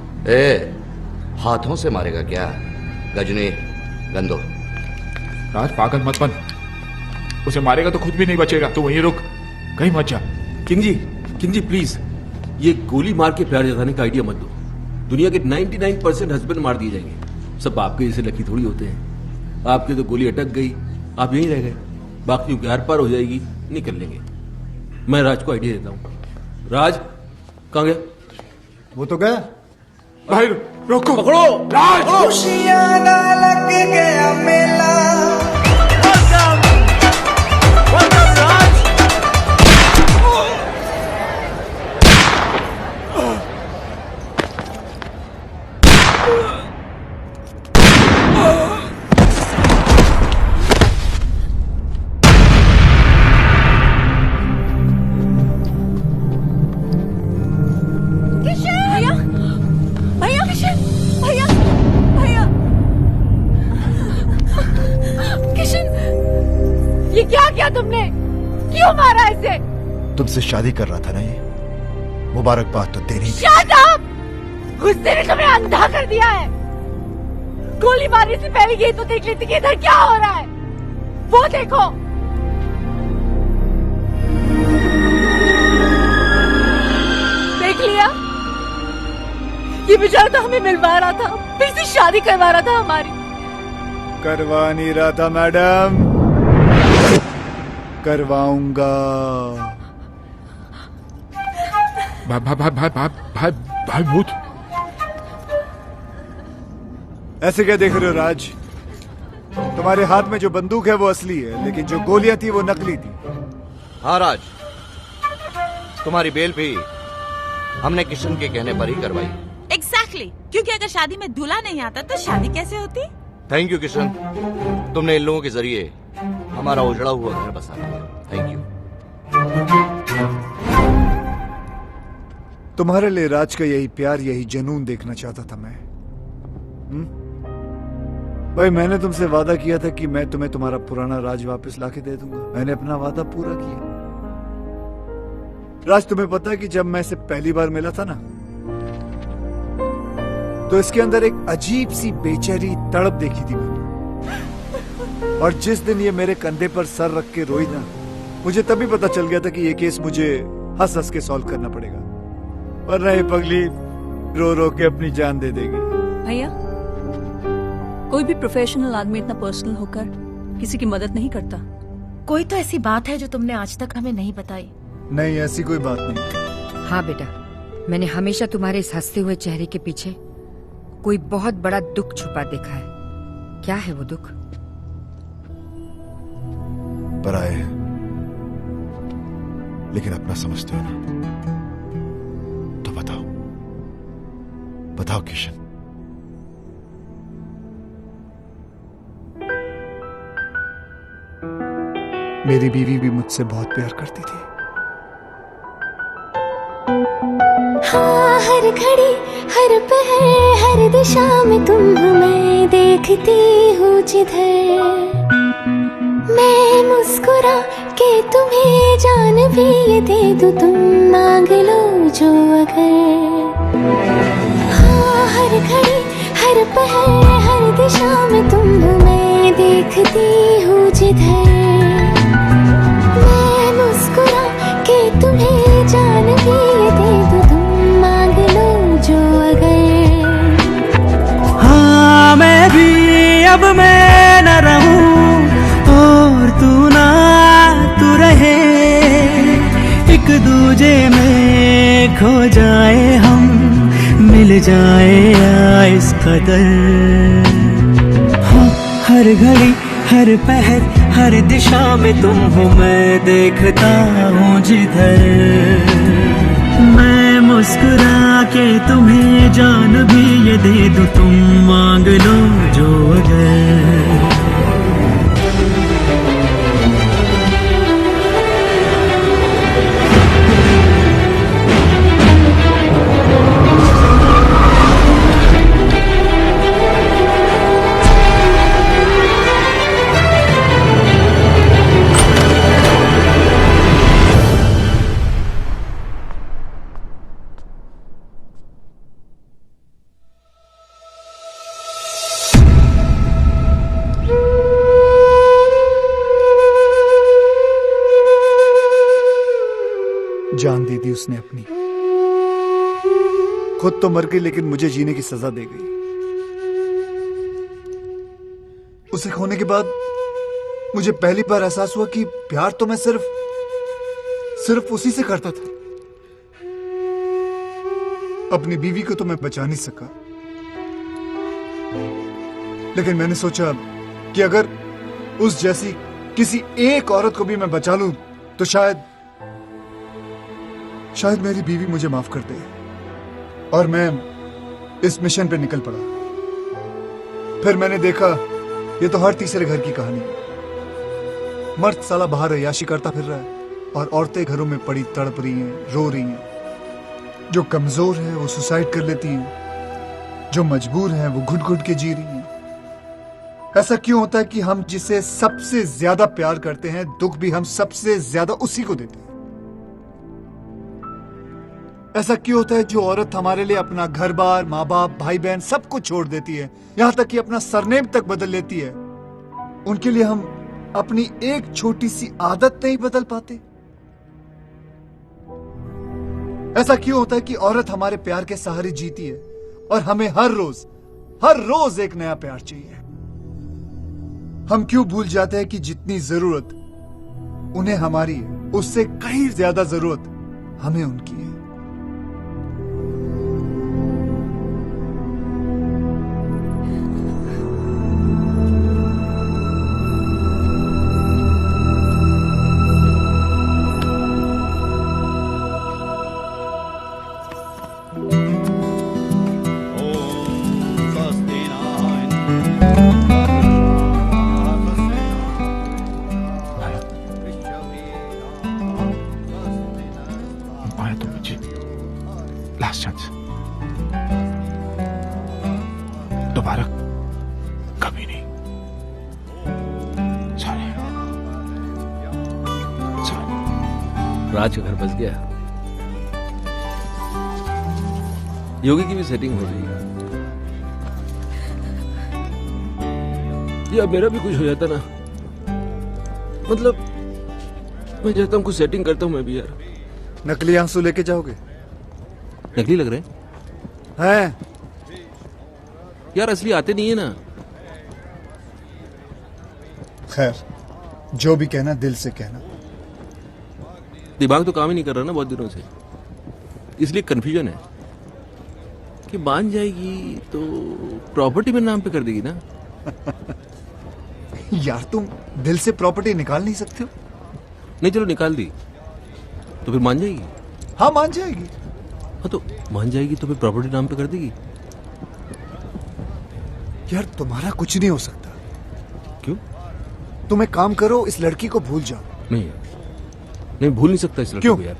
हाथों से मारेगा क्या? गजनी, गंदो। राज पागल मत बन, उसे मारेगा तो खुद भी नहीं बचेगा। तो वहीं रुक। कहीं मत जा। किंग जी प्लीज, ये गोली मार के प्यार जताने का आइडिया मत दो। दुनिया के 99% हस्बैंड मार दिए जाएंगे, सब आपके जैसे लकी थोड़ी होते हैं। आपके तो गोली अटक गई, आप यहीं रह गए, बाकी की आर पार हो जाएगी, निकल लेंगे। मैं राज को आइडिया देता हूँ। राज कहाँ गया? वो तो गया। भाई रोको, पकड़ो राज। खुशियां ना लग गया मेला। ये क्या किया तुमने? क्यों मारा इसे? तुमसे शादी कर रहा था ना ये, मुबारकबाद तो देनी थी। Shut up! गुस्से ने तुम्हें अंधा कर दिया है। गोली मारने से पहले ये तो देख लेती कि इधर क्या हो रहा है। वो देखो। देख लिया? ये बेचारा तो हमें मिलवा रहा था, फिर से शादी करवा रहा था हमारी। करवा नहीं रहा था मैडम, करवाऊंगा। भाई भूत, ऐसे क्या देख रहे हो राज? तुम्हारे हाथ में जो बंदूक है वो असली है, लेकिन जो गोलियां थी वो नकली थी। हाँ राज, तुम्हारी बेल भी हमने किशन के कहने पर ही करवाई। एग्जैक्टली, क्योंकि अगर शादी में दूल्हा नहीं आता तो शादी कैसे होती? थैंक यू किशन, तुमने इन लोगों के जरिए हमारा उजड़ा हुआ घर बसा दिया। Thank you. तुम्हारे लिए राज का यही प्यार, यही जुनून देखना चाहता था मैं। भाई मैंने तुमसे वादा किया था कि मैं तुम्हें तुम्हारा पुराना राज वापस लाके दे दूंगा। मैंने अपना वादा पूरा किया। राज, तुम्हें पता है कि जब मैं इसे पहली बार मिला था ना, तो इसके अंदर एक अजीब सी बेचैनी तड़प देखी थी मैंने। और जिस दिन ये मेरे कंधे पर सर रख के रोई ना, मुझे तभी पता चल गया था कि ये केस मुझे हंस हंस के सॉल्व करना पड़ेगा, वरना ये पगली रो रो के अपनी जान दे देगी। भैया, कोई भी प्रोफेशनल आदमी इतना पर्सनल होकर किसी की मदद नहीं करता। कोई तो ऐसी बात है जो तुमने आज तक हमें नहीं बताई। नहीं, ऐसी कोई बात नहीं। हाँ बेटा, मैंने हमेशा तुम्हारे इस हंसते हुए चेहरे के पीछे कोई बहुत बड़ा दुख छुपा देखा है। क्या है वो दुख? पराए हैं, लेकिन अपना समझते हो ना, तो बताओ, बताओ किशन। मेरी बीवी भी मुझसे बहुत प्यार करती थी। हाँ, हर घड़ी हर पहर हर दिशा में तुम हमें देखती हूँ जिधर। मैं मुस्कुरा के तुम्हें जान भी ये दे दूँ, तुम मांग लो जो अगर। हाँ, हर घड़ी हर पहर हर दिशा में तुम हमें देखती हूँ जिधर। मैं मुस्कुरा के तुम्हें जान भी ये दे दूँ, तुम मांग लो जो अगर। हाँ, मैं भी अब मैं न रहूं और तू ना तू रहे, एक दूजे में खो जाए हम, मिल जाए या इस कदर। हाँ, हर घड़ी हर पहर हर दिशा में तुम हो, मैं देखता हूँ जिधर। मैं मुस्कुरा के तुम्हें जान भी ये दे दूँ, तुम मांग लो जो अगर। जान दे दी उसने अपनी। खुद तो मर गई लेकिन मुझे जीने की सजा दे गई। उसे खोने के बाद मुझे पहली बार एहसास हुआ कि प्यार तो मैं सिर्फ उसी से करता था। अपनी बीवी को तो मैं बचा नहीं सका, लेकिन मैंने सोचा कि अगर उस जैसी किसी एक औरत को भी मैं बचा लूं तो शायद मेरी बीवी मुझे माफ कर दे। और मैं इस मिशन पे निकल पड़ा। फिर मैंने देखा ये तो हर तीसरे घर की कहानी है। मर्द साला बाहर अय्याशी करता फिर रहा है और औरतें घरों में पड़ी तड़प रही हैं, रो रही हैं। जो कमजोर है वो सुसाइड कर लेती हैं, जो मजबूर है वो घुट घुट के जी रही हैं। ऐसा क्यों होता है कि हम जिसे सबसे ज्यादा प्यार करते हैं, दुख भी हम सबसे ज्यादा उसी को देते हैं? ऐसा क्यों होता है जो औरत हमारे लिए अपना घर बार, माँ बाप, भाई बहन सब कुछ छोड़ देती है, यहां तक कि अपना सरनेम तक बदल लेती है, उनके लिए हम अपनी एक छोटी सी आदत नहीं बदल पाते? ऐसा क्यों होता है कि औरत हमारे प्यार के सहारे जीती है और हमें हर रोज एक नया प्यार चाहिए? हम क्यों भूल जाते हैं कि जितनी जरूरत उन्हें हमारी है, उससे कहीं ज्यादा जरूरत हमें उनकी है? लास्ट चांस, दोबारा कभी नहीं। सॉरी। राज का घर बस गया। योगी की भी सेटिंग हो रही है। या मेरा भी कुछ हो जाता ना, मतलब मैं चाहता हूँ कुछ सेटिंग करता हूँ मैं भी यार। नकली आंसू लेके जाओगे? नकली लग रहे हैं यार, असली आते नहीं है ना। खैर, जो भी कहना दिल से कहना। दिमाग तो काम ही नहीं कर रहा ना बहुत दिनों से, इसलिए कंफ्यूजन है कि मान जाएगी तो प्रॉपर्टी में नाम पे कर देगी ना। यार तुम दिल से प्रॉपर्टी निकाल नहीं सकते हो? नहीं चलो निकाल दी तो फिर मान जाएगी। हाँ मान जाएगी। हाँ तो मान जाएगी तो फिर प्रॉपर्टी नाम पे कर देगी। यार तुम्हारा कुछ नहीं हो सकता। क्यों? तुम एक काम करो, इस लड़की को भूल जाओ। नहीं भूल नहीं सकता इस लड़की को यार,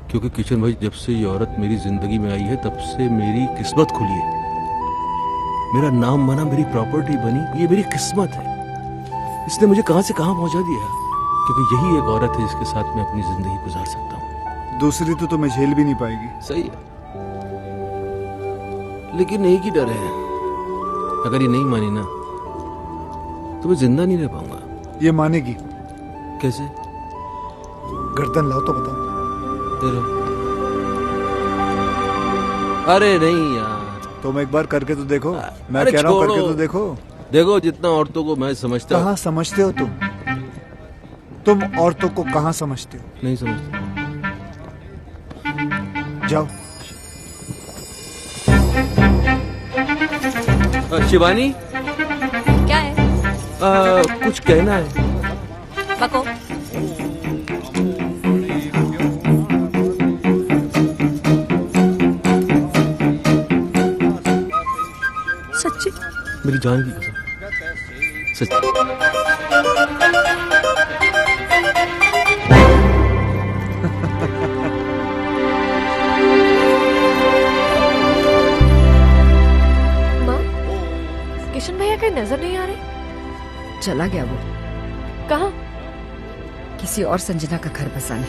क्योंकि किशन भाई जब से ये औरत मेरी जिंदगी में आई है तब से मेरी किस्मत खुली है। मेरा नाम बना, मेरी प्रॉपर्टी बनी, ये मेरी किस्मत है। इसने मुझे कहां से कहां पहुंचा दिया, क्योंकि यही एक औरत है जिसके साथ मैं अपनी जिंदगी गुजार सकता हूँ। दूसरी तो तुम्हें झेल भी नहीं पाएगी। सही है, लेकिन एक ही डर है, अगर ये नहीं मानी ना तो मैं जिंदा नहीं रह पाऊंगा। ये मानेगी। कैसे? गर्दन लाओ तो बताओ। अरे नहीं यार, तुम एक बार करके तो देखो। मैं कह रहा हूँ करके तो देखो। देखो जितना औरतों को मैं समझता। कहाँ समझते हो तुम औरतों को कहाँ समझते हो? नहीं समझता। जाओ। शिवानी, क्या है? कुछ कहना है। बको। सच्ची? मेरी जान की कसम, सच्ची। माँ, किशन भैया कहीं नजर नहीं आ रहे? चला गया वो। कहाँ? किसी और संजना का घर बसाने।